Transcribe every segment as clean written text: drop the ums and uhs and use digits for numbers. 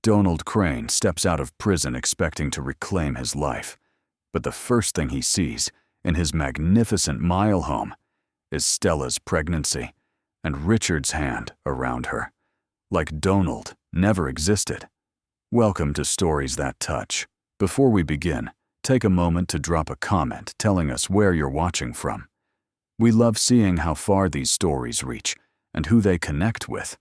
Donald Crane steps out of prison expecting to reclaim his life, but the first thing he sees in his magnificent mile home is Stella's pregnancy and Richard's hand around her, like Donald never existed. Welcome to Stories That Touch. Before we begin, take a moment to drop a comment telling us where you're watching from. We love seeing how far these stories reach and who they connect with.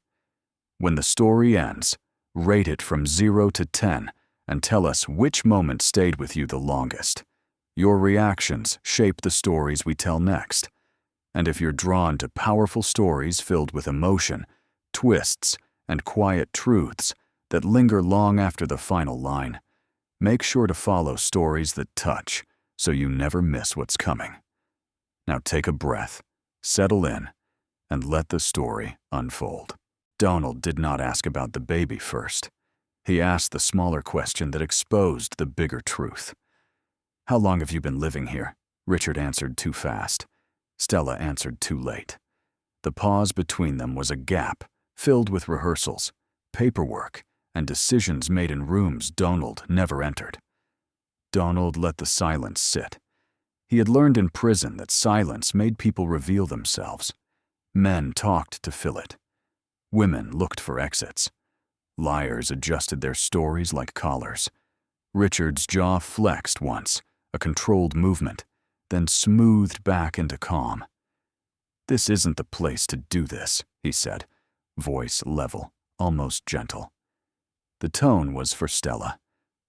When the story ends, rate it from 0 to 10 and tell us which moment stayed with you the longest. Your reactions shape the stories we tell next. And if you're drawn to powerful stories filled with emotion, twists, and quiet truths that linger long after the final line, make sure to follow Stories That Touch so you never miss what's coming. Now take a breath, settle in, and let the story unfold. Donald did not ask about the baby first. He asked the smaller question that exposed the bigger truth. "How long have you been living here?" Richard answered too fast. Stella answered too late. The pause between them was a gap filled with rehearsals, paperwork, and decisions made in rooms Donald never entered. Donald let the silence sit. He had learned in prison that silence made people reveal themselves. Men talked to fill it. Women looked for exits. Liars adjusted their stories like collars. Richard's jaw flexed once, a controlled movement, then smoothed back into calm. "This isn't the place to do this," he said, voice level, almost gentle. The tone was for Stella.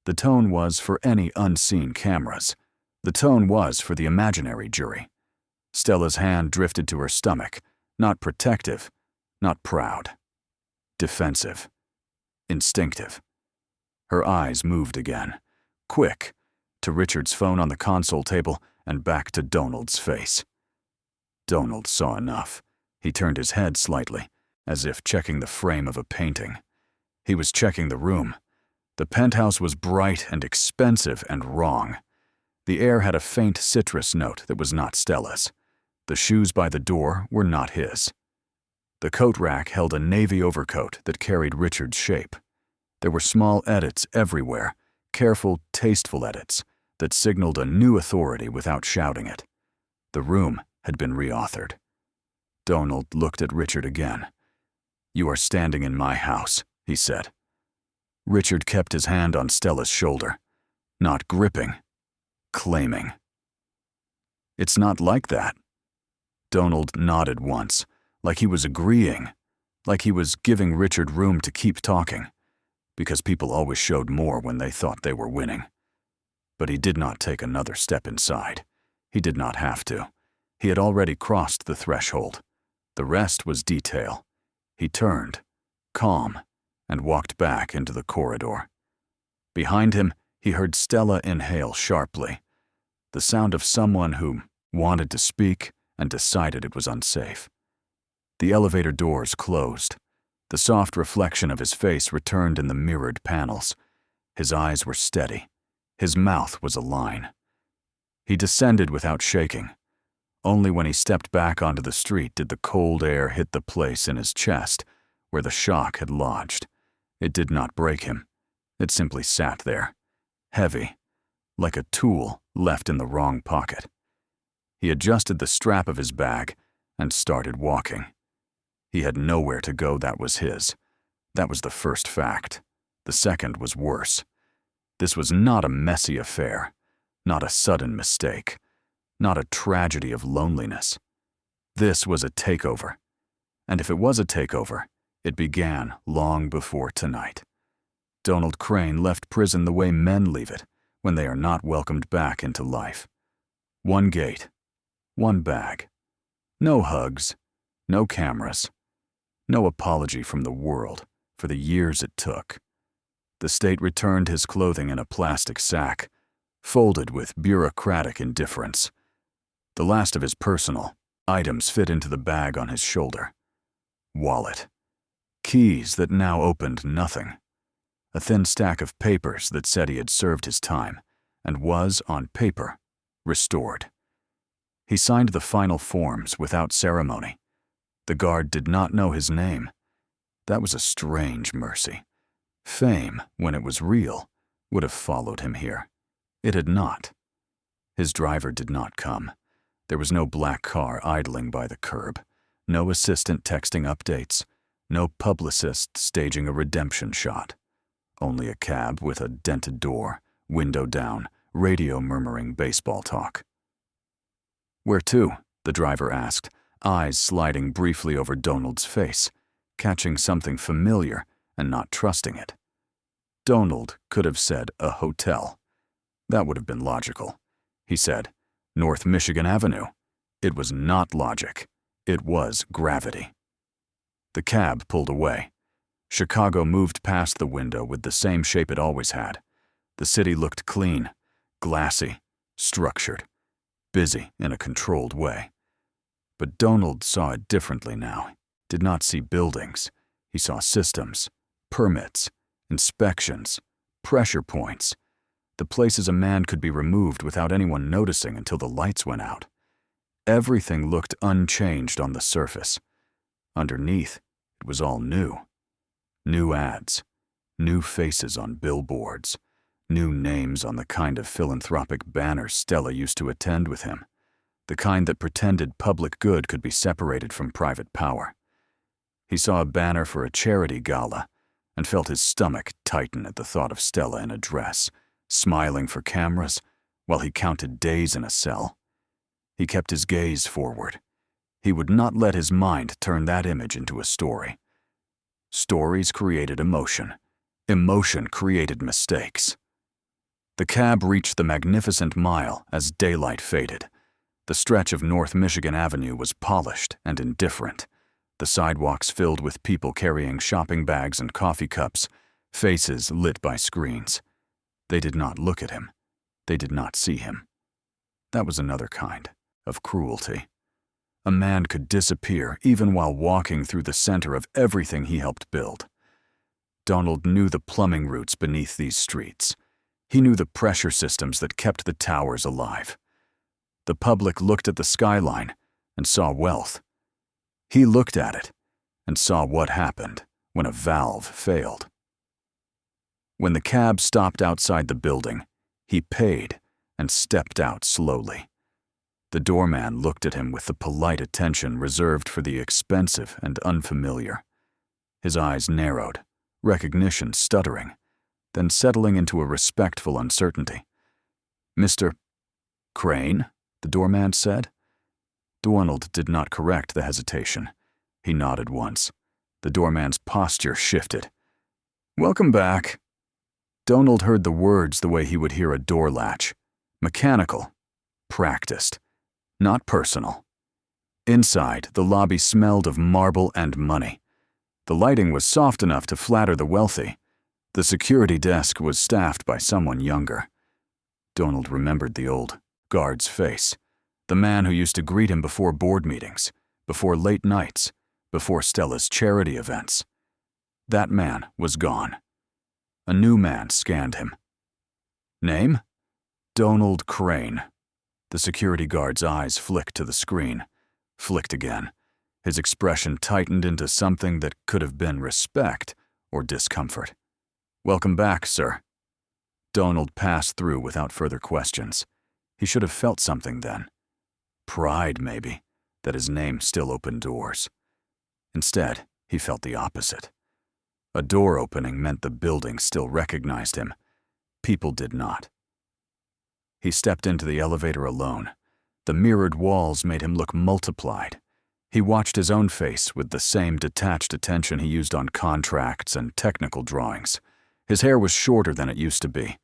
The tone was for any unseen cameras. The tone was for the imaginary jury. Stella's hand drifted to her stomach, not protective, not proud. Defensive. Instinctive. Her eyes moved again, quick, to Richard's phone on the console table and back to Donald's face. Donald saw enough. He turned his head slightly, as if checking the frame of a painting. He was checking the room. The penthouse was bright and expensive and wrong. The air had a faint citrus note that was not Stella's. The shoes by the door were not his. The coat rack held a navy overcoat that carried Richard's shape. There were small edits everywhere, careful, tasteful edits that signaled a new authority without shouting it. The room had been reauthored. Donald looked at Richard again. "You are standing in my house," he said. Richard kept his hand on Stella's shoulder, not gripping, claiming. "It's not like that." Donald nodded once, like he was agreeing, like he was giving Richard room to keep talking, because people always showed more when they thought they were winning. But he did not take another step inside. He did not have to. He had already crossed the threshold. The rest was detail. He turned, calm, and walked back into the corridor. Behind him, he heard Stella inhale sharply, the sound of someone who wanted to speak and decided it was unsafe. The elevator doors closed. The soft reflection of his face returned in the mirrored panels. His eyes were steady. His mouth was a line. He descended without shaking. Only when he stepped back onto the street did the cold air hit the place in his chest where the shock had lodged. It did not break him. It simply sat there, heavy, like a tool left in the wrong pocket. He adjusted the strap of his bag and started walking. He had nowhere to go that was his. That was the first fact. The second was worse. This was not a messy affair, not a sudden mistake, not a tragedy of loneliness. This was a takeover. And if it was a takeover, it began long before tonight. Donald Crane left prison the way men leave it when they are not welcomed back into life. One gate, one bag. No hugs, no cameras, no apology from the world for the years it took. The state returned his clothing in a plastic sack, folded with bureaucratic indifference. The last of his personal items fit into the bag on his shoulder. Wallet. Keys that now opened nothing. A thin stack of papers that said he had served his time and was, on paper, restored. He signed the final forms without ceremony. The guard did not know his name. That was a strange mercy. Fame, when it was real, would have followed him here. It had not. His driver did not come. There was no black car idling by the curb, no assistant texting updates, no publicist staging a redemption shot. Only a cab with a dented door, window down, radio murmuring baseball talk. "Where to?" the driver asked, eyes sliding briefly over Donald's face, catching something familiar and not trusting it. Donald could have said a hotel. That would have been logical. He said, "North Michigan Avenue." It was not logic. It was gravity. The cab pulled away. Chicago moved past the window with the same shape it always had. The city looked clean, glassy, structured, busy in a controlled way. But Donald saw it differently now. Did not see buildings. He saw systems, permits, inspections, pressure points, the places a man could be removed without anyone noticing until the lights went out. Everything looked unchanged on the surface. Underneath, it was all new. New ads, new faces on billboards, new names on the kind of philanthropic banners Stella used to attend with him, the kind that pretended public good could be separated from private power. He saw a banner for a charity gala and felt his stomach tighten at the thought of Stella in a dress, smiling for cameras while he counted days in a cell. He kept his gaze forward. He would not let his mind turn that image into a story. Stories created emotion. Emotion created mistakes. The cab reached the magnificent mile as daylight faded. The stretch of North Michigan Avenue was polished and indifferent. The sidewalks filled with people carrying shopping bags and coffee cups, faces lit by screens. They did not look at him. They did not see him. That was another kind of cruelty. A man could disappear even while walking through the center of everything he helped build. Donald knew the plumbing routes beneath these streets. He knew the pressure systems that kept the towers alive. The public looked at the skyline and saw wealth. He looked at it and saw what happened when a valve failed. When the cab stopped outside the building, he paid and stepped out slowly. The doorman looked at him with the polite attention reserved for the expensive and unfamiliar. His eyes narrowed, recognition stuttering, then settling into a respectful uncertainty. "Mr. Crane?" the doorman said. Donald did not correct the hesitation. He nodded once. The doorman's posture shifted. "Welcome back." Donald heard the words the way he would hear a door latch. Mechanical. Practiced. Not personal. Inside, the lobby smelled of marble and money. The lighting was soft enough to flatter the wealthy. The security desk was staffed by someone younger. Donald remembered the old guard's face, the man who used to greet him before board meetings, before late nights, before Stella's charity events. That man was gone. A new man scanned him. Name? Donald Crane. The security guard's eyes flicked to the screen, flicked again. His expression tightened into something that could have been respect or discomfort. "Welcome back, sir." Donald passed through without further questions. He should have felt something then. Pride, maybe, that his name still opened doors. Instead, he felt the opposite. A door opening meant the building still recognized him. People did not. He stepped into the elevator alone. The mirrored walls made him look multiplied. He watched his own face with the same detached attention he used on contracts and technical drawings. His hair was shorter than it used to be.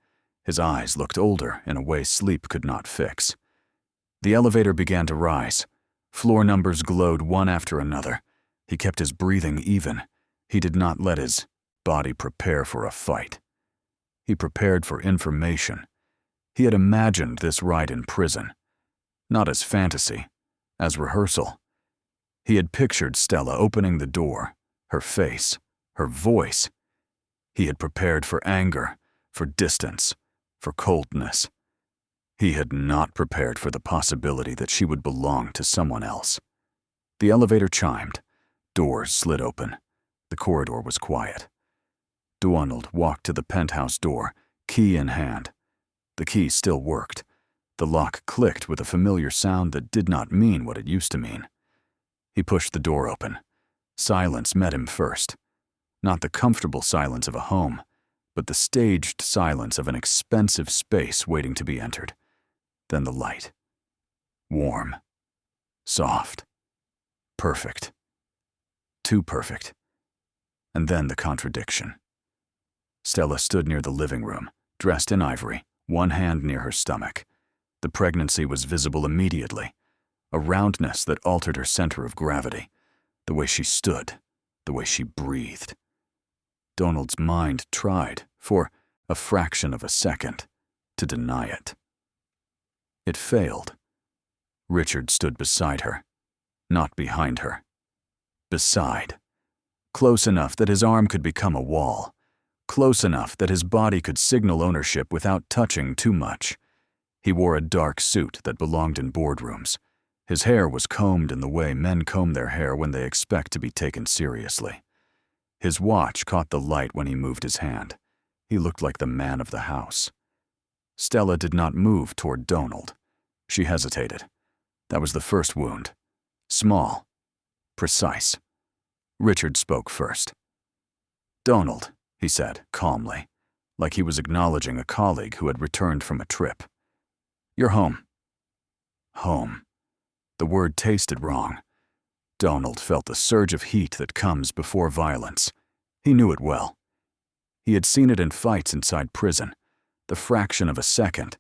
His eyes looked older in a way sleep could not fix. The elevator began to rise. Floor numbers glowed one after another. He kept his breathing even. He did not let his body prepare for a fight. He prepared for information. He had imagined this ride in prison, not as fantasy, as rehearsal. He had pictured Stella opening the door, her face, her voice. He had prepared for anger, for distance, for coldness. He had not prepared for the possibility that she would belong to someone else. The elevator chimed. Doors slid open. The corridor was quiet. Donald walked to the penthouse door, key in hand. The key still worked. The lock clicked with a familiar sound that did not mean what it used to mean. He pushed the door open. Silence met him first. Not the comfortable silence of a home, but the staged silence of an expensive space waiting to be entered. Then the light. Warm. Soft. Perfect. Too perfect. And then the contradiction. Stella stood near the living room, dressed in ivory, one hand near her stomach. The pregnancy was visible immediately, a roundness that altered her center of gravity, the way she stood, the way she breathed. Donald's mind tried, for a fraction of a second, to deny it. It failed. Richard stood beside her, not behind her. Beside. Close enough that his arm could become a wall. Close enough that his body could signal ownership without touching too much. He wore a dark suit that belonged in boardrooms. His hair was combed in the way men comb their hair when they expect to be taken seriously. His watch caught the light when he moved his hand. He looked like the man of the house. Stella did not move toward Donald. She hesitated. That was the first wound. Small. Precise. Richard spoke first. "Donald," he said, calmly, like he was acknowledging a colleague who had returned from a trip. "You're home." Home. The word tasted wrong. Donald felt the surge of heat that comes before violence. He knew it well. He had seen it in fights inside prison, the fraction of a second,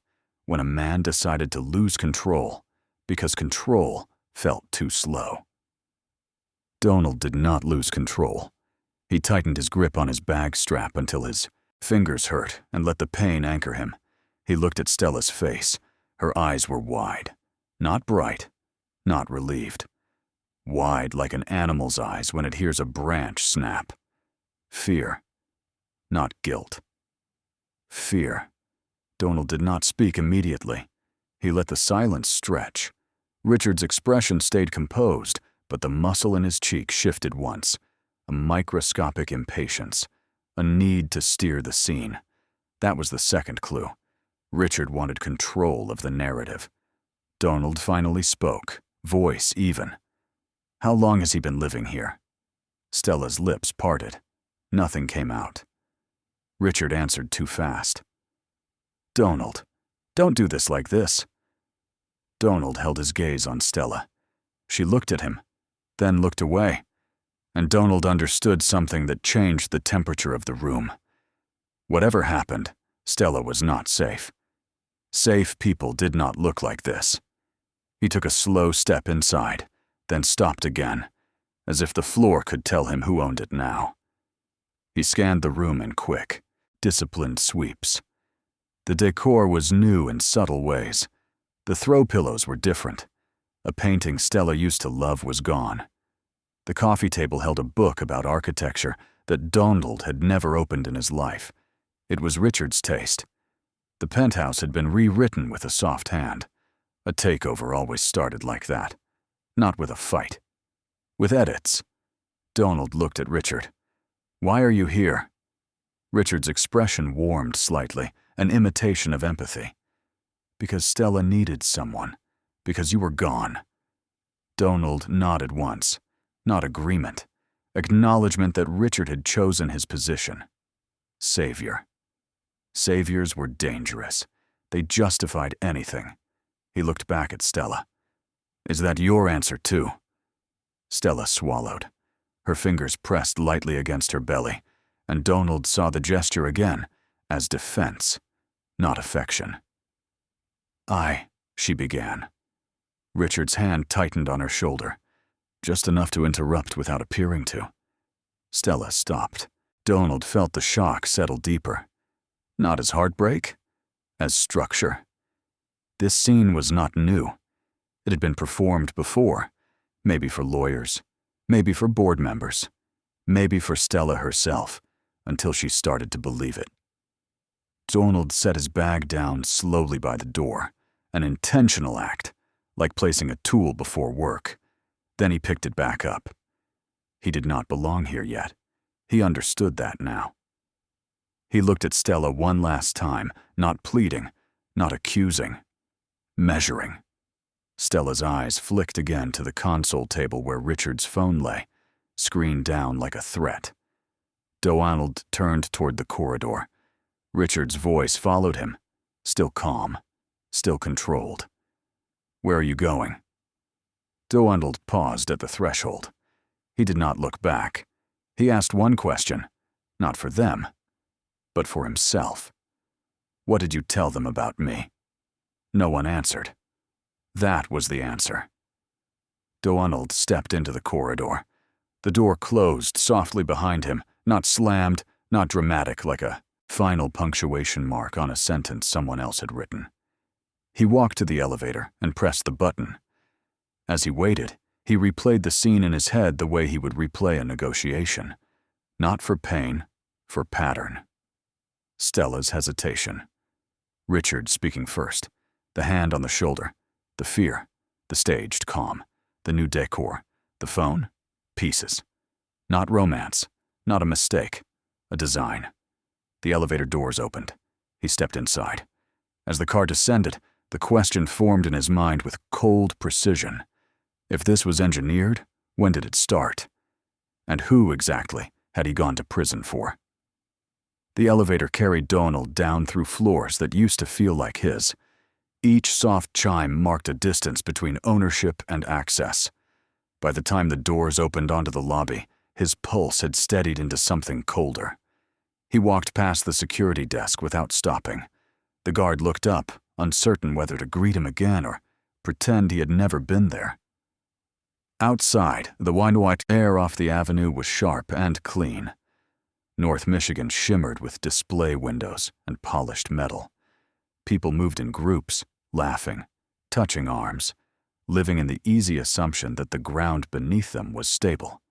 when a man decided to lose control because control felt too slow. Donald did not lose control. He tightened his grip on his bag strap until his fingers hurt and let the pain anchor him. He looked at Stella's face. Her eyes were wide, not bright, not relieved. Wide like an animal's eyes when it hears a branch snap. Fear, not guilt. Fear. Donald did not speak immediately. He let the silence stretch. Richard's expression stayed composed, but the muscle in his cheek shifted once. A microscopic impatience, a need to steer the scene. That was the second clue. Richard wanted control of the narrative. Donald finally spoke, voice even. "How long has he been living here?" Stella's lips parted. Nothing came out. Richard answered too fast. "Donald, don't do this like this." Donald held his gaze on Stella. She looked at him, then looked away, and Donald understood something that changed the temperature of the room. Whatever happened, Stella was not safe. Safe people did not look like this. He took a slow step inside, then stopped again, as if the floor could tell him who owned it now. He scanned the room in quick, disciplined sweeps. The decor was new in subtle ways. The throw pillows were different. A painting Stella used to love was gone. The coffee table held a book about architecture that Donald had never opened in his life. It was Richard's taste. The penthouse had been rewritten with a soft hand. A takeover always started like that. Not with a fight. With edits. Donald looked at Richard. "Why are you here?" Richard's expression warmed slightly, an imitation of empathy. "Because Stella needed someone. Because you were gone." Donald nodded once. Not agreement. Acknowledgement that Richard had chosen his position. Savior. Saviors were dangerous. They justified anything. He looked back at Stella. "Is that your answer too?" Stella swallowed. Her fingers pressed lightly against her belly, and Donald saw the gesture again as defense, not affection. She began. Richard's hand tightened on her shoulder, just enough to interrupt without appearing to. Stella stopped. Donald felt the shock settle deeper. Not as heartbreak, as structure. This scene was not new. It had been performed before, maybe for lawyers, maybe for board members, maybe for Stella herself, until she started to believe it. Donald set his bag down slowly by the door, an intentional act, like placing a tool before work. Then he picked it back up. He did not belong here yet. He understood that now. He looked at Stella one last time, not pleading, not accusing, measuring. Stella's eyes flicked again to the console table where Richard's phone lay, screen down like a threat. Donald turned toward the corridor. Richard's voice followed him, still calm, still controlled. "Where are you going?" Donald paused at the threshold. He did not look back. He asked one question, not for them, but for himself. "What did you tell them about me?" No one answered. That was the answer. Donald stepped into the corridor. The door closed softly behind him, not slammed, not dramatic like a final punctuation mark on a sentence someone else had written. He walked to the elevator and pressed the button. As he waited, he replayed the scene in his head the way he would replay a negotiation. Not for pain, for pattern. Stella's hesitation. Richard speaking first, the hand on the shoulder, the fear, the staged calm, the new decor, the phone, pieces. Not romance, not a mistake, a design. The elevator doors opened. He stepped inside. As the car descended, the question formed in his mind with cold precision. If this was engineered, when did it start? And who exactly had he gone to prison for? The elevator carried Donald down through floors that used to feel like his. Each soft chime marked a distance between ownership and access. By the time the doors opened onto the lobby, his pulse had steadied into something colder. He walked past the security desk without stopping. The guard looked up, uncertain whether to greet him again or pretend he had never been there. Outside, the wine-white air off the avenue was sharp and clean. North Michigan shimmered with display windows and polished metal. People moved in groups, laughing, touching arms, living in the easy assumption that the ground beneath them was stable.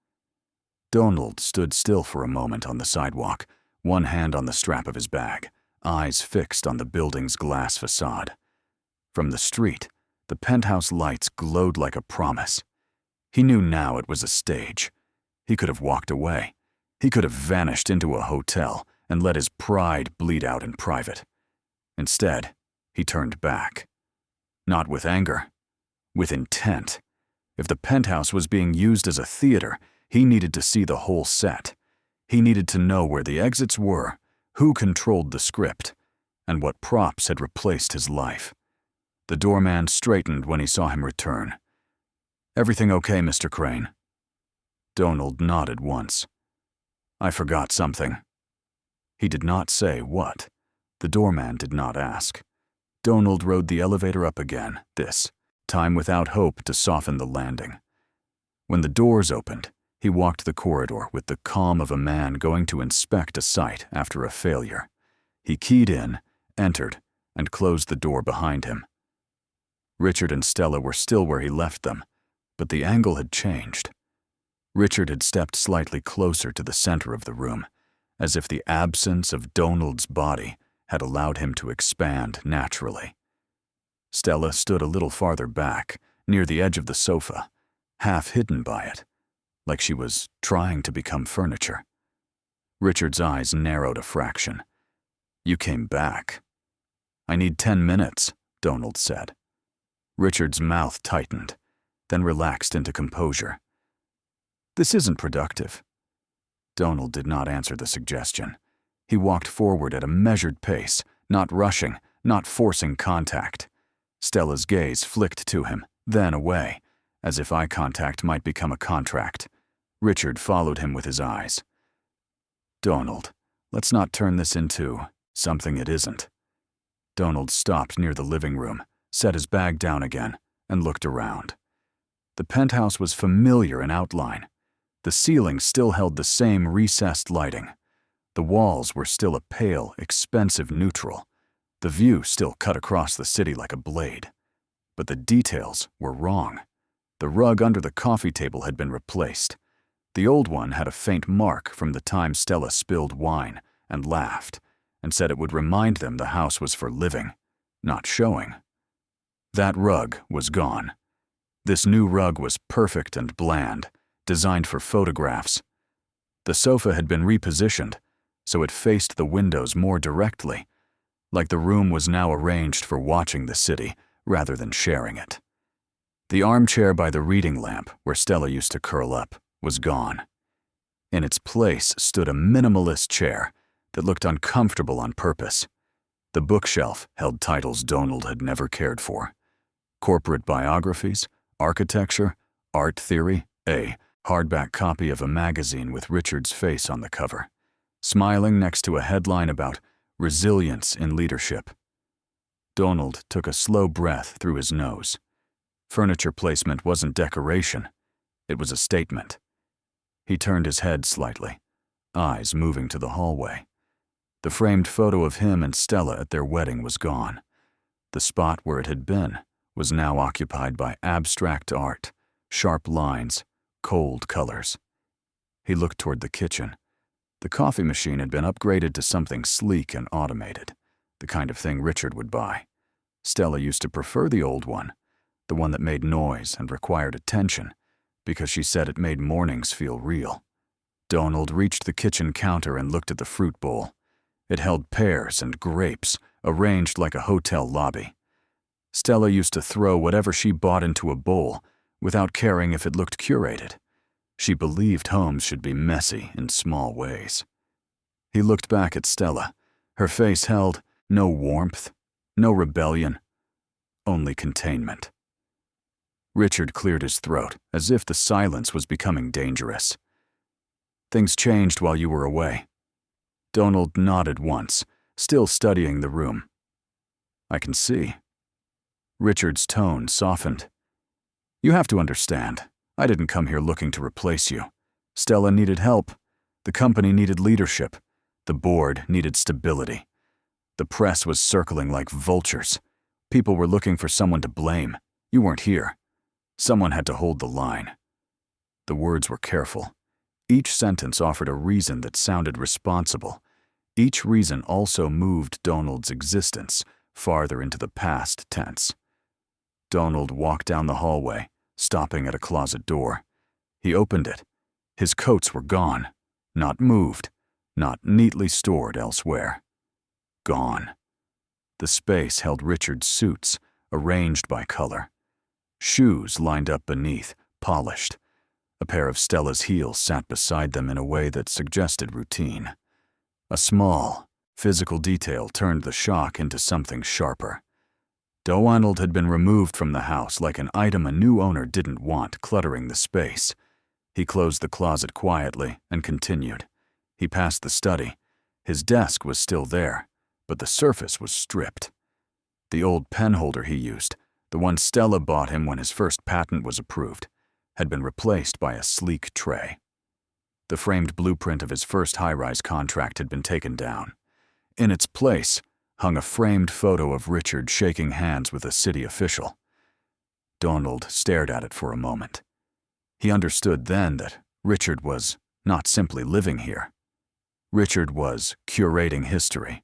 Donald stood still for a moment on the sidewalk, one hand on the strap of his bag, eyes fixed on the building's glass facade. From the street, the penthouse lights glowed like a promise. He knew now it was a stage. He could have walked away. He could have vanished into a hotel and let his pride bleed out in private. Instead, he turned back. Not with anger, with intent. If the penthouse was being used as a theater, he needed to see the whole set. He needed to know where the exits were, who controlled the script, and what props had replaced his life. The doorman straightened when he saw him return. "Everything okay, Mr. Crane?" Donald nodded once. "I forgot something." He did not say what. The doorman did not ask. Donald rode the elevator up again, this time without hope to soften the landing. When the doors opened, he walked the corridor with the calm of a man going to inspect a site after a failure. He keyed in, entered, and closed the door behind him. Richard and Stella were still where he left them, but the angle had changed. Richard had stepped slightly closer to the center of the room, as if the absence of Donald's body had allowed him to expand naturally. Stella stood a little farther back, near the edge of the sofa, half hidden by it, like she was trying to become furniture. Richard's eyes narrowed a fraction. "You came back." "I need 10 minutes, Donald said. Richard's mouth tightened, then relaxed into composure. "This isn't productive." Donald did not answer the suggestion. He walked forward at a measured pace, not rushing, not forcing contact. Stella's gaze flicked to him, then away, as if eye contact might become a contract. Richard followed him with his eyes. "Donald, let's not turn this into something it isn't." Donald stopped near the living room, set his bag down again, and looked around. The penthouse was familiar in outline. The ceiling still held the same recessed lighting. The walls were still a pale, expensive neutral. The view still cut across the city like a blade. But the details were wrong. The rug under the coffee table had been replaced. The old one had a faint mark from the time Stella spilled wine and laughed, and said it would remind them the house was for living, not showing. That rug was gone. This new rug was perfect and bland, designed for photographs. The sofa had been repositioned, so it faced the windows more directly, like the room was now arranged for watching the city rather than sharing it. The armchair by the reading lamp, where Stella used to curl up, was gone. In its place stood a minimalist chair that looked uncomfortable on purpose. The bookshelf held titles Donald had never cared for: corporate biographies, architecture, art theory, a hardback copy of a magazine with Richard's face on the cover, smiling next to a headline about resilience in leadership. Donald took a slow breath through his nose. Furniture placement wasn't decoration, it was a statement. He turned his head slightly, eyes moving to the hallway. The framed photo of him and Stella at their wedding was gone. The spot where it had been was now occupied by abstract art, sharp lines, cold colors. He looked toward the kitchen. The coffee machine had been upgraded to something sleek and automated, the kind of thing Richard would buy. Stella used to prefer the old one, the one that made noise and required attention, because she said it made mornings feel real. Donald reached the kitchen counter and looked at the fruit bowl. It held pears and grapes, arranged like a hotel lobby. Stella used to throw whatever she bought into a bowl without caring if it looked curated. She believed homes should be messy in small ways. He looked back at Stella. Her face held no warmth, no rebellion, only containment. Richard cleared his throat, as if the silence was becoming dangerous. "Things changed while you were away." Donald nodded once, still studying the room. "I can see." Richard's tone softened. "You have to understand, I didn't come here looking to replace you. Stella needed help. The company needed leadership. The board needed stability. The press was circling like vultures. People were looking for someone to blame. You weren't here. Someone had to hold the line." The words were careful. Each sentence offered a reason that sounded responsible. Each reason also moved Donald's existence farther into the past tense. Donald walked down the hallway, stopping at a closet door. He opened it. His coats were gone, not moved, not neatly stored elsewhere. Gone. The space held Richard's suits, arranged by color. Shoes lined up beneath, polished. A pair of Stella's heels sat beside them in a way that suggested routine. A small, physical detail turned the shock into something sharper. Donald had been removed from the house like an item a new owner didn't want cluttering the space. He closed the closet quietly and continued. He passed the study. His desk was still there, but the surface was stripped. The old pen holder he used, the one Stella bought him when his first patent was approved, had been replaced by a sleek tray. The framed blueprint of his first high-rise contract had been taken down. In its place hung a framed photo of Richard shaking hands with a city official. Donald stared at it for a moment. He understood then that Richard was not simply living here. Richard was curating history.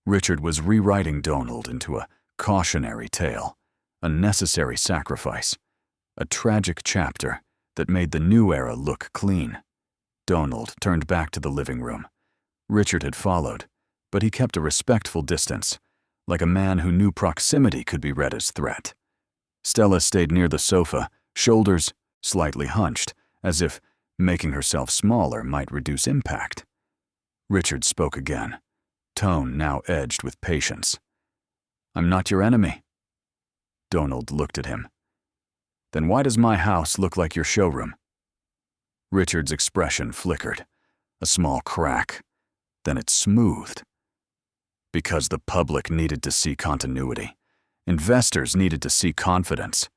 Richard was rewriting Donald into a cautionary tale, a necessary sacrifice, a tragic chapter that made the new era look clean. Donald turned back to the living room. Richard had followed, but he kept a respectful distance, like a man who knew proximity could be read as threat. Stella stayed near the sofa, shoulders slightly hunched, as if making herself smaller might reduce impact. Richard spoke again, tone now edged with patience. "I'm not your enemy." Donald looked at him. "Then why does my house look like your showroom?" Richard's expression flickered, a small crack. Then it smoothed. "Because the public needed to see continuity. Investors needed to see confidence.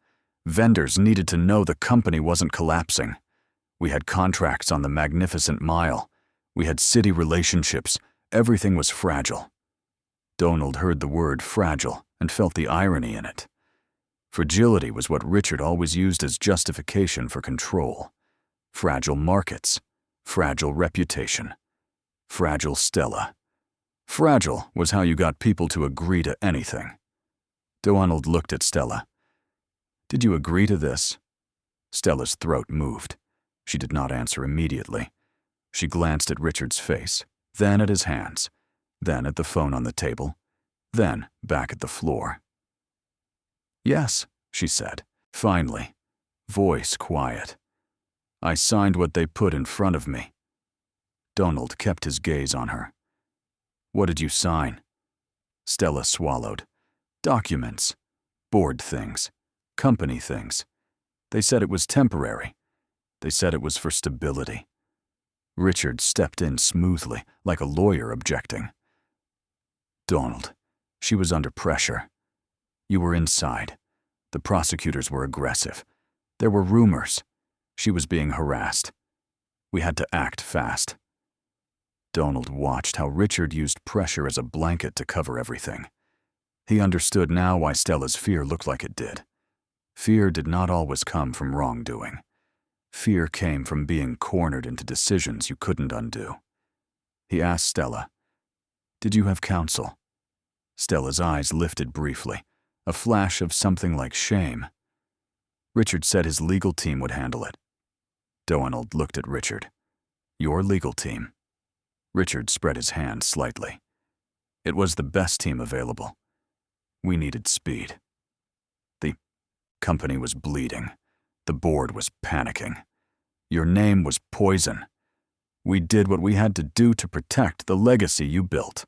Vendors needed to know the company wasn't collapsing. We had contracts on the Magnificent Mile. We had city relationships. Everything was fragile." Donald heard the word fragile and felt the irony in it. Fragility was what Richard always used as justification for control. Fragile markets, fragile reputation, fragile Stella. Fragile was how you got people to agree to anything. Donald looked at Stella. "Did you agree to this?" Stella's throat moved. She did not answer immediately. She glanced at Richard's face, then at his hands, then at the phone on the table, then back at the floor. "Yes," she said, finally, voice quiet. "I signed what they put in front of me." Donald kept his gaze on her. "What did you sign?" Stella swallowed. "Documents. Board things. Company things. They said it was temporary. They said it was for stability." Richard stepped in smoothly, like a lawyer objecting. "Donald, she was under pressure. You were inside. The prosecutors were aggressive. There were rumors. She was being harassed. We had to act fast." Donald watched how Richard used pressure as a blanket to cover everything. He understood now why Stella's fear looked like it did. Fear did not always come from wrongdoing. Fear came from being cornered into decisions you couldn't undo. He asked Stella, "Did you have counsel?" Stella's eyes lifted briefly, a flash of something like shame. "Richard said his legal team would handle it." Donald looked at Richard. "Your legal team?" Richard spread his hand slightly. "It was the best team available. We needed speed." The company was bleeding. The board was panicking. Your name was poison. We did what we had to do to protect the legacy you built.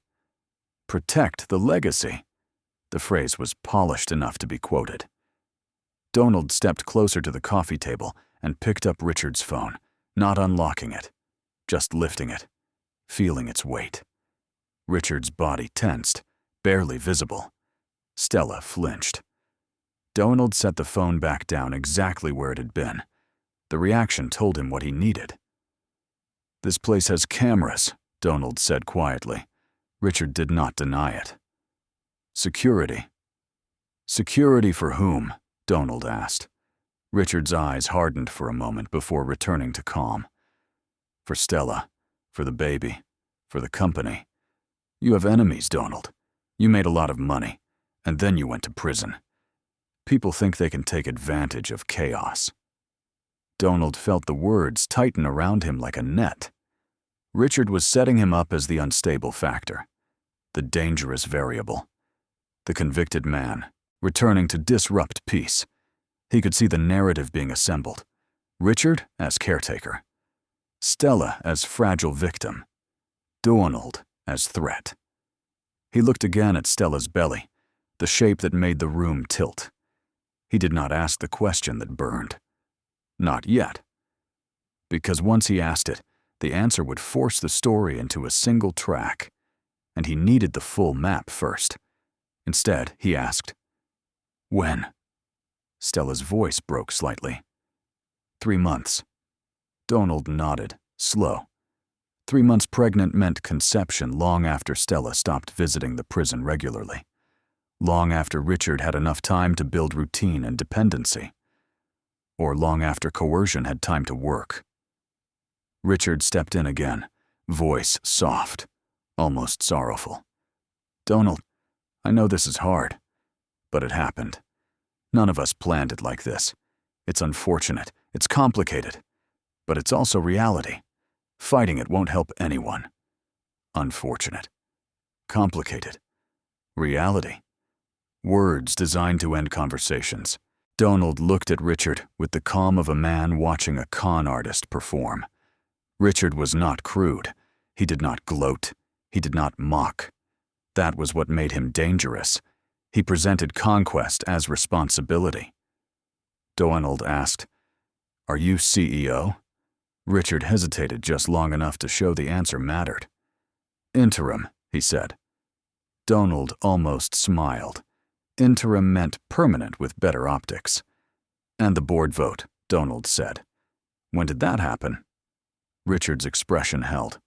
Protect the legacy. The phrase was polished enough to be quoted. Donald stepped closer to the coffee table and picked up Richard's phone, not unlocking it, just lifting it, feeling its weight. Richard's body tensed, barely visible. Stella flinched. Donald set the phone back down exactly where it had been. The reaction told him what he needed. "This place has cameras," Donald said quietly. Richard did not deny it. "Security." "Security for whom?" Donald asked. Richard's eyes hardened for a moment before returning to calm. "For Stella, for the baby, for the company. You have enemies, Donald. You made a lot of money, and then you went to prison. People think they can take advantage of chaos." Donald felt the words tighten around him like a net. Richard was setting him up as the unstable factor, the dangerous variable, the convicted man, returning to disrupt peace. He could see the narrative being assembled. Richard as caretaker. Stella as fragile victim. Donald as threat. He looked again at Stella's belly, the shape that made the room tilt. He did not ask the question that burned. Not yet. Because once he asked it, the answer would force the story into a single track, and he needed the full map first. Instead, he asked, "When?" Stella's voice broke slightly. 3 months. Donald nodded, slow. 3 months pregnant meant conception long after Stella stopped visiting the prison regularly. Long after Richard had enough time to build routine and dependency. Or long after coercion had time to work. Richard stepped in again, voice soft, almost sorrowful. "Donald, I know this is hard, but it happened. None of us planned it like this. It's unfortunate, it's complicated, but it's also reality. Fighting it won't help anyone. Unfortunate. Complicated. Reality. Words designed to end conversations." Donald looked at Richard with the calm of a man watching a con artist perform. Richard was not crude. He did not gloat. He did not mock. That was what made him dangerous. He presented conquest as responsibility. Donald asked, "Are you CEO?" Richard hesitated just long enough to show the answer mattered. "Interim," he said. Donald almost smiled. Interim meant permanent with better optics. "And the board vote," Donald said. "When did that happen?" Richard's expression held.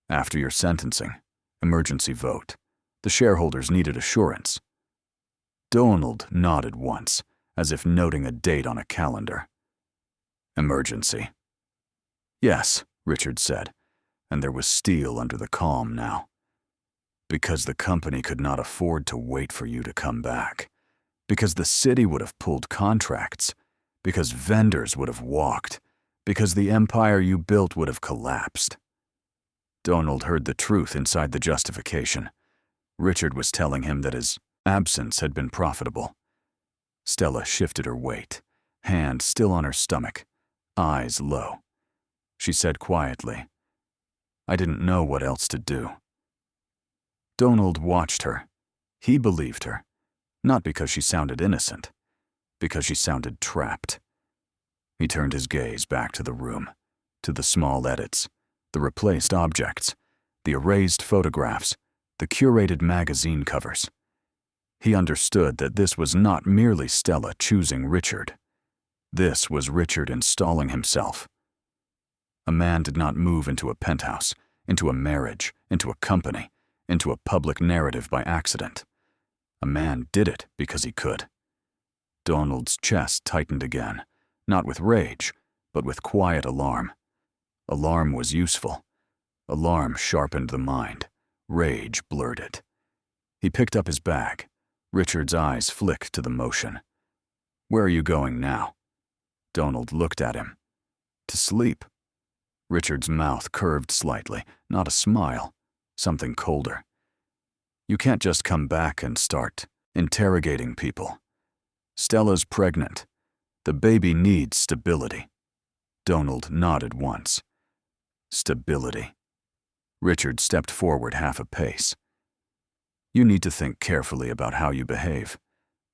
"After your sentencing. Emergency vote. The shareholders needed assurance." Donald nodded once, as if noting a date on a calendar. "Emergency." "Yes," Richard said, and there was steel under the calm now. "Because the company could not afford to wait for you to come back. Because the city would have pulled contracts. Because vendors would have walked. Because the empire you built would have collapsed." Donald heard the truth inside the justification. Richard was telling him that his absence had been profitable. Stella shifted her weight, hand still on her stomach, eyes low. She said quietly, "I didn't know what else to do." Donald watched her. He believed her, not because she sounded innocent, because she sounded trapped. He turned his gaze back to the room, to the small edits, the replaced objects, the erased photographs, the curated magazine covers. He understood that this was not merely Stella choosing Richard. This was Richard installing himself. A man did not move into a penthouse, into a marriage, into a company, into a public narrative by accident. A man did it because he could. Donald's chest tightened again, not with rage, but with quiet alarm. Alarm was useful. Alarm sharpened the mind. Rage blurred it. He picked up his bag. Richard's eyes flicked to the motion. "Where are you going now?" Donald looked at him. "To sleep." Richard's mouth curved slightly, not a smile, something colder. "You can't just come back and start interrogating people. Stella's pregnant. The baby needs stability." Donald nodded once. Stability. Richard stepped forward half a pace. "You need to think carefully about how you behave.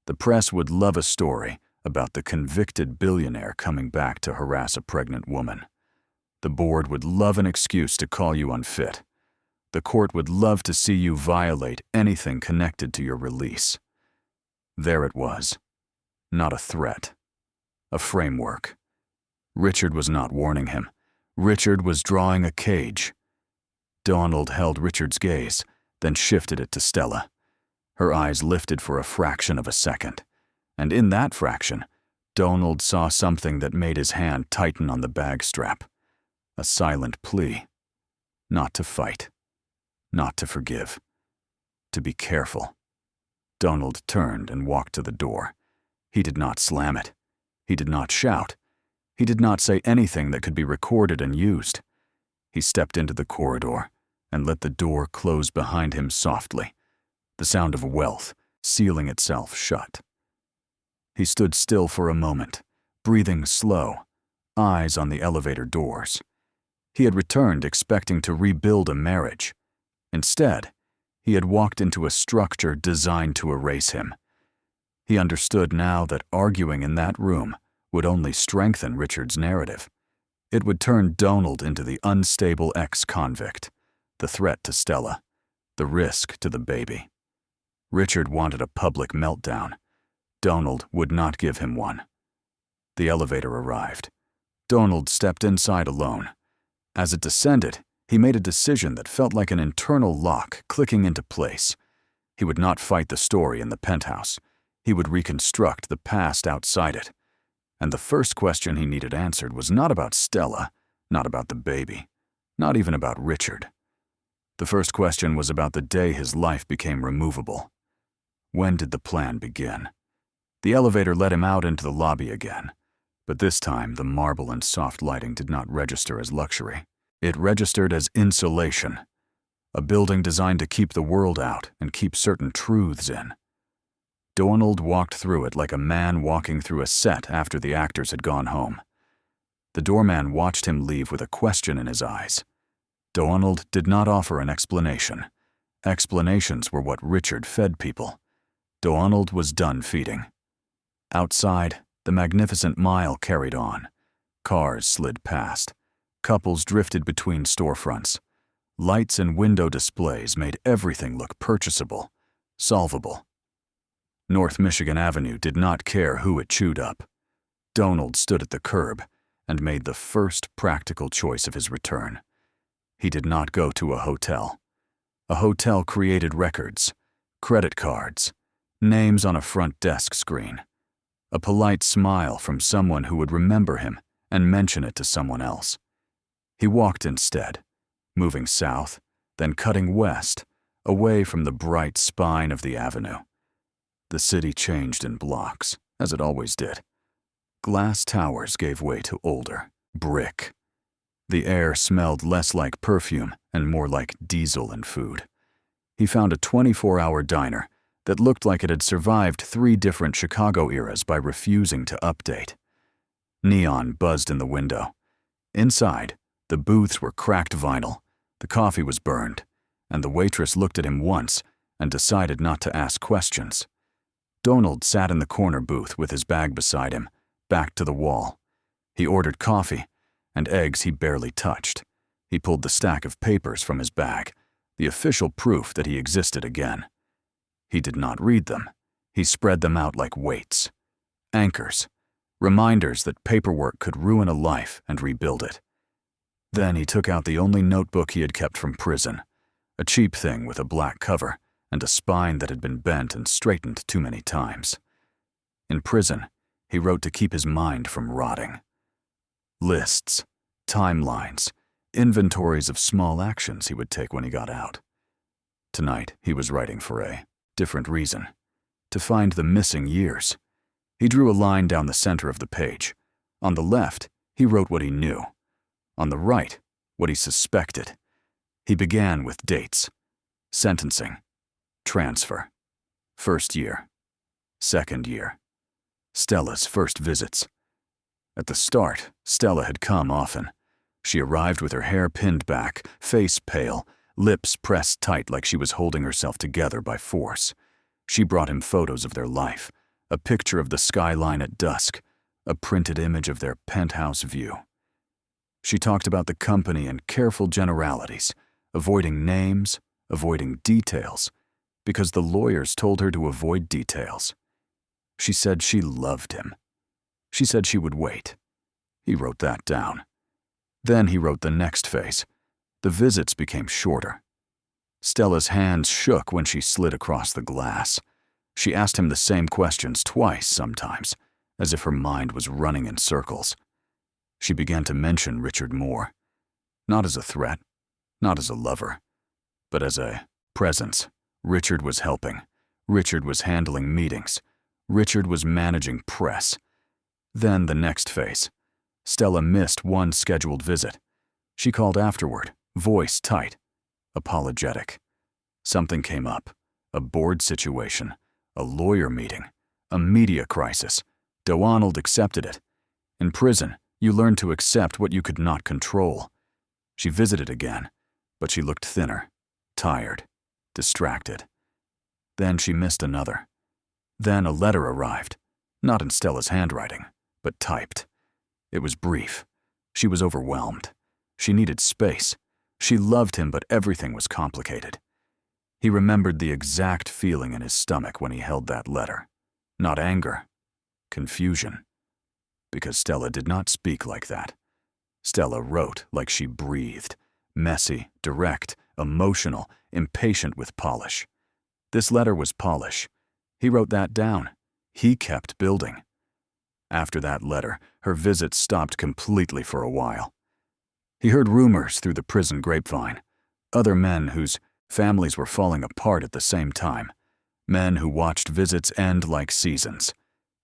The press would love a story about the convicted billionaire coming back to harass a pregnant woman. The board would love an excuse to call you unfit. The court would love to see you violate anything connected to your release." There it was. Not a threat. A framework. Richard was not warning him. Richard was drawing a cage. Donald held Richard's gaze, then shifted it to Stella. Her eyes lifted for a fraction of a second, and in that fraction, Donald saw something that made his hand tighten on the bag strap. A silent plea. Not to fight. Not to forgive. To be careful. Donald turned and walked to the door. He did not slam it. He did not shout. He did not say anything that could be recorded and used. He stepped into the corridor and let the door close behind him softly, the sound of wealth sealing itself shut. He stood still for a moment, breathing slow, eyes on the elevator doors. He had returned expecting to rebuild a marriage. Instead, he had walked into a structure designed to erase him. He understood now that arguing in that room would only strengthen Richard's narrative. It would turn Donald into the unstable ex-convict, the threat to Stella, the risk to the baby. Richard wanted a public meltdown. Donald would not give him one. The elevator arrived. Donald stepped inside alone. As it descended, he made a decision that felt like an internal lock clicking into place. He would not fight the story in the penthouse. He would reconstruct the past outside it. And the first question he needed answered was not about Stella, not about the baby, not even about Richard. The first question was about the day his life became removable. When did the plan begin? The elevator let him out into the lobby again, but this time the marble and soft lighting did not register as luxury. It registered as insulation, a building designed to keep the world out and keep certain truths in. Donald walked through it like a man walking through a set after the actors had gone home. The doorman watched him leave with a question in his eyes. Donald did not offer an explanation. Explanations were what Richard fed people. Donald was done feeding. Outside, the magnificent mile carried on. Cars slid past. Couples drifted between storefronts. Lights and window displays made everything look purchasable, solvable. North Michigan Avenue did not care who it chewed up. Donald stood at the curb and made the first practical choice of his return. He did not go to a hotel. A hotel created records, credit cards, names on a front desk screen, a polite smile from someone who would remember him and mention it to someone else. He walked instead, moving south, then cutting west, away from the bright spine of the avenue. The city changed in blocks, as it always did. Glass towers gave way to older, brick. The air smelled less like perfume and more like diesel and food. He found a 24-hour diner that looked like it had survived 3 different Chicago eras by refusing to update. Neon buzzed in the window. Inside, the booths were cracked vinyl, the coffee was burned, and the waitress looked at him once and decided not to ask questions. Donald sat in the corner booth with his bag beside him, back to the wall. He ordered coffee, and eggs he barely touched. He pulled the stack of papers from his bag, the official proof that he existed again. He did not read them. He spread them out like weights. Anchors. Reminders that paperwork could ruin a life and rebuild it. Then he took out the only notebook he had kept from prison, a cheap thing with a black cover and a spine that had been bent and straightened too many times. In prison, he wrote to keep his mind from rotting. Lists, timelines, inventories of small actions he would take when he got out. Tonight, he was writing for a different reason, to find the missing years. He drew a line down the center of the page. On the left, he wrote what he knew. On the right, what he suspected. He began with dates. Sentencing. Transfer. First year. Second year. Stella's first visits. At the start, Stella had come often. She arrived with her hair pinned back, face pale, lips pressed tight like she was holding herself together by force. She brought him photos of their life, a picture of the skyline at dusk, a printed image of their penthouse view. She talked about the company in careful generalities, avoiding names, avoiding details, because the lawyers told her to avoid details. She said she loved him. She said she would wait. He wrote that down. Then he wrote the next phase. The visits became shorter. Stella's hands shook when she slid across the glass. She asked him the same questions twice sometimes, as if her mind was running in circles. She began to mention Richard more. Not as a threat, not as a lover, but as a presence. Richard was helping. Richard was handling meetings. Richard was managing press. Then the next phase. Stella missed one scheduled visit. She called afterward, voice tight, apologetic. Something came up, a board situation, a lawyer meeting, a media crisis. Donald accepted it. In prison, you learned to accept what you could not control. She visited again, but she looked thinner, tired, distracted. Then she missed another. Then a letter arrived, not in Stella's handwriting, but typed. It was brief. She was overwhelmed. She needed space. She loved him, but everything was complicated. He remembered the exact feeling in his stomach when he held that letter. Not anger, confusion. Because Stella did not speak like that. Stella wrote like she breathed, messy, direct, emotional, impatient with polish. This letter was polish. He wrote that down. He kept building. After that letter, her visits stopped completely for a while. He heard rumors through the prison grapevine. Other men whose families were falling apart at the same time. Men who watched visits end like seasons.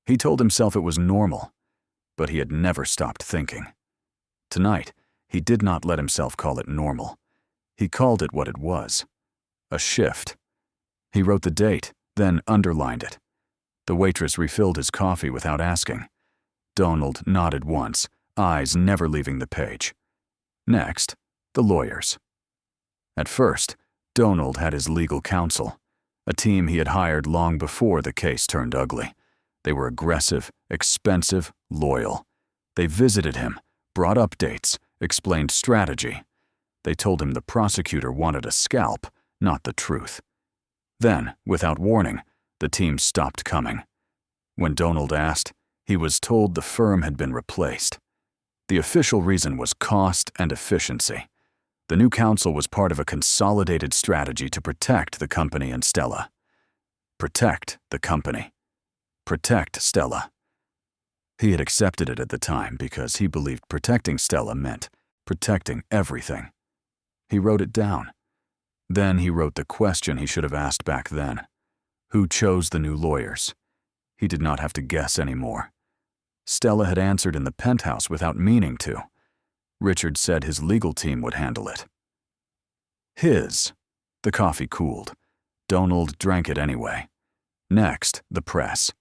He told himself it was normal, but he had never stopped thinking. Tonight, he did not let himself call it normal. He called it what it was. A shift. He wrote the date, then underlined it. The waitress refilled his coffee without asking. Donald nodded once, eyes never leaving the page. Next, the lawyers. At first, Donald had his legal counsel, a team he had hired long before the case turned ugly. They were aggressive, expensive, loyal. They visited him, brought updates, explained strategy. They told him the prosecutor wanted a scalp, not the truth. Then, without warning, the team stopped coming. When Donald asked, he was told the firm had been replaced. The official reason was cost and efficiency. The new counsel was part of a consolidated strategy to protect the company and Stella. Protect the company. Protect Stella. He had accepted it at the time because he believed protecting Stella meant protecting everything. He wrote it down. Then he wrote the question he should have asked back then. Who chose the new lawyers? He did not have to guess anymore. Stella had answered in the penthouse without meaning to. Richard said his legal team would handle it. His. The coffee cooled. Donald drank it anyway. Next, the press.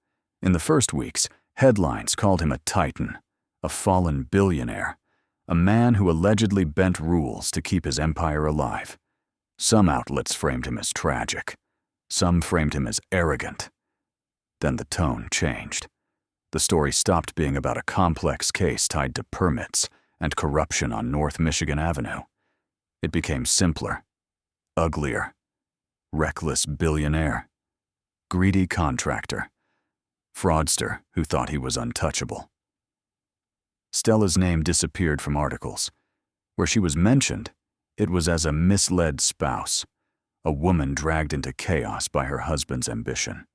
In the first weeks, headlines called him a titan, a fallen billionaire, a man who allegedly bent rules to keep his empire alive. Some outlets framed him as tragic. Some framed him as arrogant. Then the tone changed. The story stopped being about a complex case tied to permits and corruption on North Michigan Avenue. It became simpler, uglier, reckless billionaire, greedy contractor, fraudster who thought he was untouchable. Stella's name disappeared from articles. Where she was mentioned, it was as a misled spouse, a woman dragged into chaos by her husband's ambition.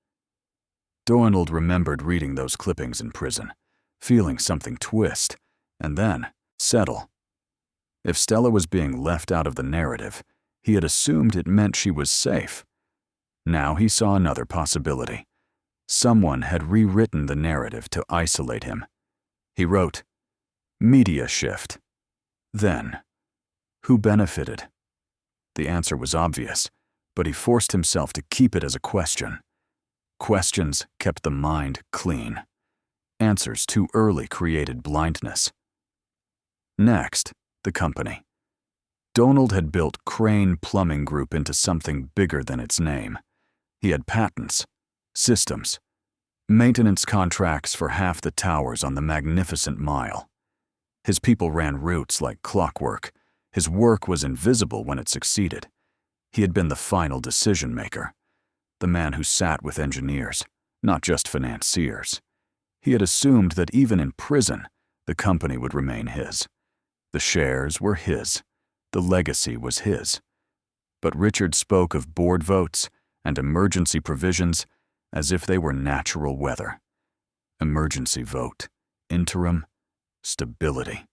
Donald remembered reading those clippings in prison, feeling something twist, and then settle. If Stella was being left out of the narrative, he had assumed it meant she was safe. Now he saw another possibility. Someone had rewritten the narrative to isolate him. He wrote, "Media shift." Then, who benefited? The answer was obvious, but he forced himself to keep it as a question. Questions kept the mind clean. Answers too early created blindness. Next, the company. Donald had built Crane Plumbing Group into something bigger than its name. He had patents, systems, maintenance contracts for half the towers on the Magnificent Mile. His people ran routes like clockwork. His work was invisible when it succeeded. He had been the final decision maker, the man who sat with engineers, not just financiers. He had assumed that even in prison, the company would remain his. The shares were his. The legacy was his. But Richard spoke of board votes and emergency provisions as if they were natural weather. Emergency vote, interim, stability.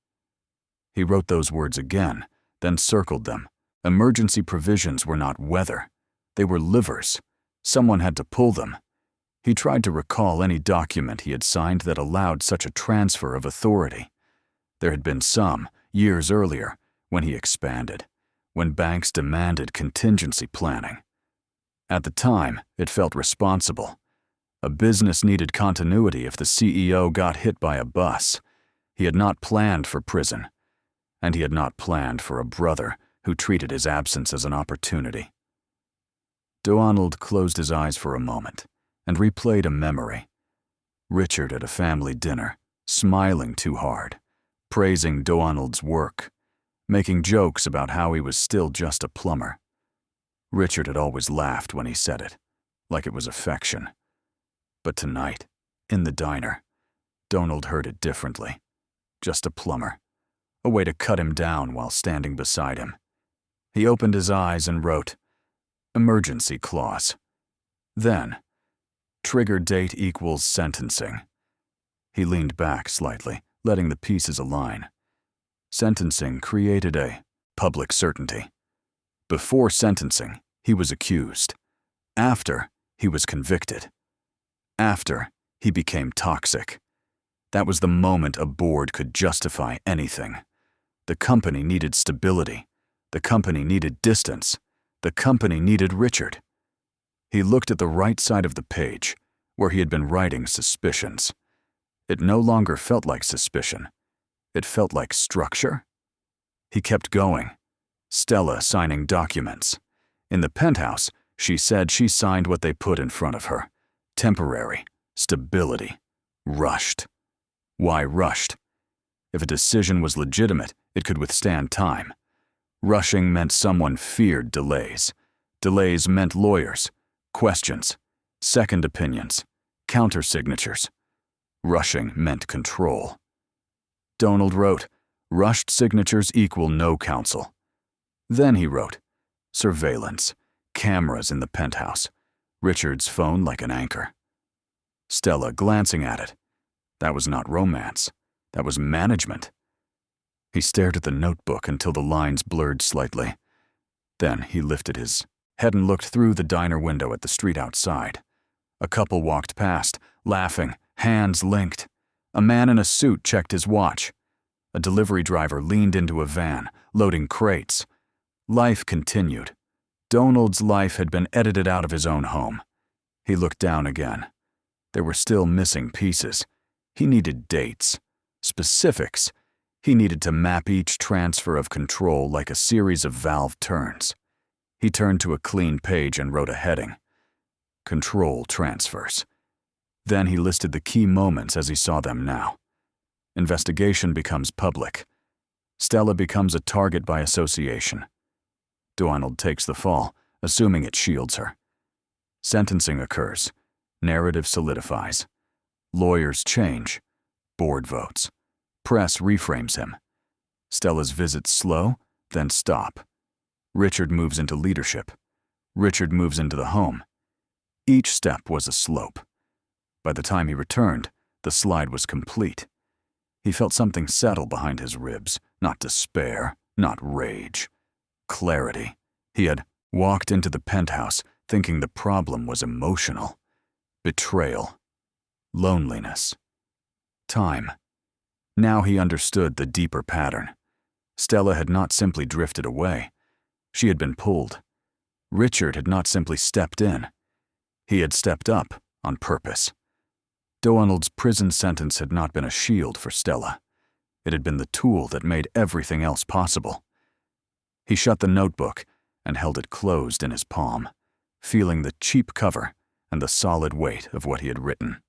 He wrote those words again, then circled them. Emergency provisions were not weather. They were livers. Someone had to pull them. He tried to recall any document he had signed that allowed such a transfer of authority. There had been some, years earlier, when he expanded, when banks demanded contingency planning. At the time, it felt responsible. A business needed continuity if the CEO got hit by a bus. He had not planned for prison, and he had not planned for a brother who treated his absence as an opportunity. Donald closed his eyes for a moment and replayed a memory. Richard at a family dinner, smiling too hard, praising Donald's work, making jokes about how he was still just a plumber. Richard had always laughed when he said it, like it was affection. But tonight, in the diner, Donald heard it differently. Just a plumber. A way to cut him down while standing beside him. He opened his eyes and wrote, "Emergency clause." Then, "Trigger date equals sentencing." He leaned back slightly, letting the pieces align. Sentencing created a public certainty. Before sentencing, he was accused. After, he was convicted. After, he became toxic. That was the moment a board could justify anything. The company needed stability. The company needed distance. The company needed Richard. He looked at the right side of the page, where he had been writing suspicions. It no longer felt like suspicion. It felt like structure. He kept going. Stella signing documents. In the penthouse, she said she signed what they put in front of her. Temporary. Stability. Rushed. Why rushed? If a decision was legitimate, it could withstand time. Rushing meant someone feared delays. Delays meant lawyers, questions, second opinions, countersignatures. Rushing meant control. Donald wrote, "Rushed signatures equal no counsel." Then he wrote, "Surveillance, cameras in the penthouse, Richard's phone like an anchor." Stella glancing at it. That was not romance. That was management. He stared at the notebook until the lines blurred slightly. Then he lifted his head and looked through the diner window at the street outside. A couple walked past, laughing, hands linked. A man in a suit checked his watch. A delivery driver leaned into a van, loading crates. Life continued. Donald's life had been edited out of his own home. He looked down again. There were still missing pieces. He needed dates, specifics. He needed to map each transfer of control like a series of valve turns. He turned to a clean page and wrote a heading: Control transfers. Then he listed the key moments as he saw them now. Investigation becomes public. Stella becomes a target by association. Donald takes the fall, assuming it shields her. Sentencing occurs. Narrative solidifies. Lawyers change. Board votes. Press reframes him. Stella's visits slow, then stop. Richard moves into leadership. Richard moves into the home. Each step was a slope. By the time he returned, the slide was complete. He felt something settle behind his ribs, not despair, not rage. Clarity. He had walked into the penthouse thinking the problem was emotional. Betrayal. Loneliness. Time. Now he understood the deeper pattern. Stella had not simply drifted away. She had been pulled. Richard had not simply stepped in. He had stepped up on purpose. Donald's prison sentence had not been a shield for Stella. It had been the tool that made everything else possible. He shut the notebook and held it closed in his palm, feeling the cheap cover and the solid weight of what he had written.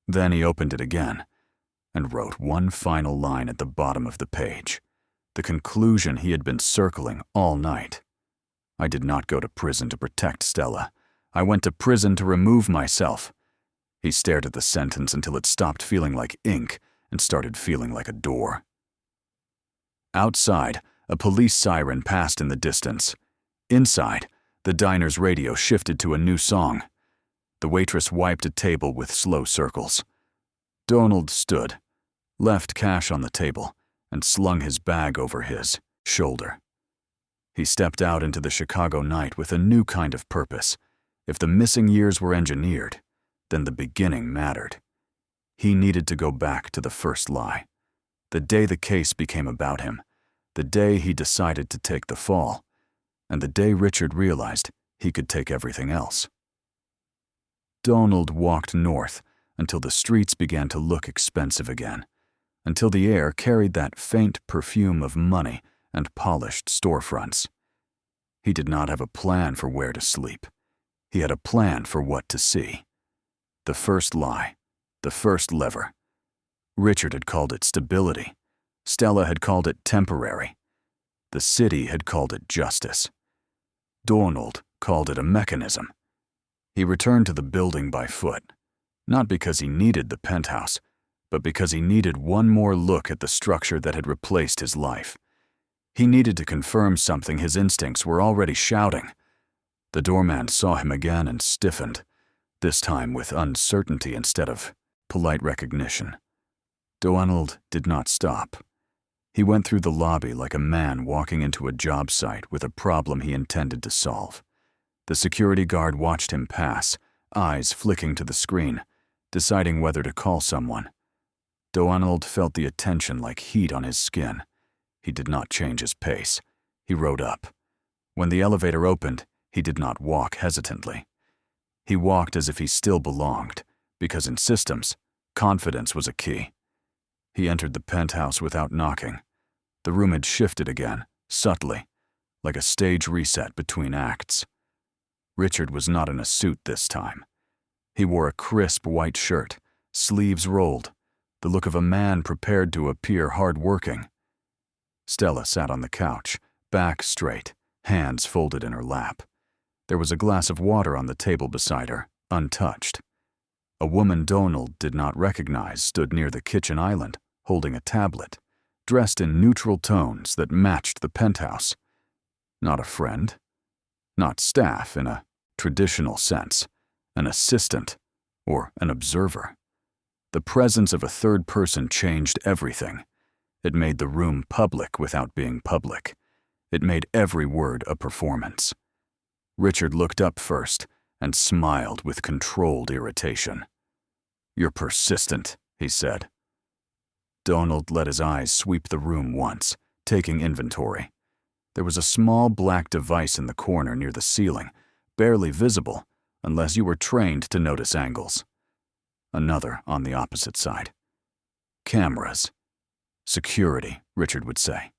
Then he opened it again and wrote one final line at the bottom of the page, the conclusion he had been circling all night. I did not go to prison to protect Stella. I went to prison to remove myself. He stared at the sentence until it stopped feeling like ink and started feeling like a door. Outside, a police siren passed in the distance. Inside, the diner's radio shifted to a new song. The waitress wiped a table with slow circles. Donald stood, left cash on the table, and slung his bag over his shoulder. He stepped out into the Chicago night with a new kind of purpose. If the missing years were engineered, then the beginning mattered. He needed to go back to the first lie. The day the case became about him, the day he decided to take the fall, and the day Richard realized he could take everything else. Donald walked north until the streets began to look expensive again, until the air carried that faint perfume of money and polished storefronts. He did not have a plan for where to sleep. He had a plan for what to see. The first lie, the first lever. Richard had called it stability. Stella had called it temporary. The city had called it justice. Donald called it a mechanism. He returned to the building by foot, not because he needed the penthouse, but because he needed one more look at the structure that had replaced his life. He needed to confirm something his instincts were already shouting. The doorman saw him again and stiffened, this time with uncertainty instead of polite recognition. Donald did not stop. He went through the lobby like a man walking into a job site with a problem he intended to solve. The security guard watched him pass, eyes flicking to the screen, deciding whether to call someone. Donald felt the attention like heat on his skin. He did not change his pace. He rode up. When the elevator opened, he did not walk hesitantly. He walked as if he still belonged, because in systems, confidence was a key. He entered the penthouse without knocking. The room had shifted again, subtly, like a stage reset between acts. Richard was not in a suit this time. He wore a crisp white shirt, sleeves rolled, the look of a man prepared to appear hard-working. Stella sat on the couch, back straight, hands folded in her lap. There was a glass of water on the table beside her, untouched. A woman Donald did not recognize stood near the kitchen island, holding a tablet, dressed in neutral tones that matched the penthouse. Not a friend, not staff in a traditional sense, an assistant or an observer. The presence of a third person changed everything. It made the room public without being public. It made every word a performance. Richard looked up first and smiled with controlled irritation. "You're persistent," he said. Donald let his eyes sweep the room once, taking inventory. There was a small black device in the corner near the ceiling, barely visible unless you were trained to notice angles. Another on the opposite side. Cameras. Security, Richard would say.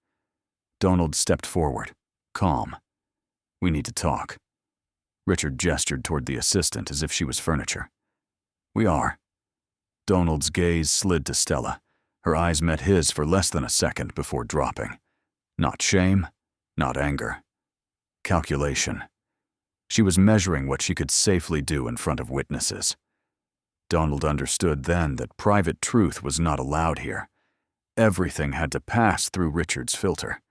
Donald stepped forward, calm. We need to talk. Richard gestured toward the assistant as if she was furniture. We are. Donald's gaze slid to Stella. Her eyes met his for less than a second before dropping. Not shame, not anger. Calculation. She was measuring what she could safely do in front of witnesses. Donald understood then that private truth was not allowed here. Everything had to pass through Richard's filter.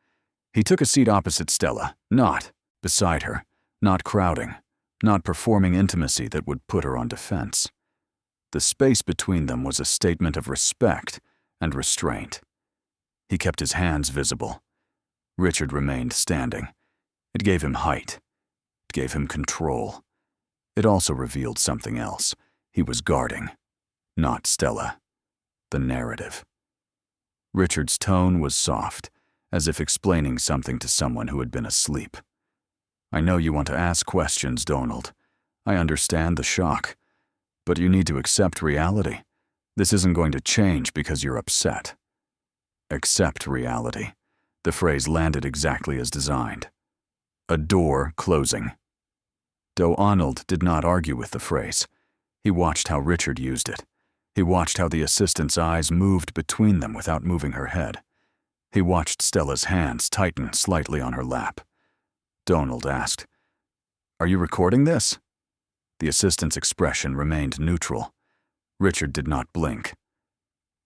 He took a seat opposite Stella, not beside her, not crowding, not performing intimacy that would put her on defense. The space between them was a statement of respect and restraint. He kept his hands visible. Richard remained standing. It gave him height. It gave him control. It also revealed something else. He was guarding, not Stella, the narrative. Richard's tone was soft, as if explaining something to someone who had been asleep. I know you want to ask questions, Donald. I understand the shock. But you need to accept reality. This isn't going to change because you're upset. Accept reality. The phrase landed exactly as designed. A door closing. Donald did not argue with the phrase. He watched how Richard used it. He watched how the assistant's eyes moved between them without moving her head. He watched Stella's hands tighten slightly on her lap. Donald asked, "Are you recording this?" The assistant's expression remained neutral. Richard did not blink.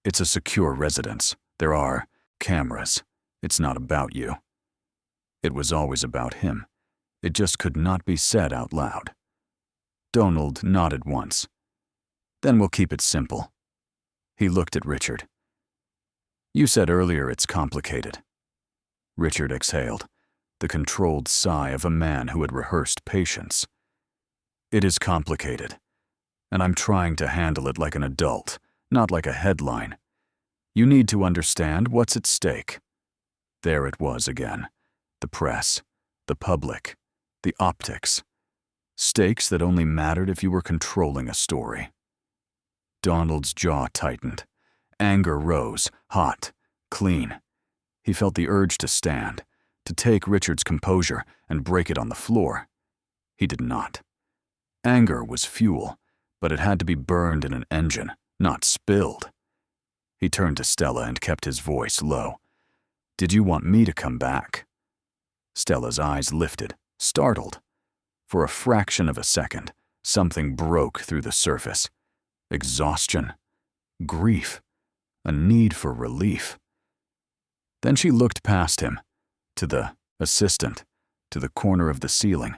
It's a secure residence. There are cameras. It's not about you. It was always about him. It just could not be said out loud. Donald nodded once. Then we'll keep it simple. He looked at Richard. You said earlier it's complicated. Richard exhaled, the controlled sigh of a man who had rehearsed patience. It is complicated, and I'm trying to handle it like an adult, not like a headline. You need to understand what's at stake. There it was again. The press, the public, the optics. Stakes that only mattered if you were controlling a story. Donald's jaw tightened. Anger rose, hot, clean. He felt the urge to stand, to take Richard's composure and break it on the floor. He did not. Anger was fuel, but it had to be burned in an engine, not spilled. He turned to Stella and kept his voice low. Did you want me to come back? Stella's eyes lifted, startled. For a fraction of a second, something broke through the surface. Exhaustion, grief, a need for relief. Then she looked past him, to the assistant, to the corner of the ceiling,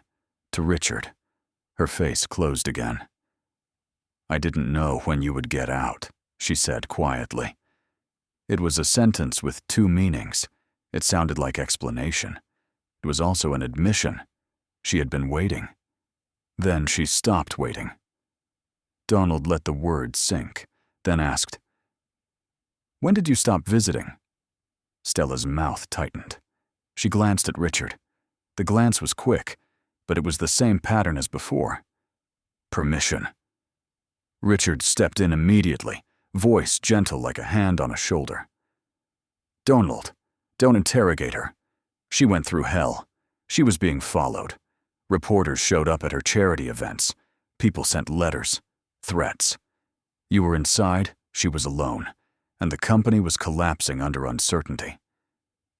to Richard. Her face closed again. I didn't know when you would get out, she said quietly. It was a sentence with two meanings. It sounded like explanation. It was also an admission. She had been waiting. Then she stopped waiting. Donald let the words sink, then asked, When did you stop visiting? Stella's mouth tightened. She glanced at Richard. The glance was quick, but it was the same pattern as before. Permission. Richard stepped in immediately, voice gentle like a hand on a shoulder. Donald, don't interrogate her. She went through hell. She was being followed. Reporters showed up at her charity events. People sent letters, threats. You were inside, she was alone, and the company was collapsing under uncertainty.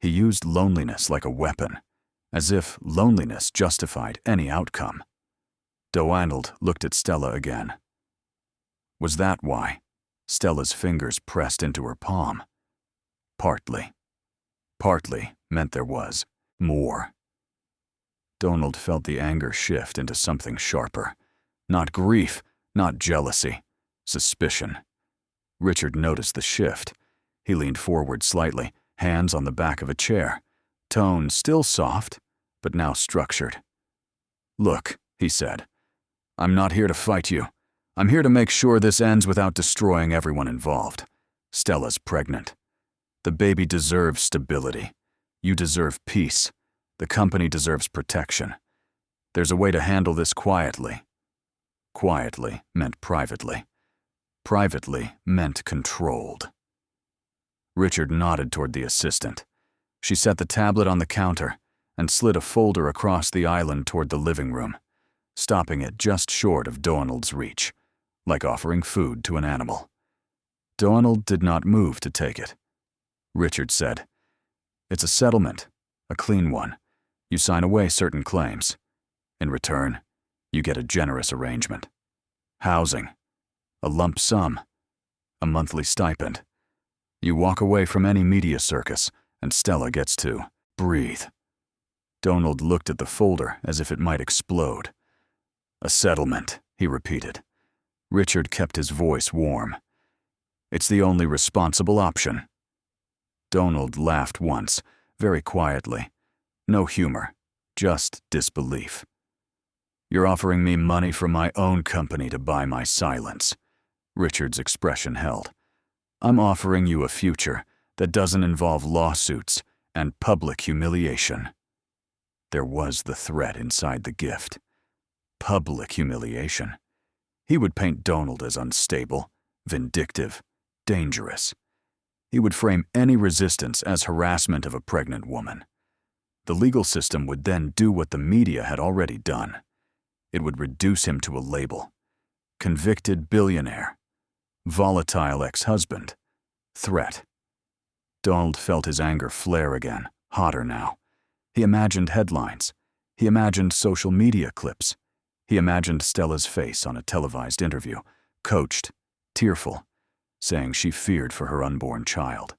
He used loneliness like a weapon, as if loneliness justified any outcome. Donald looked at Stella again. Was that why? Stella's fingers pressed into her palm. Partly. Partly meant there was more. Donald felt the anger shift into something sharper. Not grief, not jealousy, suspicion. Richard noticed the shift. He leaned forward slightly, hands on the back of a chair. Tone still soft, but now structured. Look, he said, I'm not here to fight you. I'm here to make sure this ends without destroying everyone involved. Stella's pregnant. The baby deserves stability. You deserve peace. The company deserves protection. There's a way to handle this quietly. Quietly meant privately. Privately meant controlled. Richard nodded toward the assistant. She set the tablet on the counter and slid a folder across the island toward the living room, stopping it just short of Donald's reach, like offering food to an animal. Donald did not move to take it. Richard said, "It's a settlement, a clean one. You sign away certain claims. In return, you get a generous arrangement. Housing, a lump sum, a monthly stipend. You walk away from any media circus, and Stella gets to breathe." Donald looked at the folder as if it might explode. "A settlement," he repeated. Richard kept his voice warm. "It's the only responsible option." Donald laughed once, very quietly. No humor, just disbelief. "You're offering me money from my own company to buy my silence." Richard's expression held. "I'm offering you a future that doesn't involve lawsuits and public humiliation." There was the threat inside the gift. Public humiliation. He would paint Donald as unstable, vindictive, dangerous. He would frame any resistance as harassment of a pregnant woman. The legal system would then do what the media had already done. It would reduce him to a label. Convicted billionaire. Volatile ex-husband. Threat. Donald felt his anger flare again, hotter now. He imagined headlines. He imagined social media clips. He imagined Stella's face on a televised interview, coached, tearful, saying she feared for her unborn child.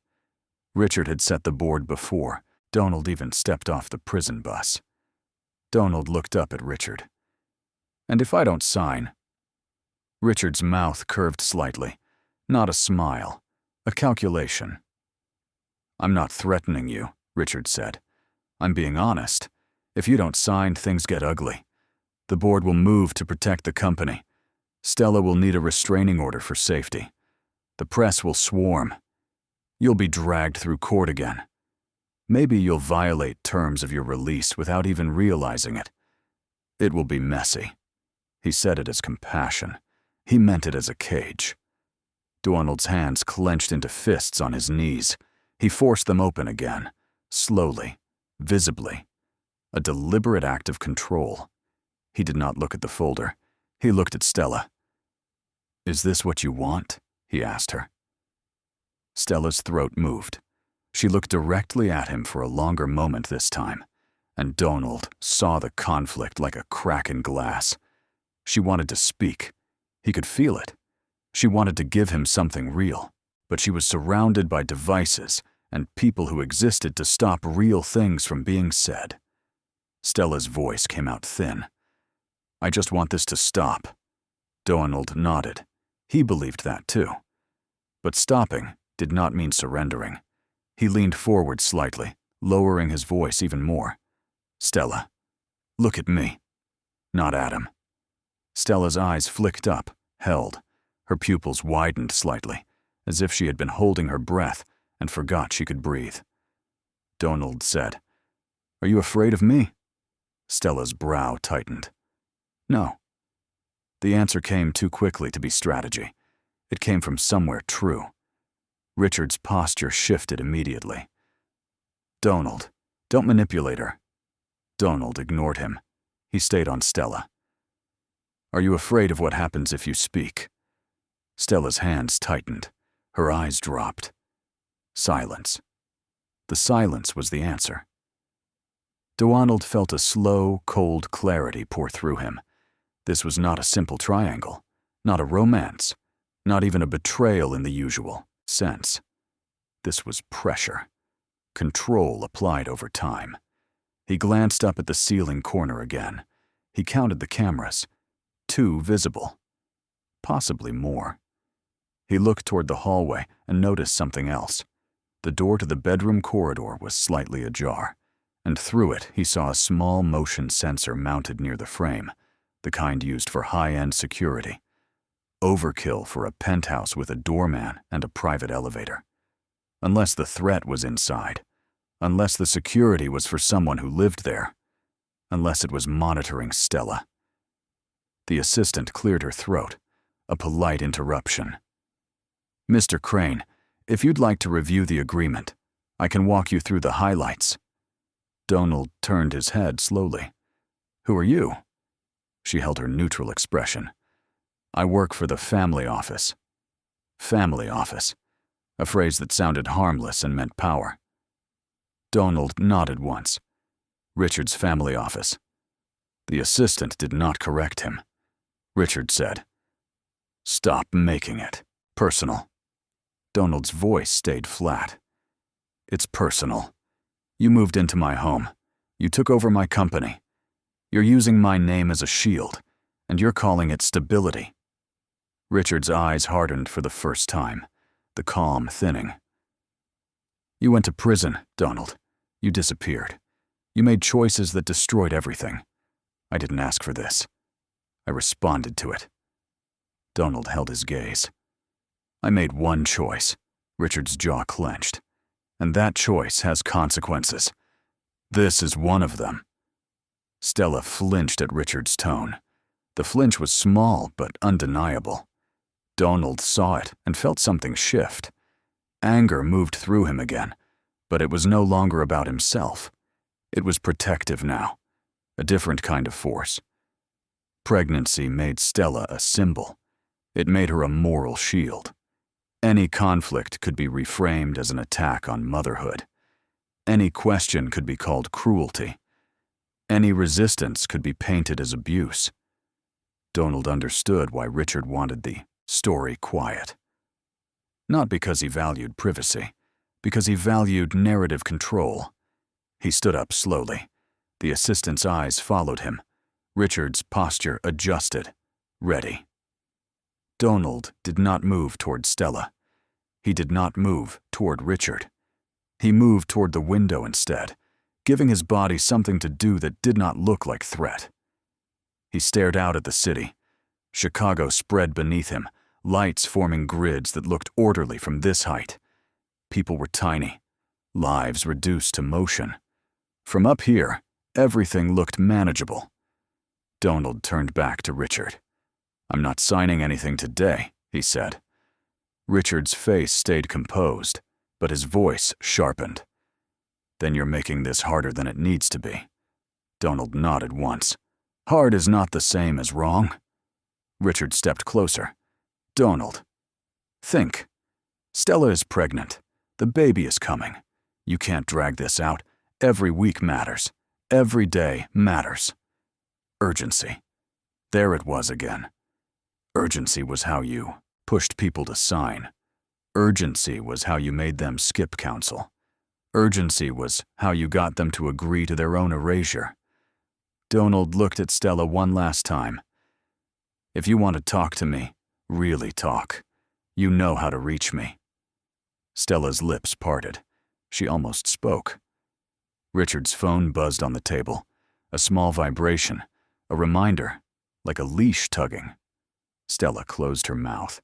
Richard had set the board before. Donald even stepped off the prison bus. Donald looked up at Richard. "And if I don't sign?" Richard's mouth curved slightly. Not a smile, a calculation. "I'm not threatening you," Richard said. "I'm being honest. If you don't sign, things get ugly. The board will move to protect the company. Stella will need a restraining order for safety. The press will swarm. You'll be dragged through court again. Maybe you'll violate terms of your release without even realizing it. It will be messy." He said it as compassion. He meant it as a cage. Donald's hands clenched into fists on his knees. He forced them open again, slowly, visibly. A deliberate act of control. He did not look at the folder. He looked at Stella. "Is this what you want?" he asked her. Stella's throat moved. She looked directly at him for a longer moment this time, and Donald saw the conflict like a crack in glass. She wanted to speak. He could feel it. She wanted to give him something real, but she was surrounded by devices and people who existed to stop real things from being said. Stella's voice came out thin. "I just want this to stop." Donald nodded. He believed that too. But stopping did not mean surrendering. He leaned forward slightly, lowering his voice even more. "Stella, look at me." Not at him. Stella's eyes flicked up, held. Her pupils widened slightly, as if she had been holding her breath and forgot she could breathe. Donald said, "Are you afraid of me?" Stella's brow tightened. "No." The answer came too quickly to be strategy. It came from somewhere true. Richard's posture shifted immediately. "Donald, don't manipulate her." Donald ignored him. He stayed on Stella. "Are you afraid of what happens if you speak?" Stella's hands tightened. Her eyes dropped. Silence. The silence was the answer. Donald felt a slow, cold clarity pour through him. This was not a simple triangle, not a romance, not even a betrayal in the usual sense. This was pressure. Control applied over time. He glanced up at the ceiling corner again. He counted the cameras. 2 visible. Possibly more. He looked toward the hallway and noticed something else. The door to the bedroom corridor was slightly ajar, and through it he saw a small motion sensor mounted near the frame, the kind used for high-end security. Overkill for a penthouse with a doorman and a private elevator. unless the threat was inside, unless the security was for someone who lived there, unless it was monitoring Stella. The assistant cleared her throat, a polite interruption. "Mr. Crane, if you'd like to review the agreement, I can walk you through the highlights." Donald turned his head slowly. "Who are you?" She held her neutral expression. "I work for the family office." Family office, a phrase that sounded harmless and meant power. Donald nodded once. Richard's family office. The assistant did not correct him. Richard said, "Stop making it personal." Donald's voice stayed flat. "It's personal. You moved into my home. You took over my company. You're using my name as a shield, and you're calling it stability." Richard's eyes hardened for the first time, the calm thinning. "You went to prison, Donald. You disappeared. You made choices that destroyed everything. I didn't ask for this. I responded to it." Donald held his gaze. "I made one choice." Richard's jaw clenched. "And that choice has consequences. This is one of them." Stella flinched at Richard's tone. The flinch was small but undeniable. Donald saw it and felt something shift. Anger moved through him again, but it was no longer about himself. It was protective now, a different kind of force. Pregnancy made Stella a symbol. It made her a moral shield. Any conflict could be reframed as an attack on motherhood. Any question could be called cruelty. Any resistance could be painted as abuse. Donald understood why Richard wanted the story quiet. Not because he valued privacy, because he valued narrative control. He stood up slowly. The assistant's eyes followed him. Richard's posture adjusted, ready. Donald did not move toward Stella. He did not move toward Richard. He moved toward the window instead, giving his body something to do that did not look like threat. He stared out at the city. Chicago spread beneath him, lights forming grids that looked orderly from this height. People were tiny, lives reduced to motion. From up here, everything looked manageable. Donald turned back to Richard. "I'm not signing anything today," he said. Richard's face stayed composed, but his voice sharpened. "Then you're making this harder than it needs to be." Donald nodded once. "Hard is not the same as wrong." Richard stepped closer. "Donald, think. Stella is pregnant. The baby is coming. You can't drag this out. Every week matters. Every day matters." Urgency. There it was again. Urgency was how you pushed people to sign. Urgency was how you made them skip counsel. Urgency was how you got them to agree to their own erasure. Donald looked at Stella one last time. "If you want to talk to me, really talk. You know how to reach me." Stella's lips parted. She almost spoke. Richard's phone buzzed on the table. A small vibration, a reminder, like a leash tugging. Stella closed her mouth.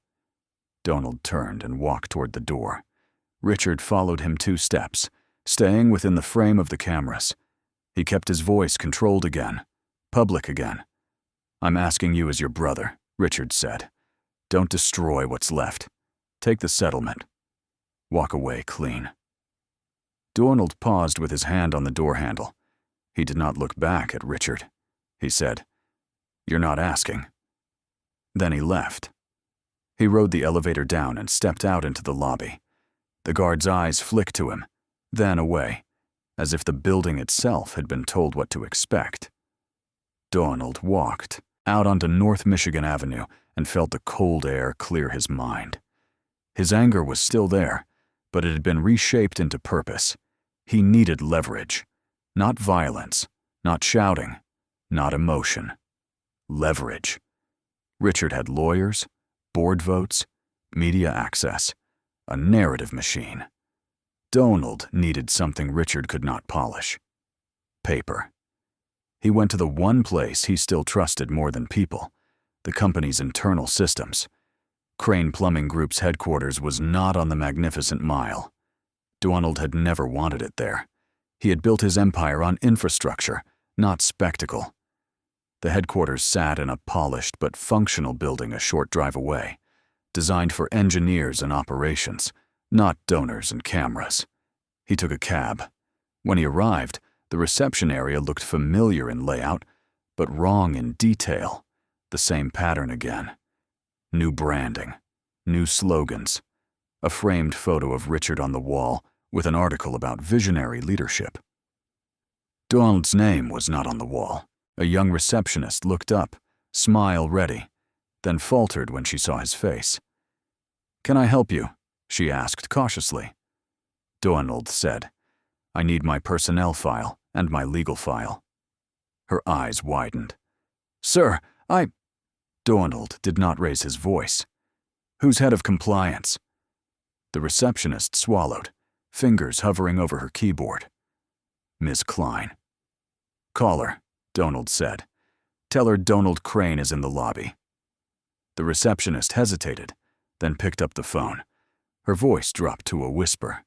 Donald turned and walked toward the door. Richard followed him 2 steps, staying within the frame of the cameras. He kept his voice controlled again, public again. "I'm asking you as your brother," Richard said. "Don't destroy what's left. Take the settlement. Walk away clean." Donald paused with his hand on the door handle. He did not look back at Richard. He said, "You're not asking." Then he left. He rode the elevator down and stepped out into the lobby. The guard's eyes flicked to him, then away, as if the building itself had been told what to expect. Donald walked out onto North Michigan Avenue and felt the cold air clear his mind. His anger was still there, but it had been reshaped into purpose. He needed leverage, not violence, not shouting, not emotion. Leverage. Richard had lawyers, board votes, media access, a narrative machine. Donald needed something Richard could not polish. Paper. He went to the one place he still trusted more than people, the company's internal systems. Crane Plumbing Group's headquarters was not on the Magnificent Mile. Donald had never wanted it there. He had built his empire on infrastructure, not spectacle. The headquarters sat in a polished but functional building a short drive away, designed for engineers and operations, not donors and cameras. He took a cab. When he arrived, the reception area looked familiar in layout, but wrong in detail. The same pattern again. New branding, new slogans, a framed photo of Richard on the wall with an article about visionary leadership. Donald's name was not on the wall. A young receptionist looked up, smile ready, then faltered when she saw his face. "Can I help you?" she asked cautiously. Donald said, "I need my personnel file and my legal file." Her eyes widened. "Sir, Donald did not raise his voice. "Who's head of compliance?" The receptionist swallowed, fingers hovering over her keyboard. "Ms. Klein." "Call her," Donald said. "Tell her Donald Crane is in the lobby." The receptionist hesitated, then picked up the phone. Her voice dropped to a whisper.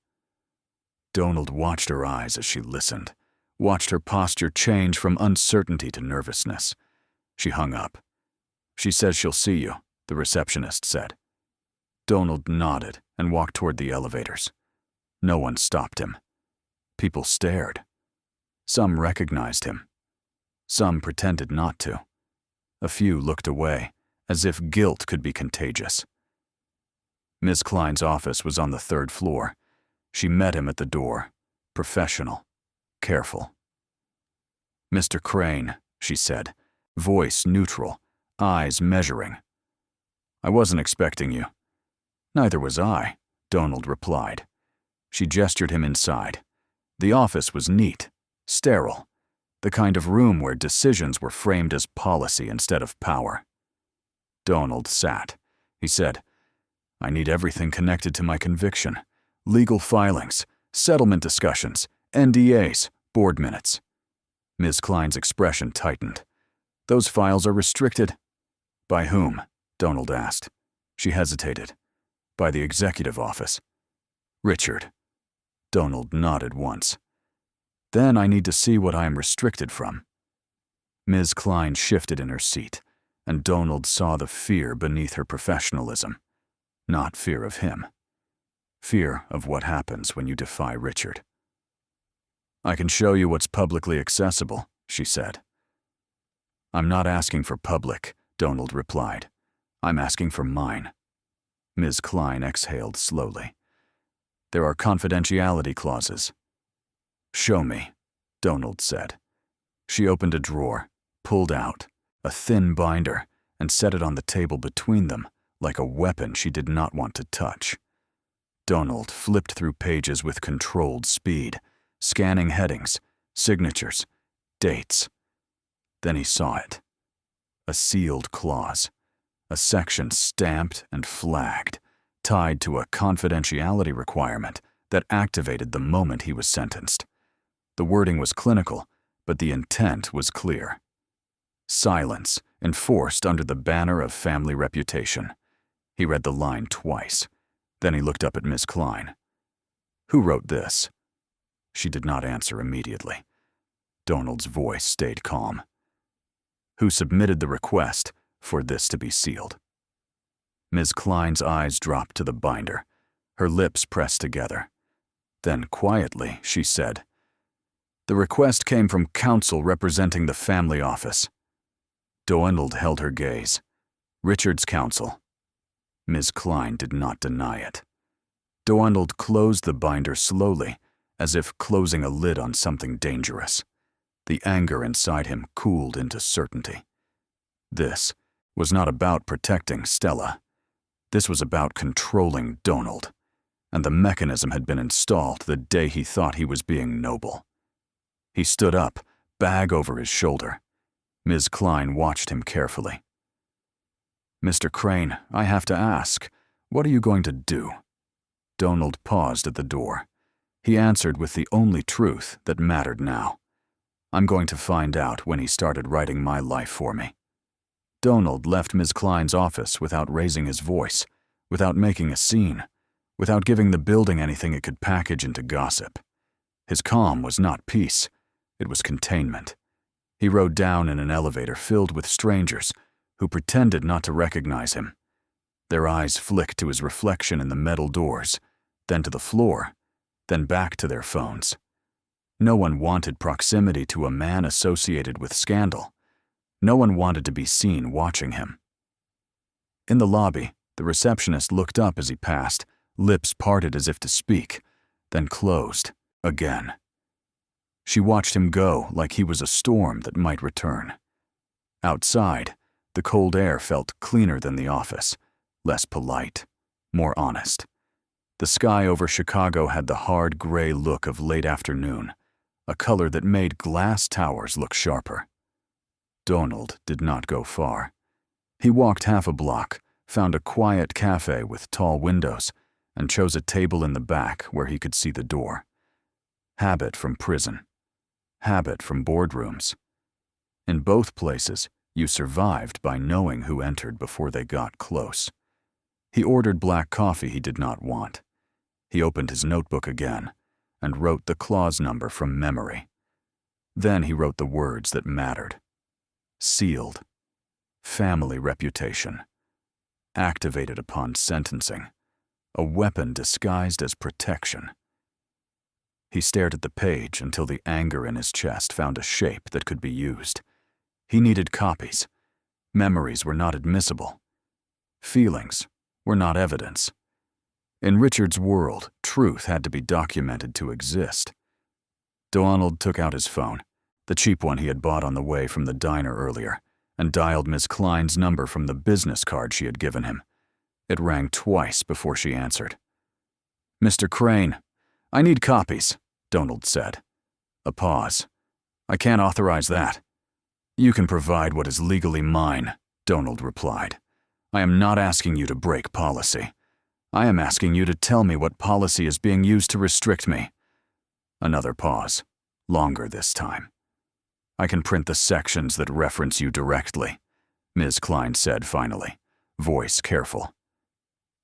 Donald watched her eyes as she listened, watched her posture change from uncertainty to nervousness. She hung up. "She says she'll see you," the receptionist said. Donald nodded and walked toward the elevators. No one stopped him. People stared. Some recognized him. Some pretended not to. A few looked away, as if guilt could be contagious. Ms. Klein's office was on the 3rd floor. She met him at the door, professional, careful. "Mr. Crane," she said, voice neutral, eyes measuring. "I wasn't expecting you." "Neither was I," Donald replied. She gestured him inside. The office was neat, sterile, the kind of room where decisions were framed as policy instead of power. Donald sat. He said, "I need everything connected to my conviction. Legal filings, settlement discussions, NDAs, board minutes." Ms. Klein's expression tightened. "Those files are restricted." "By whom?" Donald asked. She hesitated. "By the executive office." "Richard." Donald nodded once. "Then I need to see what I am restricted from." Ms. Klein shifted in her seat, and Donald saw the fear beneath her professionalism. Not fear of him. Fear of what happens when you defy Richard. "I can show you what's publicly accessible," she said. "I'm not asking for public," Donald replied. "I'm asking for mine." Ms. Klein exhaled slowly. "There are confidentiality clauses." "Show me," Donald said. She opened a drawer, pulled out a thin binder, and set it on the table between them, like a weapon she did not want to touch. Donald flipped through pages with controlled speed, scanning headings, signatures, dates. Then he saw it. A sealed clause, a section stamped and flagged, tied to a confidentiality requirement that activated the moment he was sentenced. The wording was clinical, but the intent was clear. Silence, enforced under the banner of family reputation. He read the line twice. Then he looked up at Miss Klein. "Who wrote this?" She did not answer immediately. Donald's voice stayed calm. "Who submitted the request for this to be sealed?" Ms. Klein's eyes dropped to the binder, her lips pressed together. Then quietly, she said, "The request came from counsel representing the family office." Donald held her gaze. "Richard's counsel." Ms. Klein did not deny it. Donald closed the binder slowly, as if closing a lid on something dangerous. The anger inside him cooled into certainty. This was not about protecting Stella. This was about controlling Donald, and the mechanism had been installed the day he thought he was being noble. He stood up, bag over his shoulder. Ms. Klein watched him carefully. "Mr. Crane, I have to ask, what are you going to do?" Donald paused at the door. He answered with the only truth that mattered now. "I'm going to find out when he started writing my life for me." Donald left Ms. Klein's office without raising his voice, without making a scene, without giving the building anything it could package into gossip. His calm was not peace, it was containment. He rode down in an elevator filled with strangers who pretended not to recognize him. Their eyes flicked to his reflection in the metal doors, then to the floor, then back to their phones. No one wanted proximity to a man associated with scandal. No one wanted to be seen watching him. In the lobby, the receptionist looked up as he passed, lips parted as if to speak, then closed again. She watched him go like he was a storm that might return. Outside, the cold air felt cleaner than the office, less polite, more honest. The sky over Chicago had the hard gray look of late afternoon, a color that made glass towers look sharper. Donald did not go far. He walked half a block, found a quiet cafe with tall windows, and chose a table in the back where he could see the door. Habit from prison. Habit from boardrooms. In both places, you survived by knowing who entered before they got close. He ordered black coffee he did not want. He opened his notebook again and wrote the clause number from memory. Then he wrote the words that mattered. Sealed. Family reputation. Activated upon sentencing. A weapon disguised as protection. He stared at the page until the anger in his chest found a shape that could be used. He needed copies. Memories were not admissible. Feelings were not evidence. In Richard's world, truth had to be documented to exist. Donald took out his phone, the cheap one he had bought on the way from the diner earlier, and dialed Miss Klein's number from the business card she had given him. It rang twice before she answered. "Mr. Crane, I need copies," Donald said. A pause. "I can't authorize that." "You can provide what is legally mine," Donald replied. "I am not asking you to break policy. I am asking you to tell me what policy is being used to restrict me." Another pause, longer this time. "I can print the sections that reference you directly," Ms. Klein said finally, voice careful.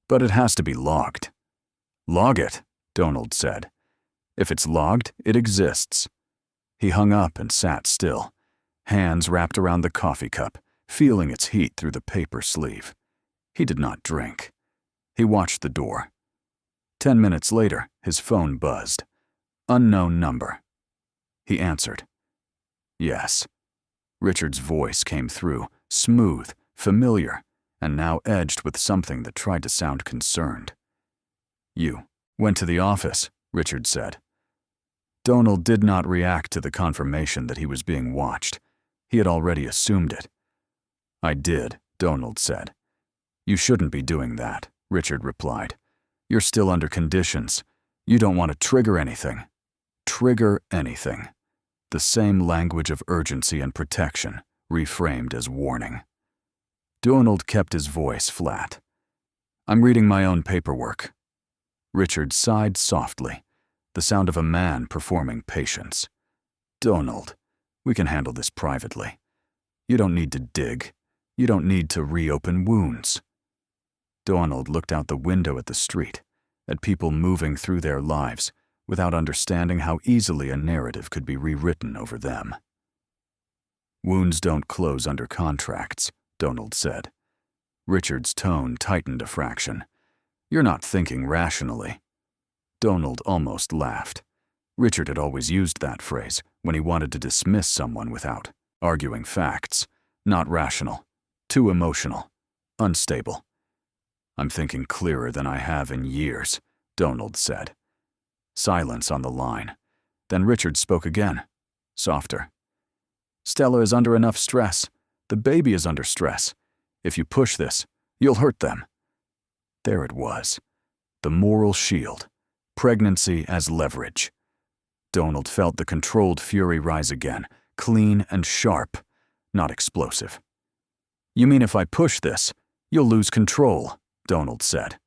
"But it has to be logged." "Log it," Donald said. "If it's logged, it exists." He hung up and sat still, hands wrapped around the coffee cup, feeling its heat through the paper sleeve. He did not drink. He watched the door. 10 minutes later, his phone buzzed. Unknown number. He answered. Yes. Richard's voice came through, smooth, familiar, and now edged with something that tried to sound concerned. "You went to the office," Richard said. Donald did not react to the confirmation that he was being watched. He had already assumed it. "I did," Donald said. "You shouldn't be doing that," Richard replied. "You're still under conditions. You don't want to trigger anything." Trigger anything. The same language of urgency and protection, reframed as warning. Donald kept his voice flat. "I'm reading my own paperwork." Richard sighed softly, the sound of a man performing patience. "Donald, we can handle this privately. You don't need to dig. You don't need to reopen wounds." Donald looked out the window at the street, at people moving through their lives, without understanding how easily a narrative could be rewritten over them. "Wounds don't close under contracts," Donald said. Richard's tone tightened a fraction. "You're not thinking rationally." Donald almost laughed. Richard had always used that phrase when he wanted to dismiss someone without arguing facts. Not rational. Too emotional. Unstable. "I'm thinking clearer than I have in years," Donald said. Silence on the line. Then Richard spoke again, softer. "Stella is under enough stress. The baby is under stress. If you push this, you'll hurt them." There it was. The moral shield. Pregnancy as leverage. Donald felt the controlled fury rise again, clean and sharp, not explosive. "You mean if I push this, you'll lose control," Donald said.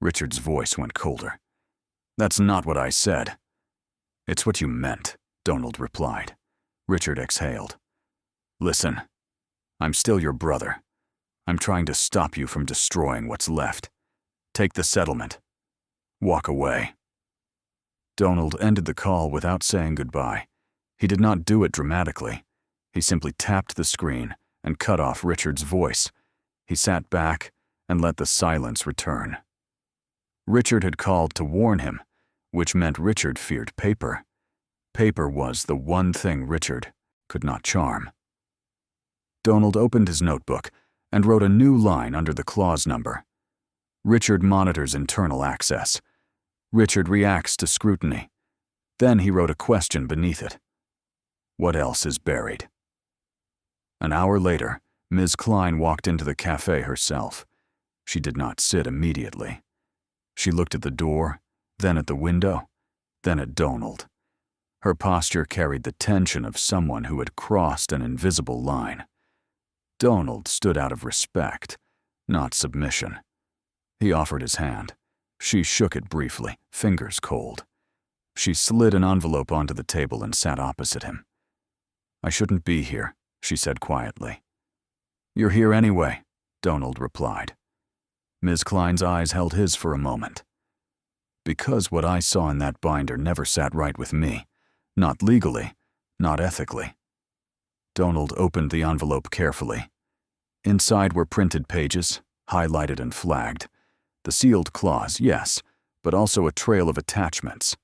Richard's voice went colder. "That's not what I said." "It's what you meant," Donald replied. Richard exhaled. "Listen, I'm still your brother. I'm trying to stop you from destroying what's left. Take the settlement. Walk away." Donald ended the call without saying goodbye. He did not do it dramatically. He simply tapped the screen and cut off Richard's voice. He sat back and let the silence return. Richard had called to warn him, which meant Richard feared paper. Paper was the one thing Richard could not charm. Donald opened his notebook and wrote a new line under the clause number. Richard monitors internal access. Richard reacts to scrutiny. Then he wrote a question beneath it. What else is buried? An hour later, Ms. Klein walked into the cafe herself. She did not sit immediately. She looked at the door, then at the window, then at Donald. Her posture carried the tension of someone who had crossed an invisible line. Donald stood out of respect, not submission. He offered his hand. She shook it briefly, fingers cold. She slid an envelope onto the table and sat opposite him. "I shouldn't be here," she said quietly. "You're here anyway," Donald replied. Ms. Klein's eyes held his for a moment. "Because what I saw in that binder never sat right with me. Not legally, not ethically." Donald opened the envelope carefully. Inside were printed pages, highlighted and flagged. The sealed clause, yes, but also a trail of attachments.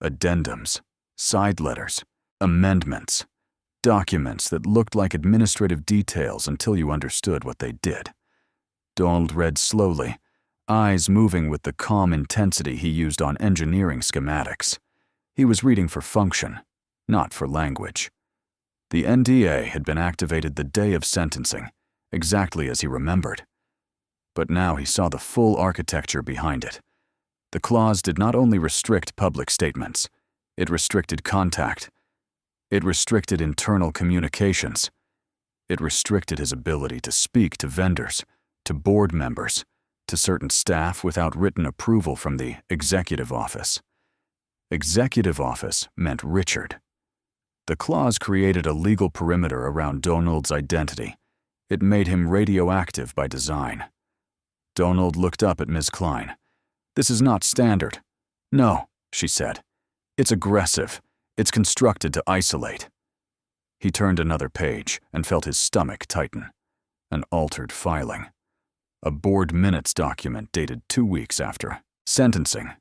Addendums, side letters, amendments, documents that looked like administrative details until you understood what they did. Donald read slowly, eyes moving with the calm intensity he used on engineering schematics. He was reading for function, not for language. The NDA had been activated the day of sentencing, exactly as he remembered. But now he saw the full architecture behind it. The clause did not only restrict public statements, it restricted contact. It restricted internal communications. It restricted his ability to speak to vendors, to board members, to certain staff without written approval from the executive office. Executive office meant Richard. The clause created a legal perimeter around Donald's identity. It made him radioactive by design. Donald looked up at Ms. Klein. "This is not standard." "No," she said. "It's aggressive. It's constructed to isolate." He turned another page and felt his stomach tighten. An altered filing. A board minutes document dated 2 weeks after sentencing,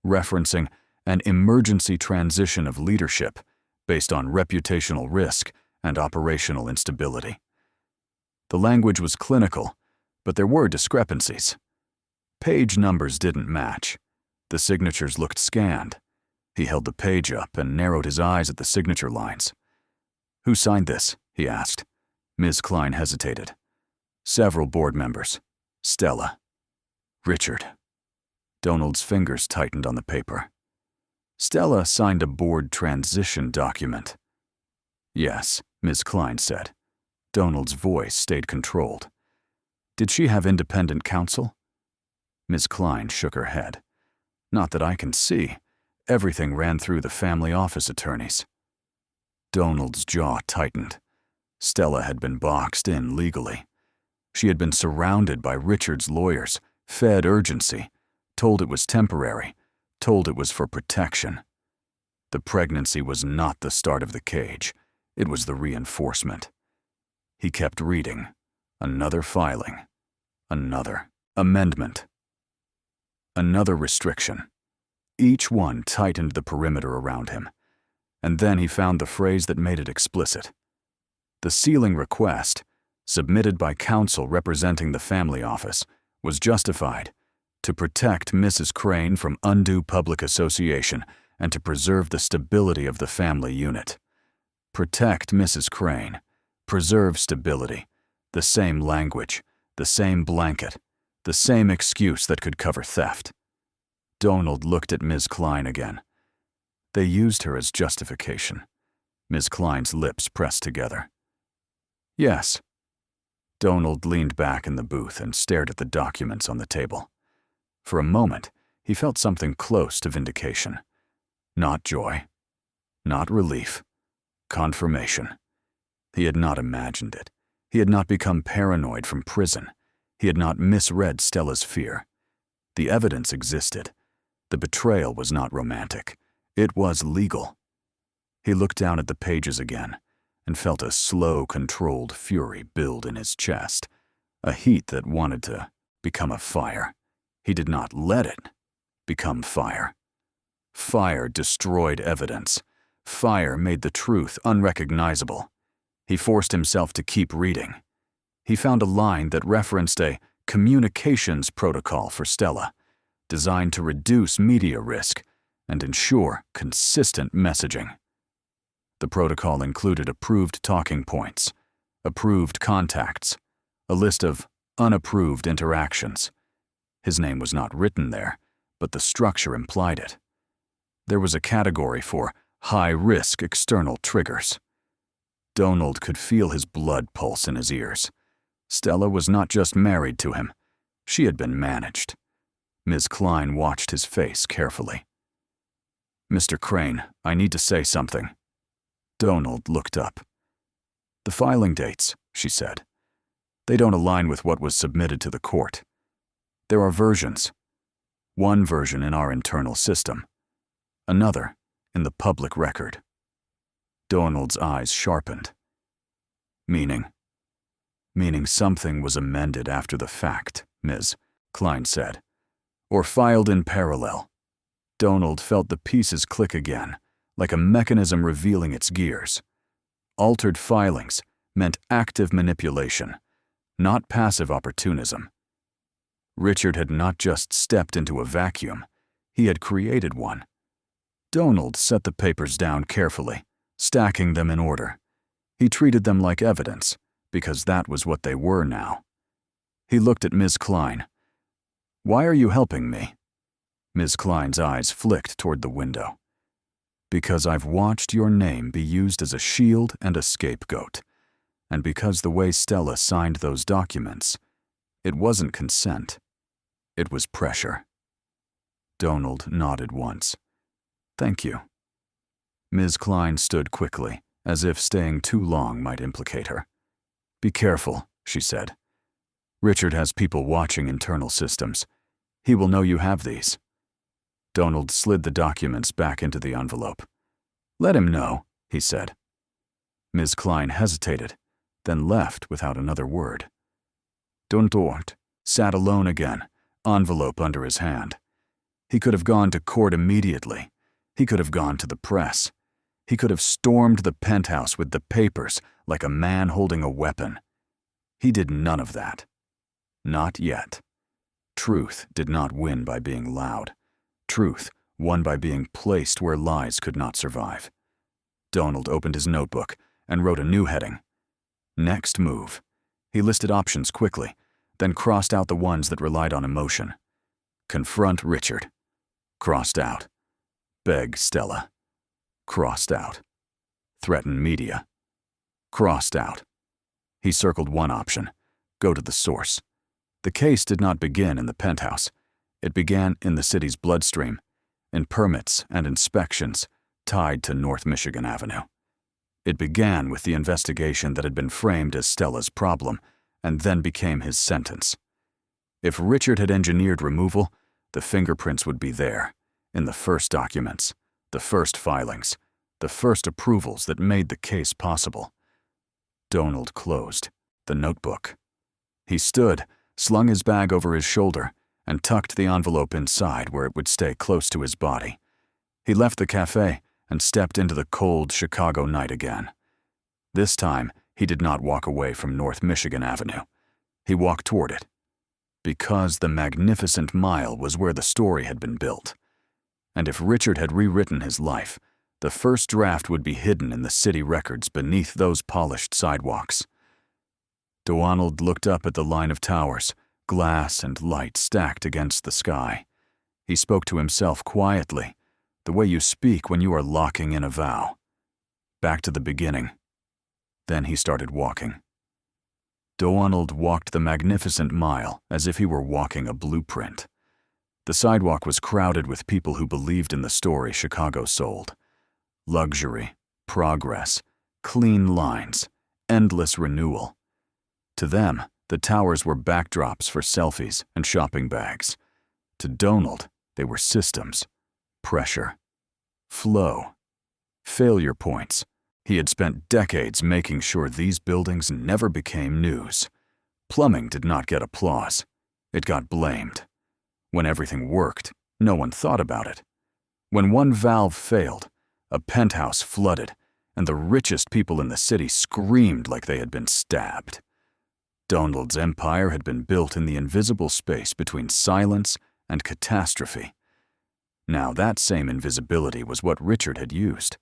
referencing an emergency transition of leadership based on reputational risk and operational instability. The language was clinical, but there were discrepancies. Page numbers didn't match. The signatures looked scanned. He held the page up and narrowed his eyes at the signature lines. "Who signed this?" he asked. Ms. Klein hesitated. "Several board members. Stella." "Richard." Donald's fingers tightened on the paper. "Stella signed a board transition document." "Yes," Ms. Klein said. Donald's voice stayed controlled. "Did she have independent counsel?" Ms. Klein shook her head. "Not that I can see. Everything ran through the family office attorneys." Donald's jaw tightened. Stella had been boxed in legally. She had been surrounded by Richard's lawyers, fed urgency, told it was temporary, told it was for protection. The pregnancy was not the start of the cage. It was the reinforcement. He kept reading. Another filing. Another amendment. Another restriction. Each one tightened the perimeter around him. And then he found the phrase that made it explicit. The sealing request, submitted by counsel representing the family office, was justified to protect Mrs. Crane from undue public association and to preserve the stability of the family unit. Protect Mrs. Crane. Preserve stability. The same language, the same blanket, the same excuse that could cover theft. Donald looked at Ms. Klein again. They used her as justification. Ms. Klein's lips pressed together. "Yes." Donald leaned back in the booth and stared at the documents on the table. For a moment, he felt something close to vindication. Not joy. Not relief. Confirmation. He had not imagined it. He had not become paranoid from prison. He had not misread Stella's fear. The evidence existed. The betrayal was not romantic. It was legal. He looked down at the pages again and felt a slow, controlled fury build in his chest, a heat that wanted to become a fire. He did not let it become fire. Fire destroyed evidence. Fire made the truth unrecognizable. He forced himself to keep reading. He found a line that referenced a communications protocol for Stella, designed to reduce media risk and ensure consistent messaging. The protocol included approved talking points, approved contacts, a list of unapproved interactions. His name was not written there, but the structure implied it. There was a category for high-risk external triggers. Donald could feel his blood pulse in his ears. Stella was not just married to him. She had been managed. Ms. Klein watched his face carefully. "Mr. Crane, I need to say something." Donald looked up. "The filing dates," she said. "They don't align with what was submitted to the court. There are versions. One version in our internal system. Another in the public record." Donald's eyes sharpened. Meaning something was amended after the fact, Ms. Klein said. Or filed in parallel. Donald felt the pieces click again, like a mechanism revealing its gears. Altered filings meant active manipulation, not passive opportunism. Richard had not just stepped into a vacuum, he had created one. Donald set the papers down carefully, stacking them in order. He treated them like evidence, because that was what they were now. He looked at Ms. Klein. "Why are you helping me?" Ms. Klein's eyes flicked toward the window. "Because I've watched your name be used as a shield and a scapegoat. And because the way Stella signed those documents, it wasn't consent. It was pressure." Donald nodded once. "Thank you." Ms. Klein stood quickly, as if staying too long might implicate her. "Be careful," she said. "Richard has people watching internal systems. He will know you have these." Donald slid the documents back into the envelope. "Let him know," he said. Ms. Klein hesitated, then left without another word. Donald sat alone again, envelope under his hand. He could have gone to court immediately. He could have gone to the press. He could have stormed the penthouse with the papers like a man holding a weapon. He did none of that. Not yet. Truth did not win by being loud. Truth won by being placed where lies could not survive. Donald opened his notebook and wrote a new heading. Next move. He listed options quickly, then crossed out the ones that relied on emotion. Confront Richard. Crossed out. Beg Stella. Crossed out. Threaten media. Crossed out. He circled one option. Go to the source. The case did not begin in the penthouse. It began in the city's bloodstream, in permits and inspections tied to North Michigan Avenue. It began with the investigation that had been framed as Stella's problem and then became his sentence. If Richard had engineered removal, the fingerprints would be there, in the first documents, the first filings, the first approvals that made the case possible. Donald closed the notebook. He stood, slung his bag over his shoulder, and tucked the envelope inside where it would stay close to his body. He left the cafe and stepped into the cold Chicago night again. This time, he did not walk away from North Michigan Avenue. He walked toward it. Because the magnificent mile was where the story had been built. And if Richard had rewritten his life, the first draft would be hidden in the city records beneath those polished sidewalks. Donald looked up at the line of towers, glass and light stacked against the sky. He spoke to himself quietly, the way you speak when you are locking in a vow. Back to the beginning. Then he started walking. Donald walked the magnificent mile as if he were walking a blueprint. The sidewalk was crowded with people who believed in the story Chicago sold. Luxury, progress, clean lines, endless renewal. To them, the towers were backdrops for selfies and shopping bags. To Donald, They were systems, pressure, flow, failure points. He had spent decades making sure these buildings never became news. Plumbing did not get applause. It got blamed. When everything worked, no one thought about it. When one valve failed, a penthouse flooded, and the richest people in the city screamed like they had been stabbed. Donald's empire had been built in the invisible space between silence and catastrophe. Now that same invisibility was what Richard had used.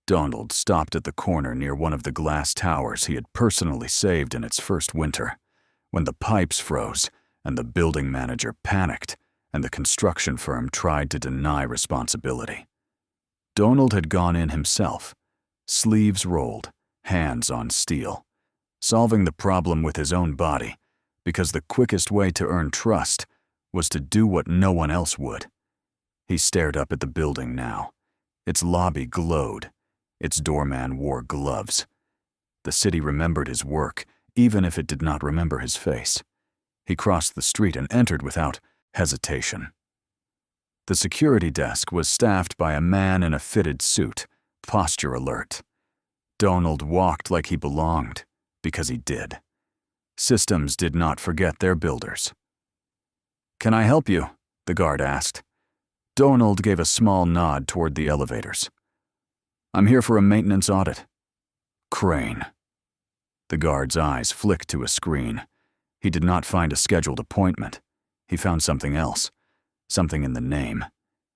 Donald stopped at the corner near one of the glass towers he had personally saved in its first winter, when the pipes froze and the building manager panicked and the construction firm tried to deny responsibility. Donald had gone in himself, sleeves rolled, hands on steel, solving the problem with his own body, because the quickest way to earn trust was to do what no one else would. He stared up at the building now. Its lobby glowed. Its doorman wore gloves. The city remembered his work, even if it did not remember his face. He crossed the street and entered without hesitation. The security desk was staffed by a man in a fitted suit, posture alert. Donald walked like he belonged, because he did. Systems did not forget their builders. "Can I help you?" the guard asked. Donald gave a small nod toward the elevators. "I'm here for a maintenance audit." Crane. The guard's eyes flicked to a screen. He did not find a scheduled appointment. He found something else, something in the name.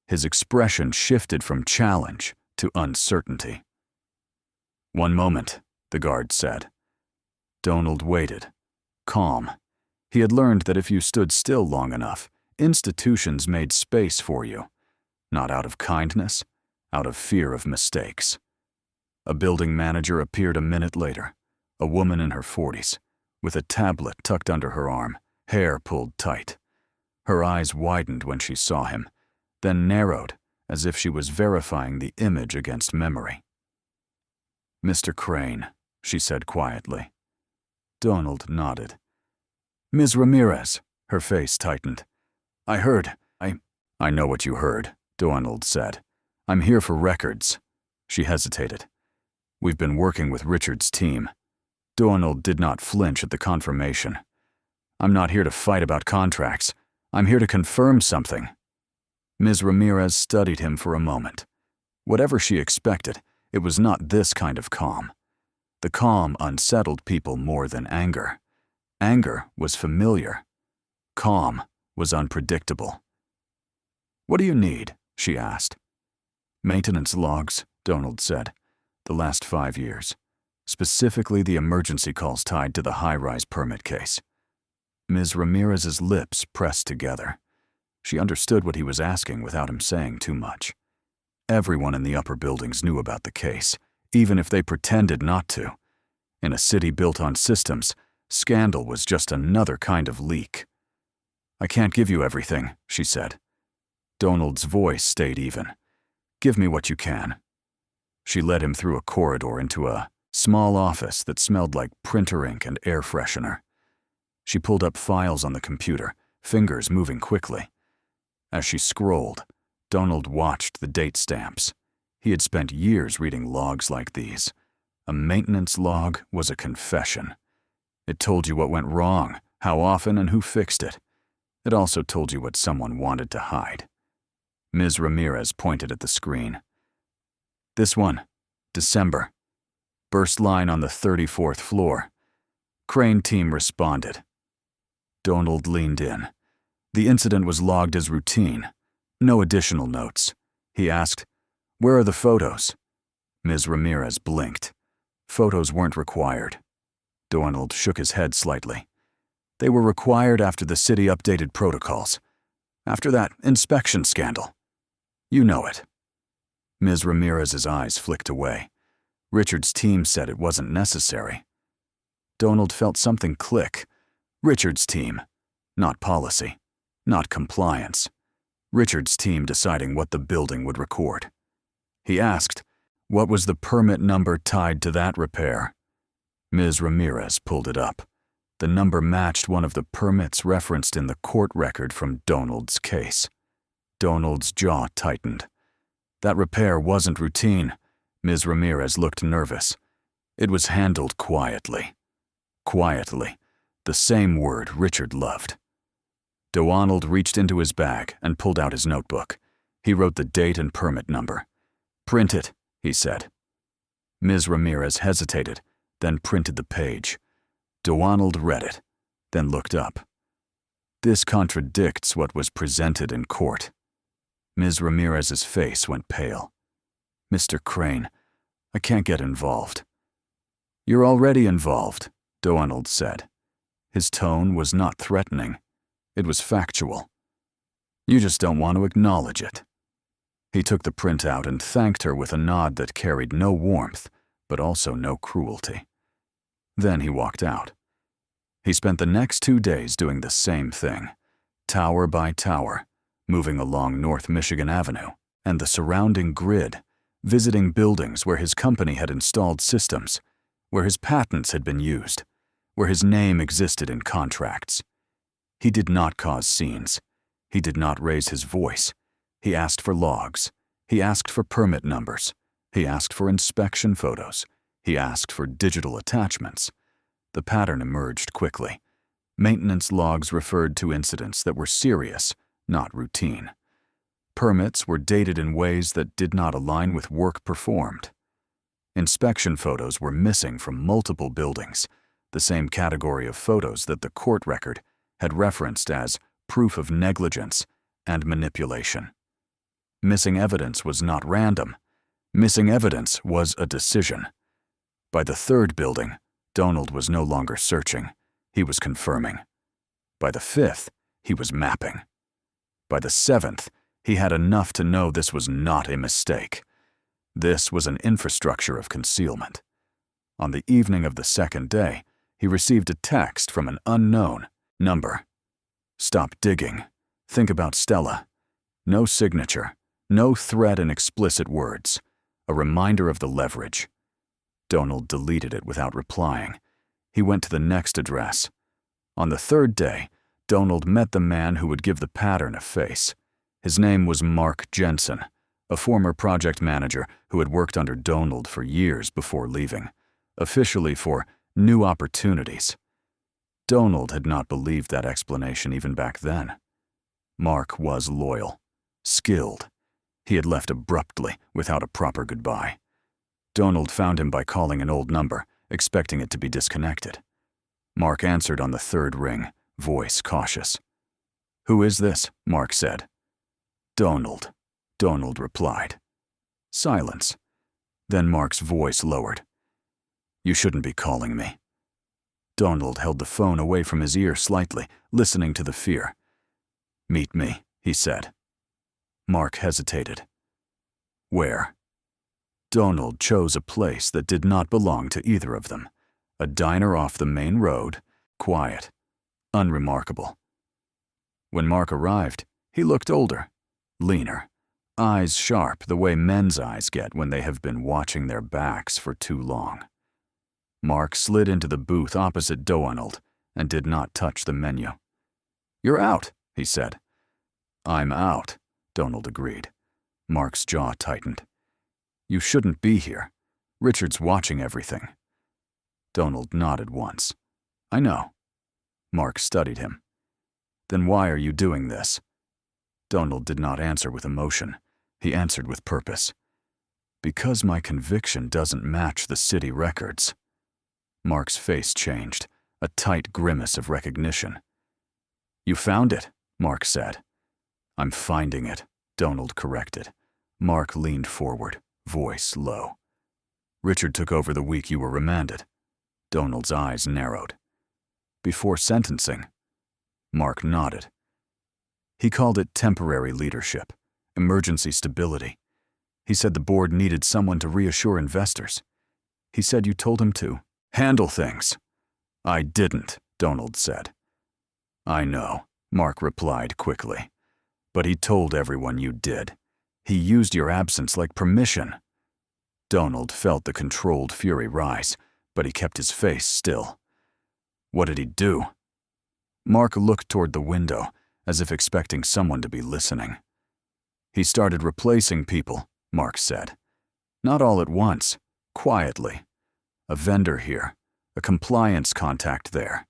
His expression shifted from challenge to uncertainty. "One moment," the guard said. Donald waited, calm. He had learned that if you stood still long enough, institutions made space for you, not out of kindness, out of fear of mistakes. A building manager appeared a minute later, a woman in her 40s, with a tablet tucked under her arm, hair pulled tight. Her eyes widened when she saw him, then narrowed as if she was verifying the image against memory. "Mr. Crane," she said quietly. Donald nodded. "Ms. Ramirez," her face tightened. I know what you heard," Donald said. "I'm here for records." She hesitated. "We've been working with Richard's team." Donald did not flinch at the confirmation. "I'm not here to fight about contracts. I'm here to confirm something." Ms. Ramirez studied him for a moment. Whatever she expected, it was not this kind of calm. The calm unsettled people more than anger. Anger was familiar. Calm was unpredictable. "What do you need?" she asked. "Maintenance logs," Donald said. "The last 5 years. Specifically the emergency calls tied to the high-rise permit case." Ms. Ramirez's lips pressed together. She understood what he was asking without him saying too much. Everyone in the upper buildings knew about the case, even if they pretended not to. In a city built on systems, scandal was just another kind of leak. "I can't give you everything," she said. Donald's voice stayed even. "Give me what you can." She led him through a corridor into a small office that smelled like printer ink and air freshener. She pulled up files on the computer, fingers moving quickly. As she scrolled, Donald watched the date stamps. He had spent years reading logs like these. A maintenance log was a confession. It told you what went wrong, how often, and who fixed it. It also told you what someone wanted to hide. Ms. Ramirez pointed at the screen. "This one, December. Burst line on the 34th floor. Crane team responded." Donald leaned in. The incident was logged as routine. No additional notes. He asked, "Where are the photos?" Ms. Ramirez blinked. Photos weren't required. Donald shook his head slightly. "They were required after the city updated protocols. After that inspection scandal. You know it." Ms. Ramirez's eyes flicked away. Richard's team said it wasn't necessary. Donald felt something click. Richard's team. Not policy. Not compliance. Richard's team deciding what the building would record. He asked, "What was the permit number tied to that repair?" Ms. Ramirez pulled it up. The number matched one of the permits referenced in the court record from Donald's case. Donald's jaw tightened. That repair wasn't routine. Ms. Ramirez looked nervous. It was handled quietly. Quietly, the same word Richard loved. Donald reached into his bag and pulled out his notebook. He wrote the date and permit number. "Print it," he said. Ms. Ramirez hesitated, then printed the page. Donald read it, then looked up. This contradicts what was presented in court. Ms. Ramirez's face went pale. "Mr. Crane, I can't get involved." "You're already involved," Donald said. His tone was not threatening. It was factual. "You just don't want to acknowledge it." He took the printout and thanked her with a nod that carried no warmth, but also no cruelty. Then he walked out. He spent the next 2 days doing the same thing, tower by tower, moving along North Michigan Avenue and the surrounding grid, visiting buildings where his company had installed systems, where his patents had been used, where his name existed in contracts. He did not cause scenes. He did not raise his voice. He asked for logs. He asked for permit numbers. He asked for inspection photos. He asked for digital attachments. The pattern emerged quickly. Maintenance logs referred to incidents that were serious, not routine. Permits were dated in ways that did not align with work performed. Inspection photos were missing from multiple buildings, the same category of photos that the court record had referenced as proof of negligence and manipulation. Missing evidence was not random. Missing evidence was a decision. By the third building, Donald was no longer searching. He was confirming. By the fifth, he was mapping. By the seventh, he had enough to know this was not a mistake. This was an infrastructure of concealment. On the evening of the second day, he received a text from an unknown number. "Stop digging. Think about Stella." No signature, no threat in explicit words. A reminder of the leverage. Donald deleted it without replying. He went to the next address. On the third day, Donald met the man who would give the pattern a face. His name was Mark Jensen, a former project manager who had worked under Donald for years before leaving, officially for new opportunities. Donald had not believed that explanation even back then. Mark was loyal, skilled. He had left abruptly, without a proper goodbye. Donald found him by calling an old number, expecting it to be disconnected. Mark answered on the third ring, voice cautious. "Who is this?" Mark said. "Donald," Donald replied. Silence. Then Mark's voice lowered. "You shouldn't be calling me." Donald held the phone away from his ear slightly, listening to the fear. "Meet me," he said. Mark hesitated. "Where?" Donald chose a place that did not belong to either of them. A diner off the main road, quiet, unremarkable. When Mark arrived, he looked older, leaner, eyes sharp the way men's eyes get when they have been watching their backs for too long. Mark slid into the booth opposite Donald and did not touch the menu. "You're out," he said. "I'm out," Donald agreed. Mark's jaw tightened. "You shouldn't be here. Richard's watching everything." Donald nodded once. "I know." Mark studied him. "Then why are you doing this?" Donald did not answer with emotion. He answered with purpose. "Because my conviction doesn't match the city records." Mark's face changed, a tight grimace of recognition. "You found it," Mark said. "I'm finding it," Donald corrected. Mark leaned forward, voice low. "Richard took over the week you were remanded." Donald's eyes narrowed. "Before sentencing?" Mark nodded. "He called it temporary leadership, emergency stability. He said the board needed someone to reassure investors. He said you told him to handle things." "I didn't," Donald said. "I know," Mark replied quickly. "But he told everyone you did. He used your absence like permission." Donald felt the controlled fury rise, but he kept his face still. "What did he do?" Mark looked toward the window, as if expecting someone to be listening. He started replacing people, Mark said. Not all at once, quietly. A vendor here, a compliance contact there.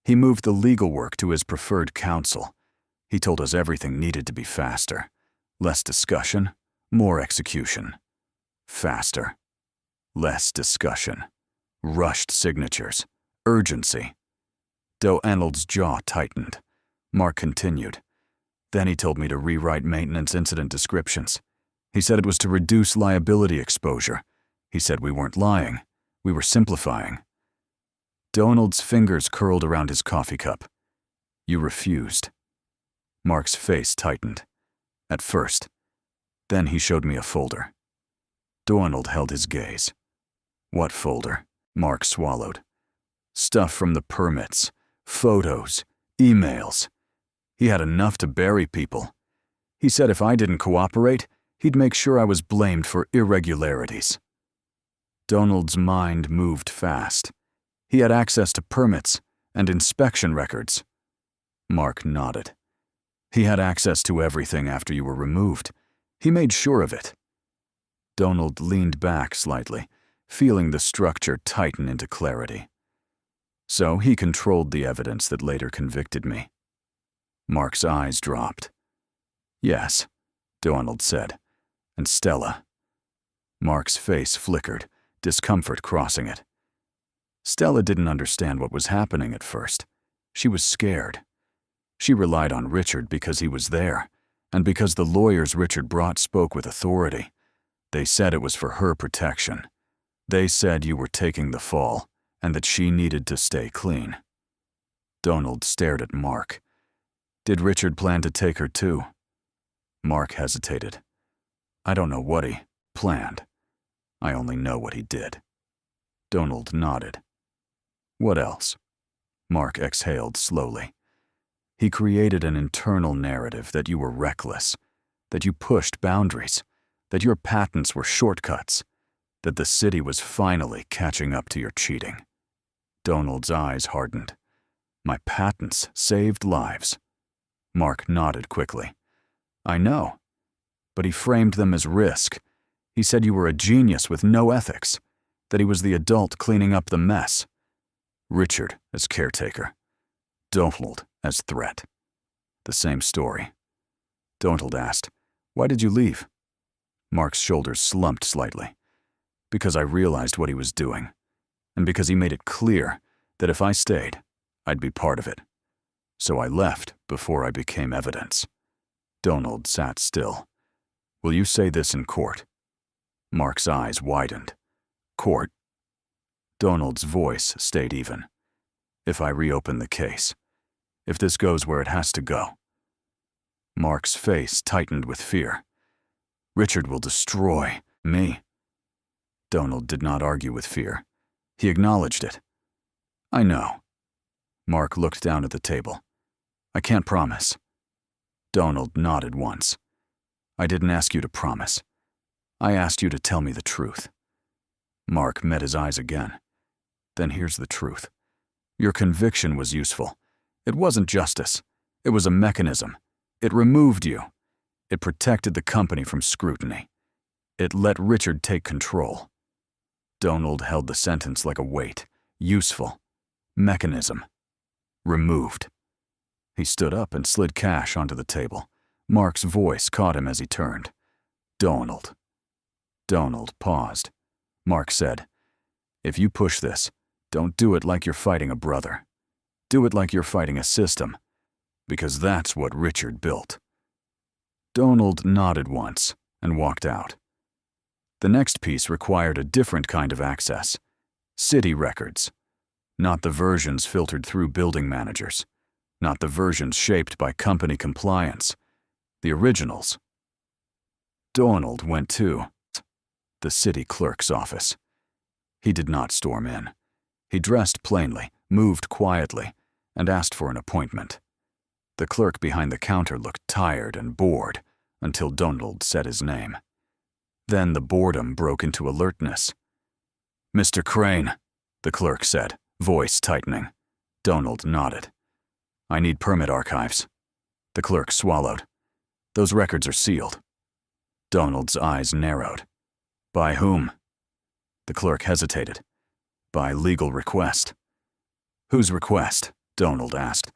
He moved the legal work to his preferred counsel. He told us everything needed to be faster. Less discussion, more execution. Faster. Less discussion. Rushed signatures. Urgency. Donald's jaw tightened. Mark continued. Then he told me to rewrite maintenance incident descriptions. He said it was to reduce liability exposure. He said we weren't lying. We were simplifying. Donald's fingers curled around his coffee cup. You refused. Mark's face tightened. At first. Then he showed me a folder. Donald held his gaze. What folder? Mark swallowed. Stuff from the permits, photos, emails. He had enough to bury people. He said if I didn't cooperate, he'd make sure I was blamed for irregularities. Donald's mind moved fast. He had access to permits and inspection records. Mark nodded. He had access to everything after you were removed. He made sure of it. Donald leaned back slightly, feeling the structure tighten into clarity. So he controlled the evidence that later convicted me. Mark's eyes dropped. Yes, Donald said. And Stella. Mark's face flickered, discomfort crossing it. Stella didn't understand what was happening at first. She was scared. She relied on Richard because he was there, and because the lawyers Richard brought spoke with authority. They said it was for her protection. They said you were taking the fall, and that she needed to stay clean. Donald stared at Mark. Did Richard plan to take her too? Mark hesitated. I don't know what he planned. I only know what he did. Donald nodded. What else? Mark exhaled slowly. He created an internal narrative that you were reckless, that you pushed boundaries, that your patents were shortcuts, that the city was finally catching up to your cheating. Donald's eyes hardened. My patents saved lives. Mark nodded quickly. I know. But he framed them as risk. He said you were a genius with no ethics, that he was the adult cleaning up the mess. Richard as caretaker. Donald as threat. The same story. Donald asked, Why did you leave? Mark's shoulders slumped slightly. Because I realized what he was doing, and because he made it clear that if I stayed, I'd be part of it. So I left before I became evidence. Donald sat still. Will you say this in court? Mark's eyes widened. Court? Donald's voice stayed even. If I reopen the case. If this goes where it has to go. Mark's face tightened with fear. Richard will destroy me. Donald did not argue with fear. He acknowledged it. I know. Mark looked down at the table. I can't promise. Donald nodded once. I didn't ask you to promise. I asked you to tell me the truth. Mark met his eyes again. Then here's the truth. Your conviction was useful. It wasn't justice. It was a mechanism. It removed you. It protected the company from scrutiny. It let Richard take control. Donald held the sentence like a weight. Useful. Mechanism. Removed. He stood up and slid cash onto the table. Mark's voice caught him as he turned. Donald. Donald paused. Mark said, If you push this, don't do it like you're fighting a brother. Do it like you're fighting a system, because that's what Richard built. Donald nodded once and walked out. The next piece required a different kind of access. City records. Not the versions filtered through building managers. Not the versions shaped by company compliance. The originals. Donald went to the city clerk's office. He did not storm in. He dressed plainly, moved quietly, and asked for an appointment. The clerk behind the counter looked tired and bored until Donald said his name. Then the boredom broke into alertness. Mr. Crane, the clerk said, voice tightening. Donald nodded. I need permit archives. The clerk swallowed. Those records are sealed. Donald's eyes narrowed. By whom? The clerk hesitated. By legal request. Whose request? Donald asked.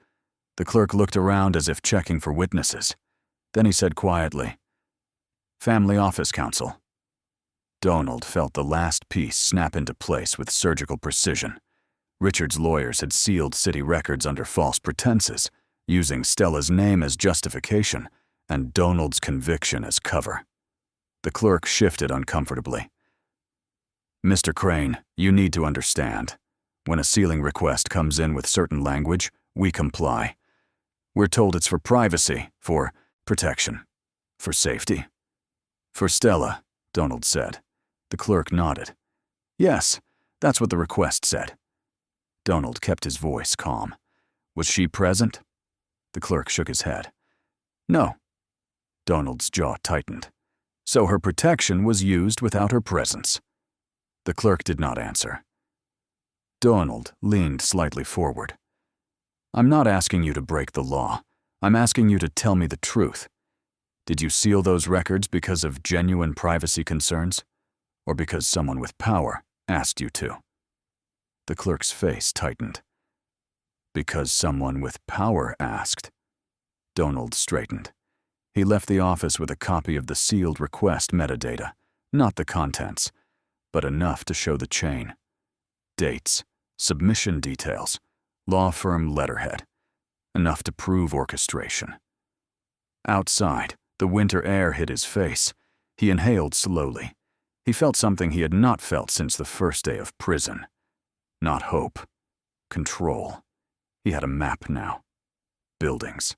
The clerk looked around as if checking for witnesses. Then he said quietly, Family Office Counsel. Donald felt the last piece snap into place with surgical precision. Richard's lawyers had sealed city records under false pretenses, using Stella's name as justification and Donald's conviction as cover. The clerk shifted uncomfortably. Mr. Crane, you need to understand. When a sealing request comes in with certain language, we comply. We're told it's for privacy, for protection, for safety. For Stella, Donald said. The clerk nodded. Yes, that's what the request said. Donald kept his voice calm. Was she present? The clerk shook his head. No. Donald's jaw tightened. So her protection was used without her presence. The clerk did not answer. Donald leaned slightly forward. I'm not asking you to break the law. I'm asking you to tell me the truth. Did you seal those records because of genuine privacy concerns? Or because someone with power asked you to? The clerk's face tightened. Because someone with power asked. Donald straightened. He left the office with a copy of the sealed request metadata, not the contents, but enough to show the chain. Dates, submission details, law firm letterhead. Enough to prove orchestration. Outside, the winter air hit his face. He inhaled slowly. He felt something he had not felt since the first day of prison. Not hope. Control. He had a map now. Buildings.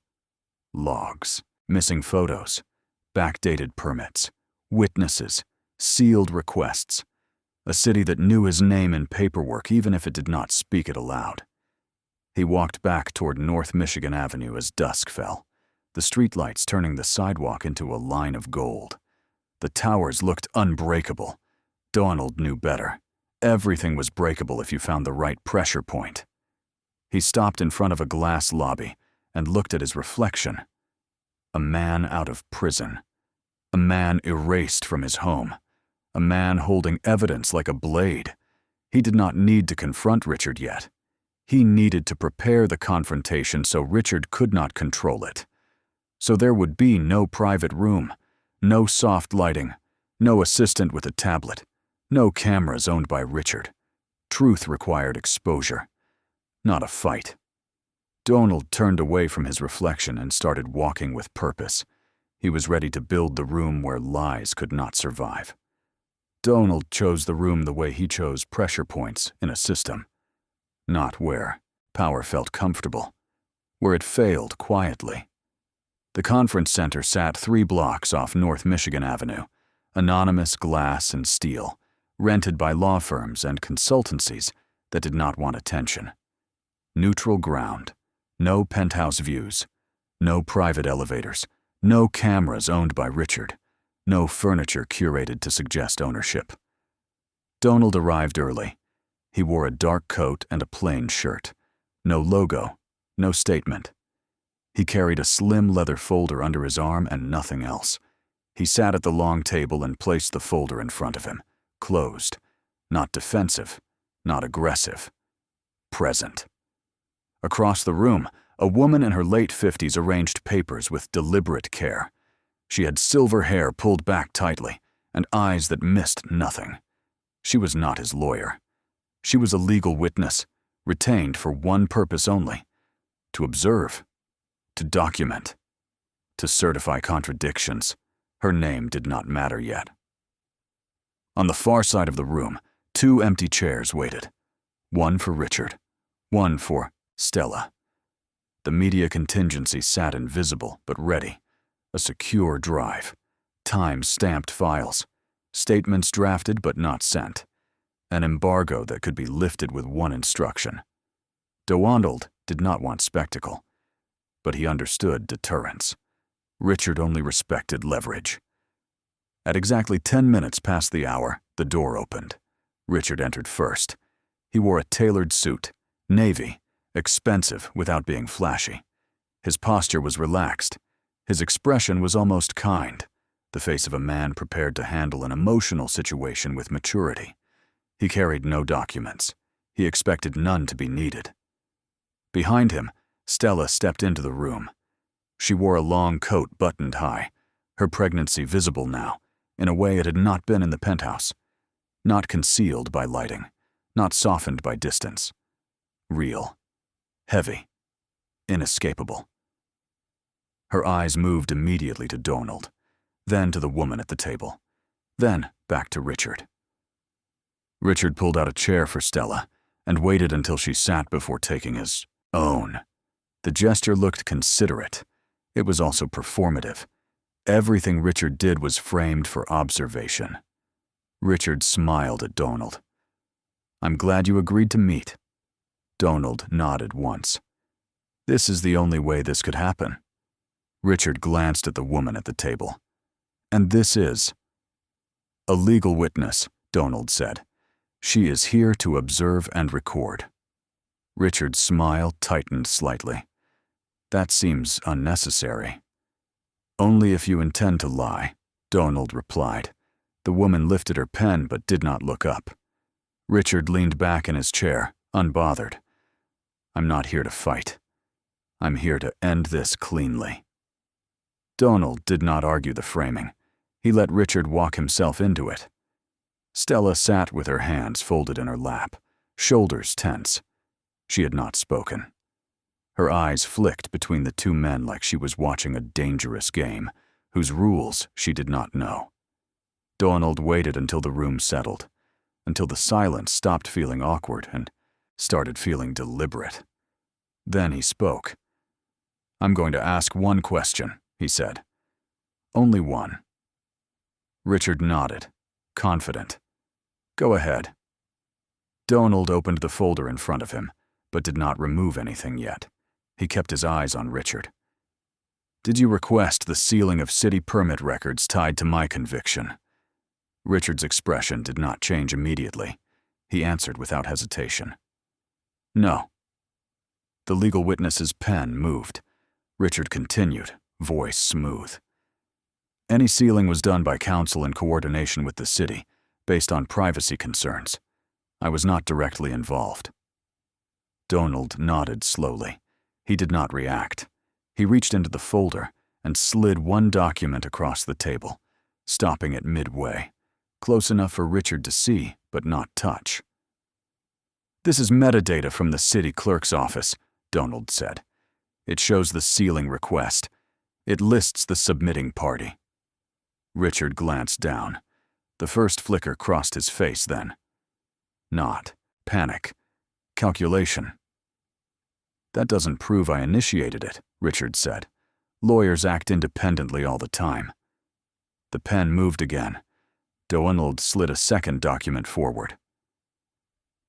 Logs. Missing photos. Backdated permits. Witnesses. Sealed requests. A city that knew his name in paperwork even if it did not speak it aloud. He walked back toward North Michigan Avenue as dusk fell, the streetlights turning the sidewalk into a line of gold. The towers looked unbreakable. Donald knew better. Everything was breakable if you found the right pressure point. He stopped in front of a glass lobby and looked at his reflection. A man out of prison. A man erased from his home. A man holding evidence like a blade. He did not need to confront Richard yet. He needed to prepare the confrontation so Richard could not control it. So there would be no private room, no soft lighting, no assistant with a tablet, no cameras owned by Richard. Truth required exposure, not a fight. Donald turned away from his reflection and started walking with purpose. He was ready to build the room where lies could not survive. Donald chose the room the way he chose pressure points in a system. Not where power felt comfortable, where it failed quietly. The conference center sat 3 blocks off North Michigan Avenue, anonymous glass and steel, rented by law firms and consultancies that did not want attention. Neutral ground, no penthouse views, no private elevators, no cameras owned by Richard, no furniture curated to suggest ownership. Donald arrived early. He wore a dark coat and a plain shirt. No logo, no statement. He carried a slim leather folder under his arm and nothing else. He sat at the long table and placed the folder in front of him, closed, not defensive, not aggressive, present. Across the room, a woman in her late 50s arranged papers with deliberate care. She had silver hair pulled back tightly and eyes that missed nothing. She was not his lawyer. She was a legal witness, retained for one purpose only: to observe, to document, to certify contradictions. Her name did not matter yet. On the far side of the room, 2 empty chairs waited. One for Richard, one for Stella. The media contingency sat invisible but ready. A secure drive. Time-stamped files. Statements drafted but not sent. An embargo that could be lifted with one instruction. Donald did not want spectacle, but he understood deterrence. Richard only respected leverage. At exactly 10 minutes past the hour, the door opened. Richard entered first. He wore a tailored suit, navy, expensive without being flashy. His posture was relaxed. His expression was almost kind, the face of a man prepared to handle an emotional situation with maturity. He carried no documents. He expected none to be needed. Behind him, Stella stepped into the room. She wore a long coat buttoned high, her pregnancy visible now, in a way it had not been in the penthouse. Not concealed by lighting, not softened by distance. Real. Heavy. Inescapable. Her eyes moved immediately to Donald, then to the woman at the table, then back to Richard. Richard pulled out a chair for Stella and waited until she sat before taking his own. The gesture looked considerate. It was also performative. Everything Richard did was framed for observation. Richard smiled at Donald. "I'm glad you agreed to meet." Donald nodded once. "This is the only way this could happen." Richard glanced at the woman at the table. "And this is?" "A legal witness," Donald said. "She is here to observe and record." Richard's smile tightened slightly. "That seems unnecessary." "Only if you intend to lie," Donald replied. The woman lifted her pen but did not look up. Richard leaned back in his chair, unbothered. "I'm not here to fight. I'm here to end this cleanly." Donald did not argue the framing. He let Richard walk himself into it. Stella sat with her hands folded in her lap, shoulders tense. She had not spoken. Her eyes flicked between the two men like she was watching a dangerous game, whose rules she did not know. Donald waited until the room settled, until the silence stopped feeling awkward and started feeling deliberate. Then he spoke. "I'm going to ask one question," he said. "Only one." Richard nodded, confident. "Go ahead." Donald opened the folder in front of him, but did not remove anything yet. He kept his eyes on Richard. "Did you request the sealing of city permit records tied to my conviction?" Richard's expression did not change immediately. He answered without hesitation. "No." The legal witness's pen moved. Richard continued, voice smooth. "Any sealing was done by counsel in coordination with the city, based on privacy concerns. I was not directly involved." Donald nodded slowly. He did not react. He reached into the folder and slid one document across the table, stopping it midway, close enough for Richard to see but not touch. "This is metadata from the city clerk's office," Donald said. "It shows the sealing request. It lists the submitting party." Richard glanced down. The first flicker crossed his face then. Not panic. Calculation. "That doesn't prove I initiated it," Richard said. "Lawyers act independently all the time." The pen moved again. Donald slid a second document forward.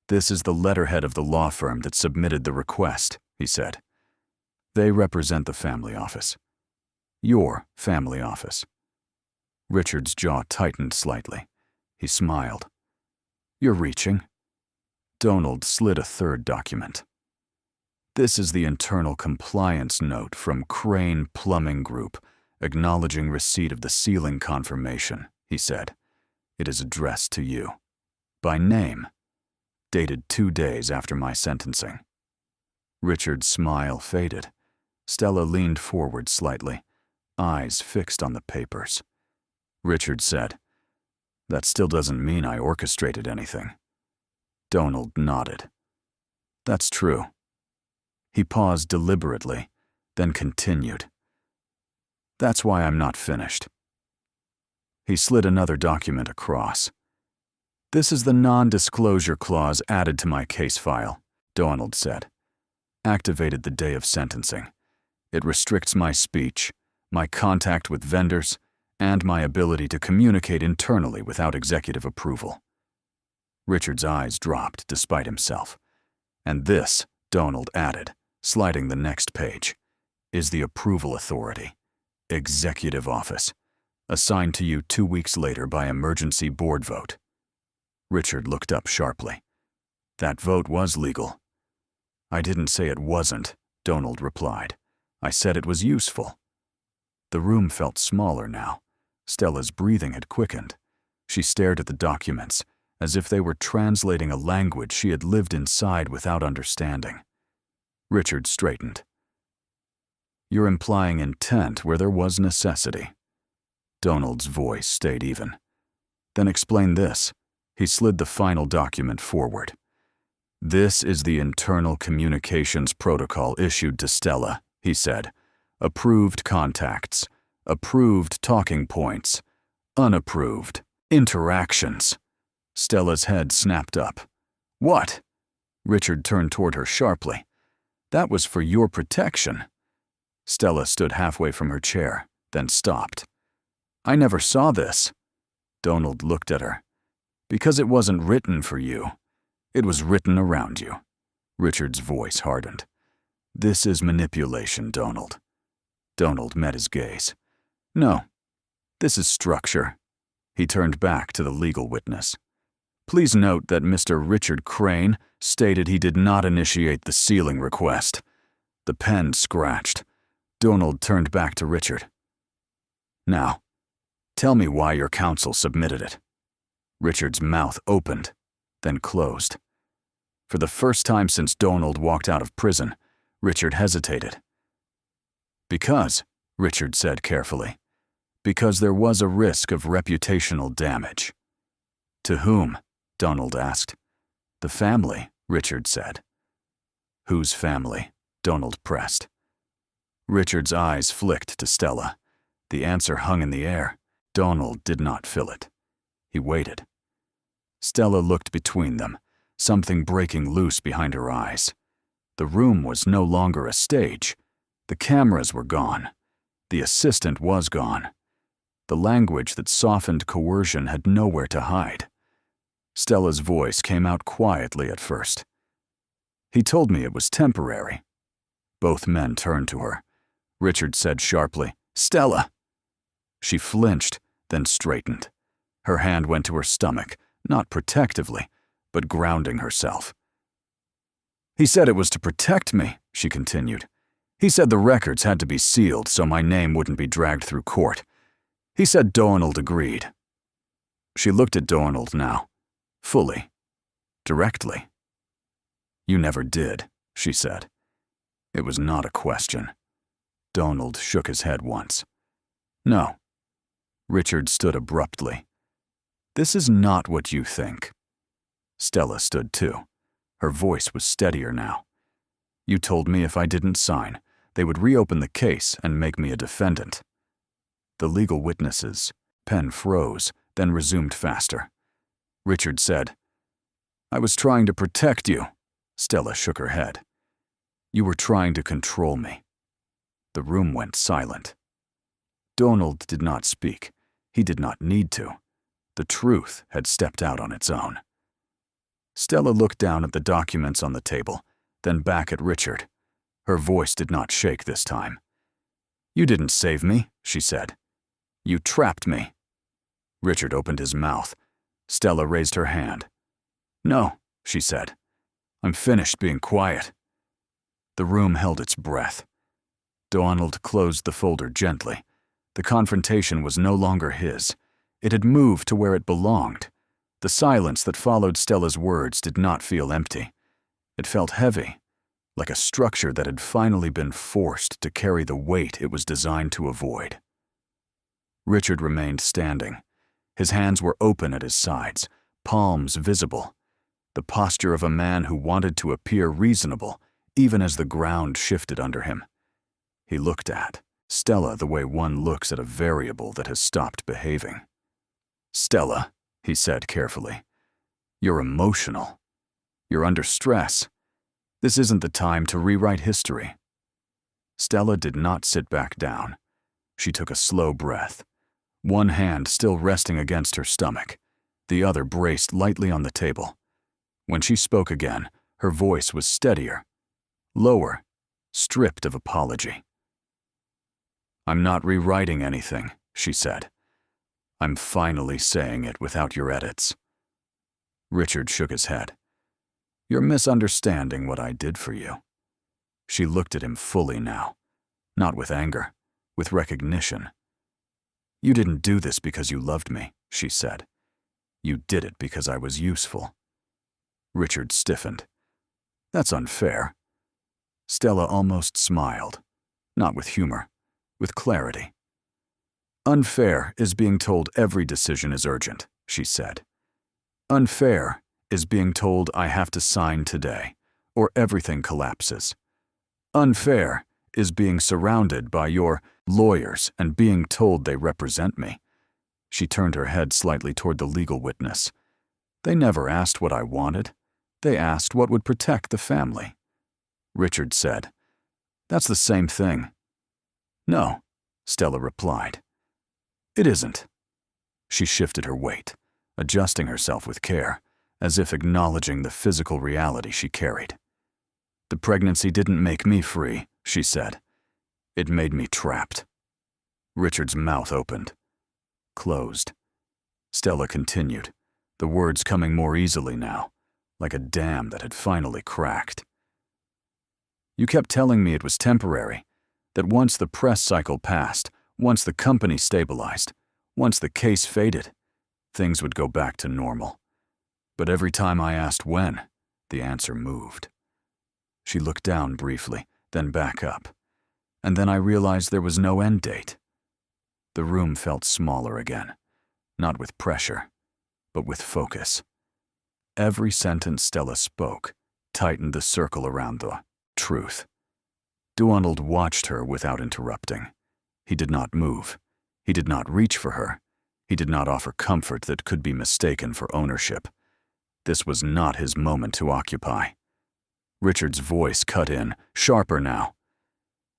"This is the letterhead of the law firm that submitted the request," he said. "They represent the family office. Your family office." Richard's jaw tightened slightly. He smiled. "You're reaching." Donald slid a third document. "This is the internal compliance note from Crane Plumbing Group, acknowledging receipt of the sealing confirmation," he said. "It is addressed to you. By name. Dated 2 days after my sentencing." Richard's smile faded. Stella leaned forward slightly, eyes fixed on the papers. Richard said, "That still doesn't mean I orchestrated anything." Donald nodded. "That's true." He paused deliberately, then continued. "That's why I'm not finished." He slid another document across. "This is the non-disclosure clause added to my case file," Donald said. "Activated the day of sentencing. It restricts my speech, my contact with vendors, and my ability to communicate internally without executive approval." Richard's eyes dropped despite himself. "And this," Donald added, sliding the next page, "is the approval authority. Executive office. Assigned to you 2 weeks later by emergency board vote." Richard looked up sharply. "That vote was legal." "I didn't say it wasn't," Donald replied. "I said it was useful." The room felt smaller now. Stella's breathing had quickened. She stared at the documents, as if they were translating a language she had lived inside without understanding. Richard straightened. "You're implying intent where there was necessity." Donald's voice stayed even. "Then explain this." He slid the final document forward. "This is the internal communications protocol issued to Stella," he said. "Approved contacts, approved talking points, unapproved interactions." Stella's head snapped up. "What?" Richard turned toward her sharply. "That was for your protection." Stella stood halfway from her chair, then stopped. "I never saw this." Donald looked at her. "Because it wasn't written for you. It was written around you." Richard's voice hardened. "This is manipulation, Donald." Donald met his gaze. "No, this is structure." He turned back to the legal witness. "Please note that Mr. Richard Crane stated he did not initiate the sealing request." The pen scratched. Donald turned back to Richard. "Now, tell me why your counsel submitted it." Richard's mouth opened, then closed. For the first time since Donald walked out of prison, Richard hesitated. "Because," Richard said carefully, "because there was a risk of reputational damage." "To whom?" Donald asked. "The family," Richard said. "Whose family?" Donald pressed. Richard's eyes flicked to Stella. The answer hung in the air. Donald did not fill it. He waited. Stella looked between them, something breaking loose behind her eyes. The room was no longer a stage. The cameras were gone. The assistant was gone. The language that softened coercion had nowhere to hide. Stella's voice came out quietly at first. "He told me it was temporary." Both men turned to her. Richard said sharply, "Stella!" She flinched, then straightened. Her hand went to her stomach, not protectively, but grounding herself. "He said it was to protect me," she continued. "He said the records had to be sealed so my name wouldn't be dragged through court. He said Donald agreed." She looked at Donald now, fully, directly. "You never did," she said. It was not a question. Donald shook his head once. "No." Richard stood abruptly. "This is not what you think." Stella stood too. Her voice was steadier now. "You told me if I didn't sign, they would reopen the case and make me a defendant." The legal witnesses' pen froze, then resumed faster. Richard said, "I was trying to protect you." Stella shook her head. "You were trying to control me." The room went silent. Donald did not speak. He did not need to. The truth had stepped out on its own. Stella looked down at the documents on the table, then back at Richard. Her voice did not shake this time. "You didn't save me," she said. "You trapped me." Richard opened his mouth. Stella raised her hand. "No," she said. "I'm finished being quiet." The room held its breath. Donald closed the folder gently. The confrontation was no longer his. It had moved to where it belonged. The silence that followed Stella's words did not feel empty. It felt heavy, like a structure that had finally been forced to carry the weight it was designed to avoid. Richard remained standing. His hands were open at his sides, palms visible. The posture of a man who wanted to appear reasonable, even as the ground shifted under him. He looked at Stella the way one looks at a variable that has stopped behaving. "Stella," he said carefully, "you're emotional. You're under stress. This isn't the time to rewrite history." Stella did not sit back down. She took a slow breath, one hand still resting against her stomach, the other braced lightly on the table. When she spoke again, her voice was steadier, lower, stripped of apology. "I'm not rewriting anything," she said. "I'm finally saying it without your edits." Richard shook his head. "You're misunderstanding what I did for you." She looked at him fully now, not with anger, with recognition. "You didn't do this because you loved me," she said. "You did it because I was useful." Richard stiffened. "That's unfair." Stella almost smiled, not with humor, with clarity. "Unfair is being told every decision is urgent," she said. "Unfair is being told I have to sign today, or everything collapses. Unfair is being surrounded by your lawyers and being told they represent me." She turned her head slightly toward the legal witness. "They never asked what I wanted. They asked what would protect the family." Richard said, "That's the same thing." "No," Stella replied. "It isn't." She shifted her weight, adjusting herself with care, as if acknowledging the physical reality she carried. "The pregnancy didn't make me free," she said. "It made me trapped." Richard's mouth opened, closed. Stella continued, the words coming more easily now, like a dam that had finally cracked. "You kept telling me it was temporary, that once the press cycle passed, once the company stabilized, once the case faded, things would go back to normal. But every time I asked when, the answer moved." She looked down briefly, then back up. "And then I realized there was no end date." The room felt smaller again, not with pressure, but with focus. Every sentence Stella spoke tightened the circle around the truth. Donald watched her without interrupting. He did not move. He did not reach for her. He did not offer comfort that could be mistaken for ownership. This was not his moment to occupy. Richard's voice cut in, sharper now.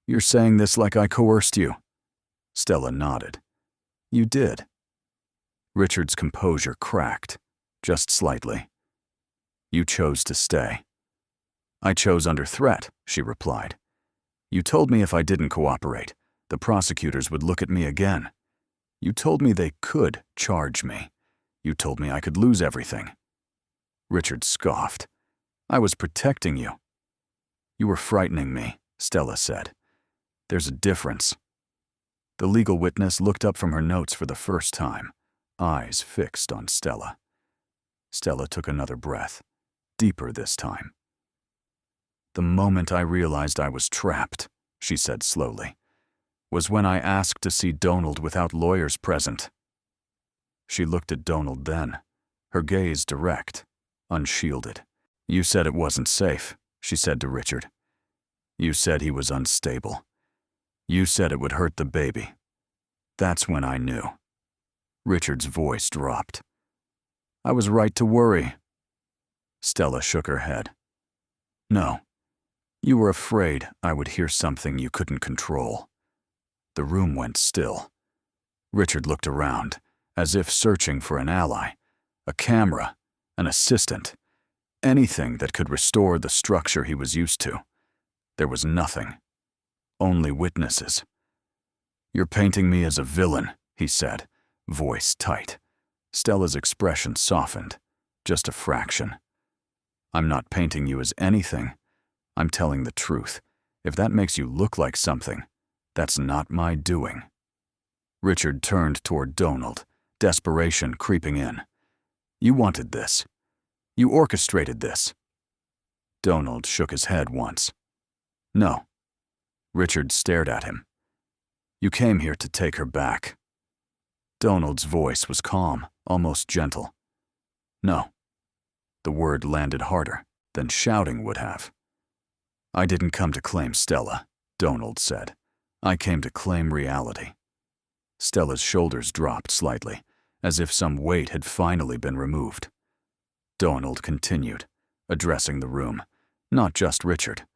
"You're saying this like I coerced you." Stella nodded. "You did." Richard's composure cracked, just slightly. "You chose to stay." "I chose under threat," she replied. "You told me if I didn't cooperate, the prosecutors would look at me again. You told me they could charge me. You told me I could lose everything." Richard scoffed. "I was protecting you." "You were frightening me," Stella said. "There's a difference." The legal witness looked up from her notes for the first time, eyes fixed on Stella. Stella took another breath, deeper this time. "The moment I realized I was trapped," she said slowly, "was when I asked to see Donald without lawyers present." She looked at Donald then, her gaze direct, unshielded. "You said it wasn't safe," she said to Richard. "You said he was unstable. You said it would hurt the baby. That's when I knew." Richard's voice dropped. "I was right to worry." Stella shook her head. "No. You were afraid I would hear something you couldn't control." The room went still. Richard looked around, as if searching for an ally, a camera, an assistant, anything that could restore the structure he was used to. There was nothing. Only witnesses. "You're painting me as a villain," he said, voice tight. Stella's expression softened, just a fraction. "I'm not painting you as anything. I'm telling the truth. If that makes you look like something, that's not my doing." Richard turned toward Donald, desperation creeping in. "You wanted this. You orchestrated this." Donald shook his head once. "No." Richard stared at him. "You came here to take her back." Donald's voice was calm, almost gentle. "No." The word landed harder than shouting would have. "I didn't come to claim Stella," Donald said. "I came to claim reality." Stella's shoulders dropped slightly, as if some weight had finally been removed. Donald continued, addressing the room, not just Richard.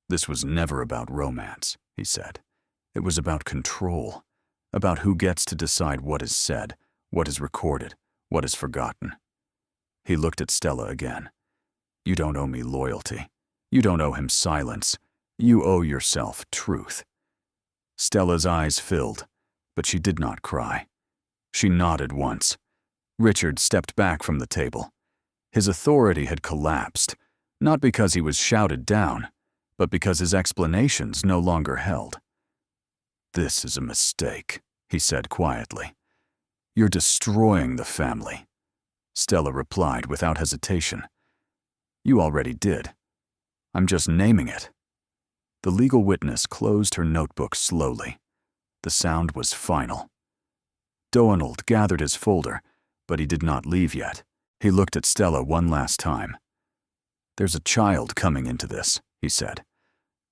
"This was never about romance," he said. "It was about control, about who gets to decide what is said, what is recorded, what is forgotten." He looked at Stella again. "You don't owe me loyalty. You don't owe him silence. You owe yourself truth." Stella's eyes filled, but she did not cry. She nodded once. Richard stepped back from the table. His authority had collapsed, not because he was shouted down, but because his explanations no longer held. "This is a mistake," he said quietly. "You're destroying the family." Stella replied without hesitation. "You already did. I'm just naming it." The legal witness closed her notebook slowly. The sound was final. Donald gathered his folder, but he did not leave yet. He looked at Stella one last time. "There's a child coming into this," he said.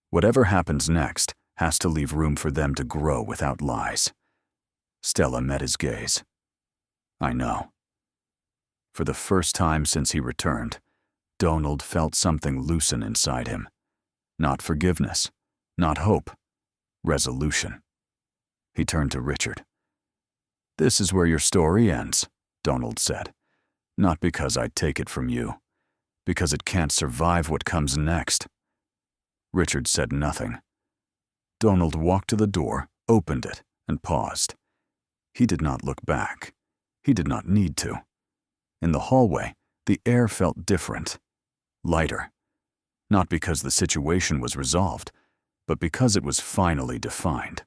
"Whatever happens next has to leave room for them to grow without lies." Stella met his gaze. "I know." For the first time since he returned, Donald felt something loosen inside him. Not forgiveness, not hope, resolution. He turned to Richard. "This is where your story ends," Donald said. "Not because I'd take it from you, because it can't survive what comes next." Richard said nothing. Donald walked to the door, opened it, and paused. He did not look back. He did not need to. In the hallway, the air felt different, lighter. Not because the situation was resolved, but because it was finally defined.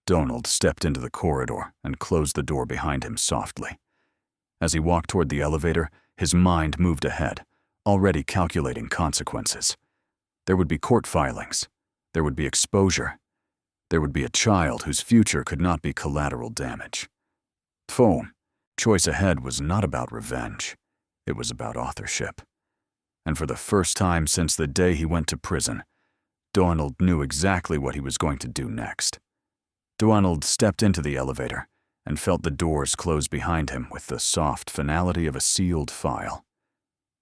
Donald stepped into the corridor and closed the door behind him softly. As he walked toward the elevator, his mind moved ahead, already calculating consequences. There would be court filings. There would be exposure. There would be a child whose future could not be collateral damage. Choice ahead was not about revenge. It was about authorship. And for the first time since the day he went to prison, Donald knew exactly what he was going to do next. Donald stepped into the elevator and felt the doors close behind him with the soft finality of a sealed file.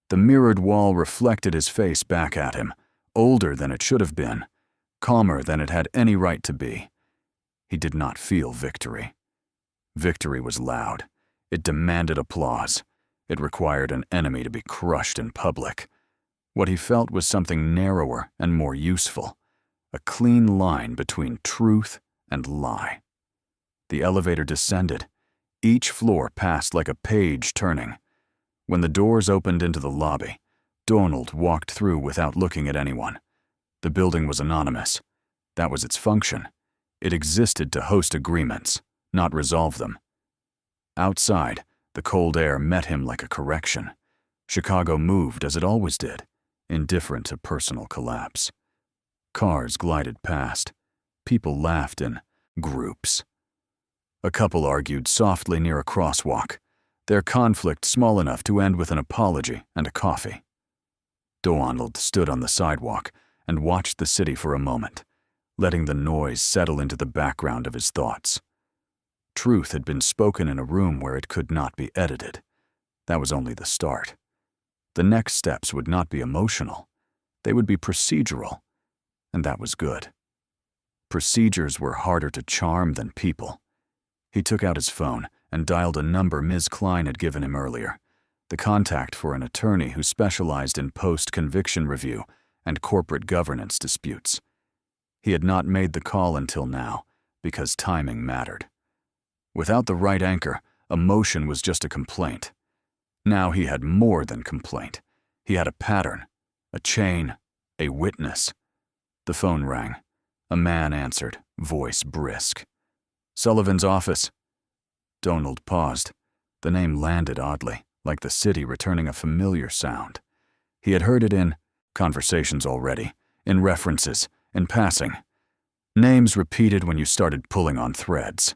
The mirrored wall reflected his face back at him, older than it should have been, calmer than it had any right to be. He did not feel victory. Victory was loud. It demanded applause. It required an enemy to be crushed in public. What he felt was something narrower and more useful, a clean line between truth and lie. The elevator descended. Each floor passed like a page turning. When the doors opened into the lobby, Donald walked through without looking at anyone. The building was anonymous. That was its function. It existed to host agreements, not resolve them. Outside, the cold air met him like a correction. Chicago moved as it always did, indifferent to personal collapse. Cars glided past. People laughed in groups. A couple argued softly near a crosswalk, their conflict small enough to end with an apology and a coffee. Donald stood on the sidewalk and watched the city for a moment, letting the noise settle into the background of his thoughts. Truth had been spoken in a room where it could not be edited. That was only the start. The next steps would not be emotional. They would be procedural, and that was good. Procedures were harder to charm than people. He took out his phone and dialed a number Ms. Klein had given him earlier, the contact for an attorney who specialized in post-conviction review and corporate governance disputes. He had not made the call until now, because timing mattered. Without the right anchor, emotion was just a complaint. Now he had more than complaint. He had a pattern, a chain, a witness. The phone rang. A man answered, voice brisk. "Sullivan's office." Donald paused. The name landed oddly, like the city returning a familiar sound. He had heard it in conversations already, in references, in passing. Names repeated when you started pulling on threads.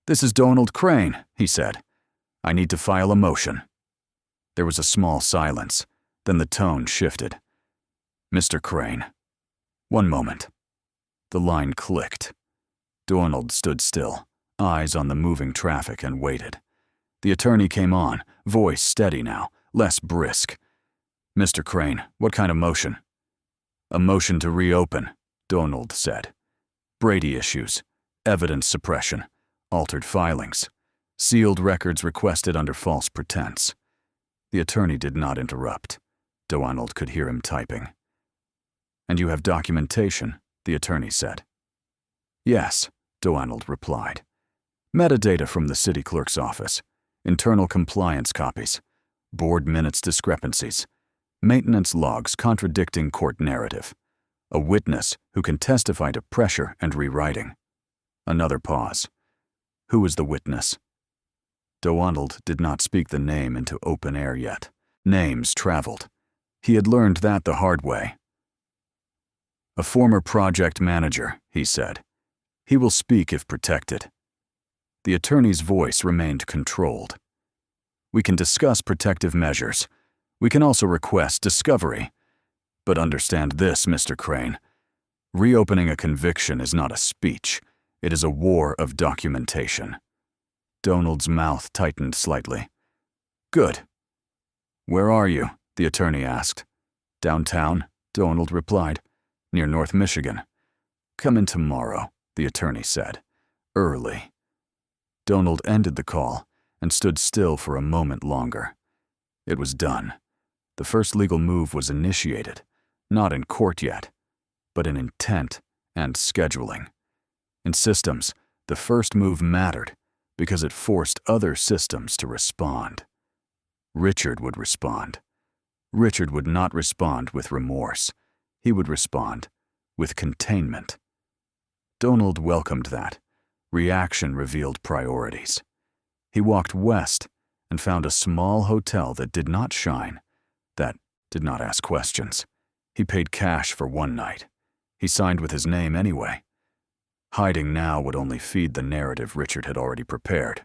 "This is Donald Crane," he said. "I need to file a motion." There was a small silence, then the tone shifted. "Mr. Crane." "One moment." The line clicked. Donald stood still, eyes on the moving traffic, and waited. The attorney came on, voice steady now, less brisk. "Mr. Crane, what kind of motion?" "A motion to reopen," Donald said. "Brady issues, evidence suppression, altered filings, sealed records requested under false pretense." The attorney did not interrupt. Donald could hear him typing. "And you have documentation," the attorney said. "Yes," Donald replied. "Metadata from the city clerk's office, internal compliance copies, board minutes discrepancies, maintenance logs contradicting court narrative. A witness who can testify to pressure and rewriting. Another pause. Who was the witness? Donald did not speak the name into open air yet. Names traveled. He had learned that the hard way. A former project manager, he said. He will speak if protected. The attorney's voice remained controlled. We can discuss protective measures. We can also request discovery. But understand this, Mr. Crane. Reopening a conviction is not a speech. It is a war of documentation. Donald's mouth tightened slightly. Good. Where are you? The attorney asked. Downtown, Donald replied. Near North Michigan. Come in tomorrow, the attorney said. Early. Donald ended the call and stood still for a moment longer. It was done. The first legal move was initiated, not in court yet, but in intent and scheduling. In systems, the first move mattered because it forced other systems to respond. Richard would respond. Richard would not respond with remorse. He would respond with containment. Donald welcomed that. Reaction revealed priorities. He walked west and found a small hotel that did not shine, that did not ask questions. He paid cash for one night. He signed with his name anyway. Hiding now would only feed the narrative Richard had already prepared.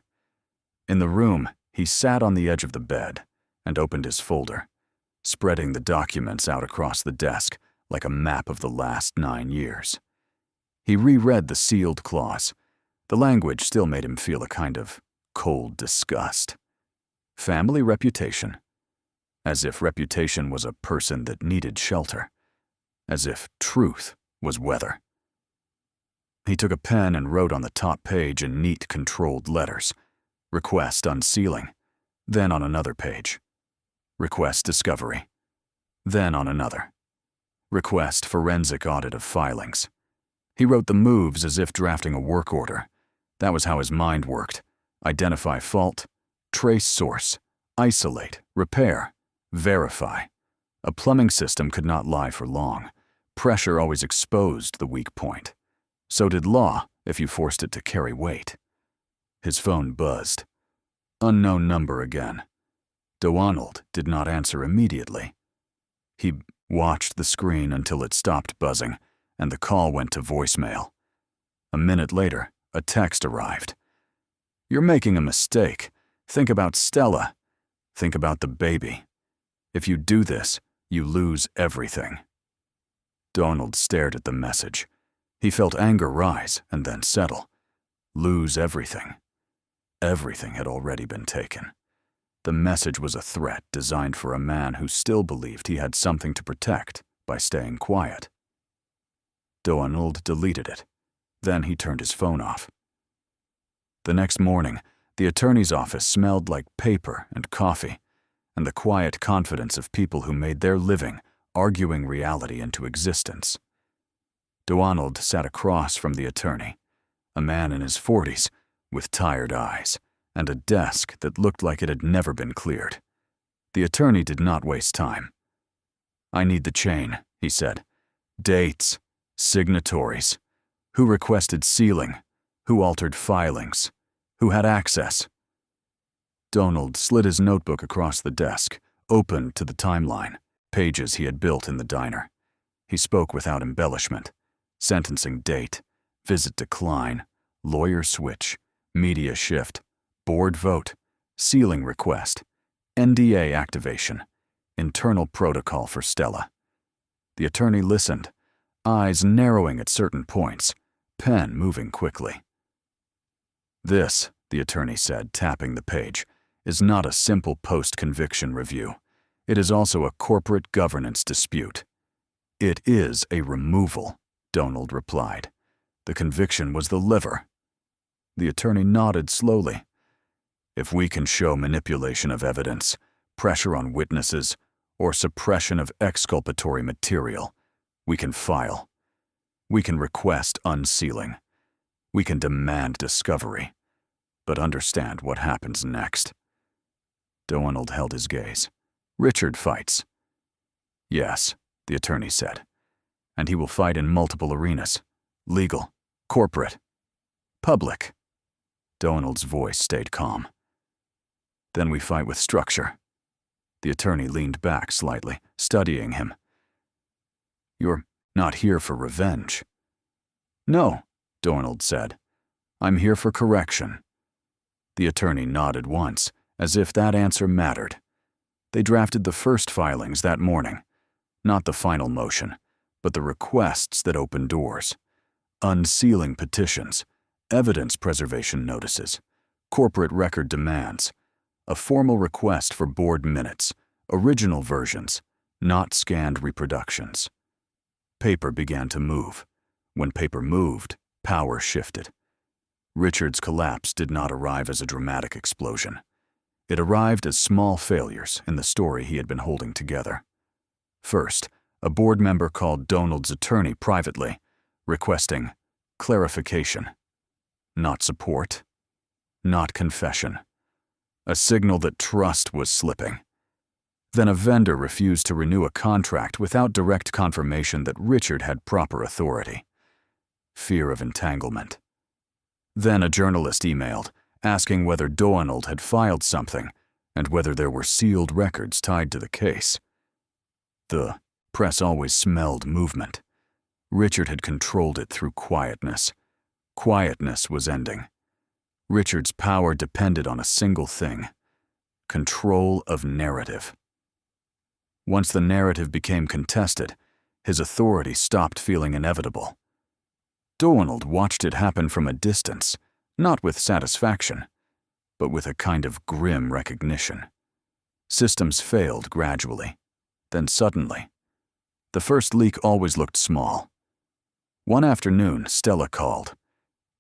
In the room, he sat on the edge of the bed and opened his folder, spreading the documents out across the desk like a map of the last 9 years. He reread the sealed clause. The language still made him feel a kind of cold disgust. Family reputation. As if reputation was a person that needed shelter. As if truth was weather. He took a pen and wrote on the top page in neat, controlled letters. Request unsealing. Then on another page. Request discovery. Then on another. Request forensic audit of filings. He wrote the moves as if drafting a work order. That was how his mind worked. Identify fault, trace source, isolate, repair, verify. A plumbing system could not lie for long. Pressure always exposed the weak point. So did law if you forced it to carry weight. His phone buzzed. Unknown number again. Donald did not answer immediately. He watched the screen until it stopped buzzing, and the call went to voicemail. A minute later, a text arrived. You're making a mistake. Think about Stella. Think about the baby. If you do this, you lose everything. Donald stared at the message. He felt anger rise and then settle. Lose everything. Everything had already been taken. The message was a threat designed for a man who still believed he had something to protect by staying quiet. Donald deleted it. Then he turned his phone off. The next morning, the attorney's office smelled like paper and coffee, and the quiet confidence of people who made their living arguing reality into existence. Donald sat across from the attorney, a man in his 40s, with tired eyes, and a desk that looked like it had never been cleared. The attorney did not waste time. I need the chain, he said. Dates, signatories, who requested sealing, who altered filings, who had access. Donald slid his notebook across the desk, opened to the timeline, pages he had built in the diner. He spoke without embellishment. Sentencing date, visit decline, lawyer switch, media shift, board vote, sealing request, NDA activation, internal protocol for Stella. The attorney listened, eyes narrowing at certain points, pen moving quickly. This, the attorney said, tapping the page, is not a simple post-conviction review. It is also a corporate governance dispute. It is a removal, Donald replied. The conviction was the liver. The attorney nodded slowly. If we can show manipulation of evidence, pressure on witnesses, or suppression of exculpatory material, we can file. We can request unsealing. We can demand discovery. But understand what happens next. Donald held his gaze. Richard fights. Yes, the attorney said. and he will fight in multiple arenas: legal, corporate, public. Donald's voice stayed calm. Then we fight with structure. The attorney leaned back slightly, studying him. You're not here for revenge. No, Donald said. I'm here for correction. The attorney nodded once, as if that answer mattered. They drafted the first filings that morning. Not the final motion, but the requests that opened doors. Unsealing petitions, evidence preservation notices, corporate record demands, a formal request for board minutes, original versions, not scanned reproductions. Paper began to move. When paper moved, power shifted. Richard's collapse did not arrive as a dramatic explosion. It arrived as small failures in the story he had been holding together. First, a board member called Donald's attorney privately, requesting clarification. Not support. Not confession. A signal that trust was slipping. Then a vendor refused to renew a contract without direct confirmation that Richard had proper authority. Fear of entanglement. Then a journalist emailed, asking whether Donald had filed something and whether there were sealed records tied to the case. The press always smelled movement. Richard had controlled it through quietness. Quietness was ending. Richard's power depended on a single thing: control of narrative. Once the narrative became contested, his authority stopped feeling inevitable. Donald watched it happen from a distance, not with satisfaction, but with a kind of grim recognition. Systems failed gradually, then suddenly. The first leak always looked small. One afternoon, Stella called.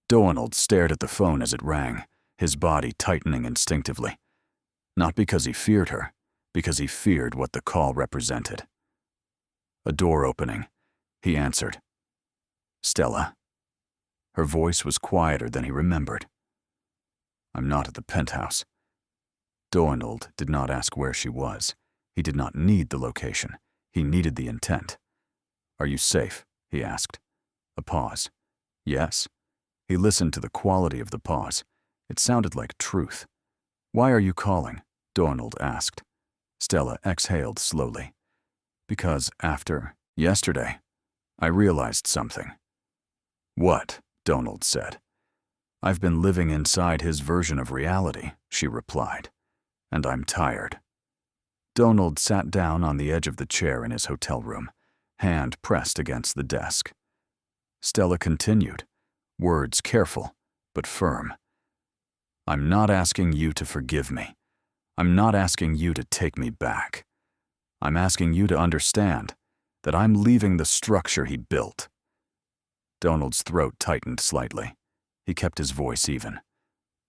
Donald stared at the phone as it rang, his body tightening instinctively. Not because he feared her, because he feared what the call represented. A door opening. He answered. Stella. Her voice was quieter than he remembered. I'm not at the penthouse. Donald did not ask where she was. He did not need the location. He needed the intent. Are you safe? He asked. A pause. Yes. He listened to the quality of the pause. It sounded like truth. Why are you calling? Donald asked. Stella exhaled slowly. Because after yesterday, I realized something. What? Donald said. I've been living inside his version of reality, she replied, and I'm tired. Donald sat down on the edge of the chair in his hotel room, hand pressed against the desk. Stella continued, words careful but firm. I'm not asking you to forgive me. I'm not asking you to take me back. I'm asking you to understand that I'm leaving the structure he built. Donald's throat tightened slightly. He kept his voice even.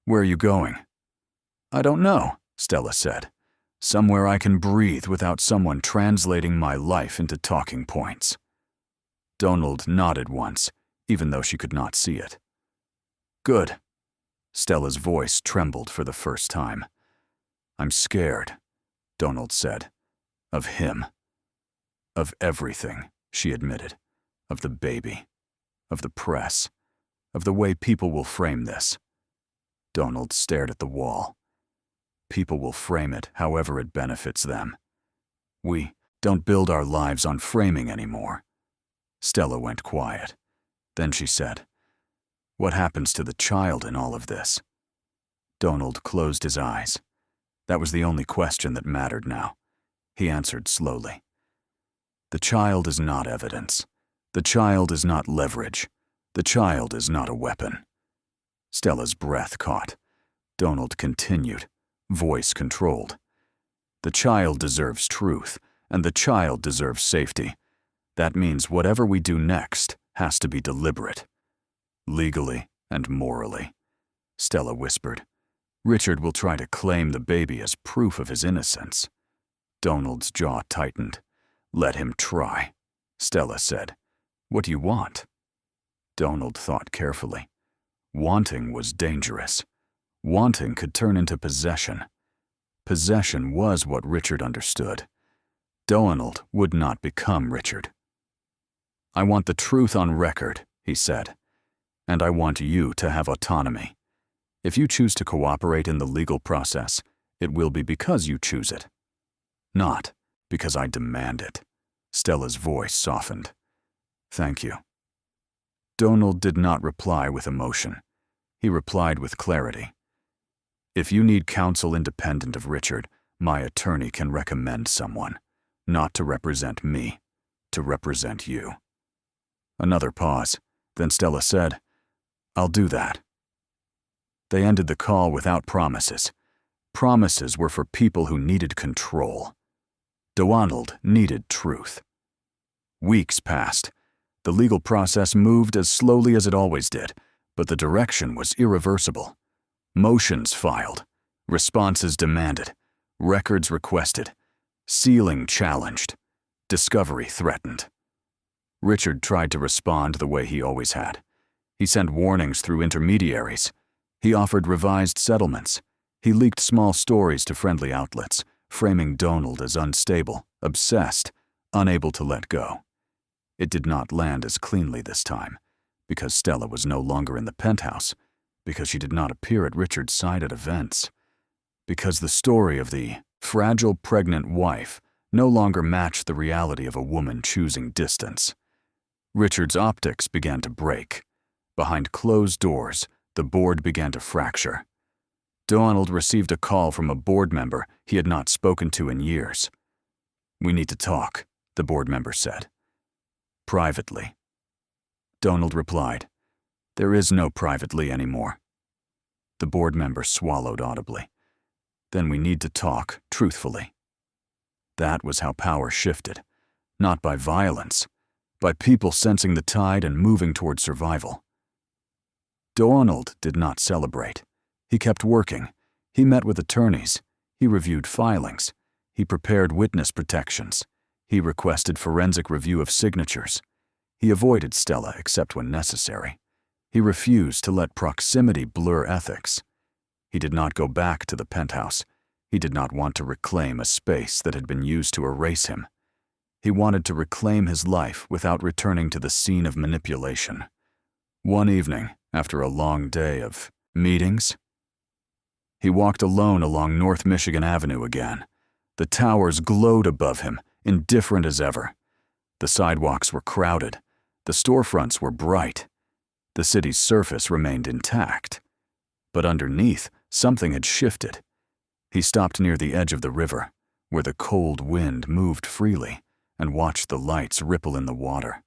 Where are you going? I don't know, Stella said. Somewhere I can breathe without someone translating my life into talking points. Donald nodded once, even though she could not see it. Good. Stella's voice trembled for the first time. I'm scared, Donald said. Of him. Of everything, she admitted. Of the baby. Of the press. Of the way people will frame this. Donald stared at the wall. People will frame it however it benefits them. We don't build our lives on framing anymore. Stella went quiet. Then she said, What happens to the child in all of this? Donald closed his eyes. That was the only question that mattered now. He answered slowly. The child is not evidence. The child is not leverage. The child is not a weapon. Stella's breath caught. Donald continued, voice controlled. The child deserves truth, and the child deserves safety. That means whatever we do next has to be deliberate. Legally and morally. Stella whispered. Richard will try to claim the baby as proof of his innocence. Donald's jaw tightened. Let him try, Stella said. What do you want? Donald thought carefully. Wanting was dangerous. Wanting could turn into possession. Possession was what Richard understood. Donald would not become Richard. I want the truth on record, he said. And I want you to have autonomy. If you choose to cooperate in the legal process, it will be because you choose it. Not because I demand it. Stella's voice softened. Thank you. Donald did not reply with emotion. He replied with clarity. If you need counsel independent of Richard, my attorney can recommend someone, not to represent me, to represent you. Another pause. Then Stella said, I'll do that. They ended the call without promises. Promises were for people who needed control. Donald needed truth. Weeks passed. The legal process moved as slowly as it always did, but the direction was irreversible. Motions filed, responses demanded, records requested, sealing challenged, discovery threatened. Richard tried to respond the way he always had. He sent warnings through intermediaries. He offered revised settlements. He leaked small stories to friendly outlets, framing Donald as unstable, obsessed, unable to let go. It did not land as cleanly this time, because Stella was no longer in the penthouse, because she did not appear at Richard's side at events, because the story of the fragile pregnant wife no longer matched the reality of a woman choosing distance. Richard's optics began to break. Behind closed doors, the board began to fracture. Donald received a call from a board member he had not spoken to in years. We need to talk, the board member said. Privately. Donald replied, There is no privately anymore. The board member swallowed audibly. Then we need to talk truthfully. That was how power shifted, not by violence, by people sensing the tide and moving toward survival. Donald did not celebrate. He kept working. He met with attorneys. He reviewed filings. He prepared witness protections. He requested forensic review of signatures. He avoided Stella except when necessary. He refused to let proximity blur ethics. He did not go back to the penthouse. He did not want to reclaim a space that had been used to erase him. He wanted to reclaim his life without returning to the scene of manipulation. One evening, after a long day of meetings, he walked alone along North Michigan Avenue again. The towers glowed above him, indifferent as ever. The sidewalks were crowded. The storefronts were bright. The city's surface remained intact. But underneath, something had shifted. He stopped near the edge of the river, where the cold wind moved freely, and watched the lights ripple in the water.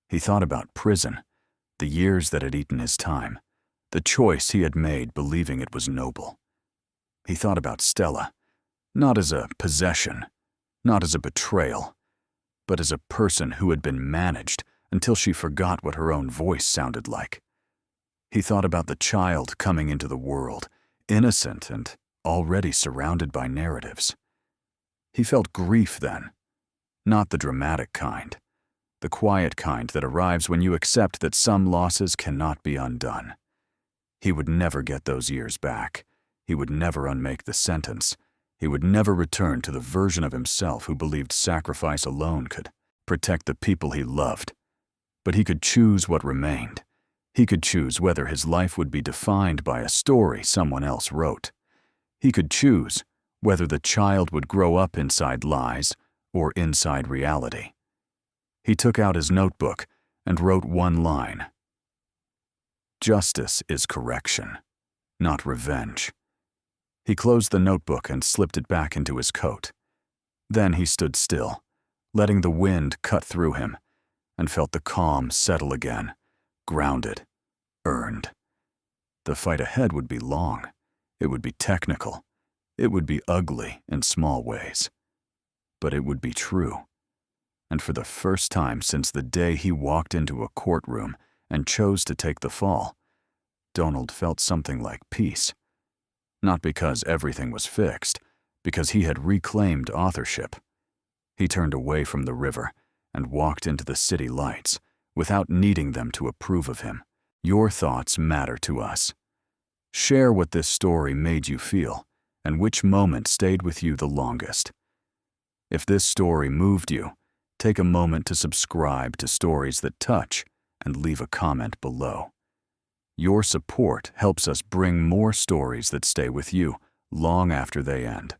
He thought about prison, the years that had eaten his time, the choice he had made believing it was noble. He thought about Stella, not as a possession, not as a betrayal, but as a person who had been managed until she forgot what her own voice sounded like. He thought about the child coming into the world, innocent and already surrounded by narratives. He felt grief then, not the dramatic kind, the quiet kind that arrives when you accept that some losses cannot be undone. He would never get those years back. He would never unmake the sentence. He would never return to the version of himself who believed sacrifice alone could protect the people he loved. But he could choose what remained. He could choose whether his life would be defined by a story someone else wrote. He could choose whether the child would grow up inside lies or inside reality. He took out his notebook and wrote one line. Justice is correction, not revenge. He closed the notebook and slipped it back into his coat. Then he stood still, letting the wind cut through him, and felt the calm settle again, grounded, earned. The fight ahead would be long. It would be technical. It would be ugly in small ways. But it would be true. And for the first time since the day he walked into a courtroom and chose to take the fall, Donald felt something like peace. Not because everything was fixed, because he had reclaimed authorship. He turned away from the river and walked into the city lights without needing them to approve of him. Your thoughts matter to us. Share what this story made you feel and which moment stayed with you the longest. If this story moved you, take a moment to subscribe to Stories That Touch and leave a comment below. Your support helps us bring more stories that stay with you long after they end.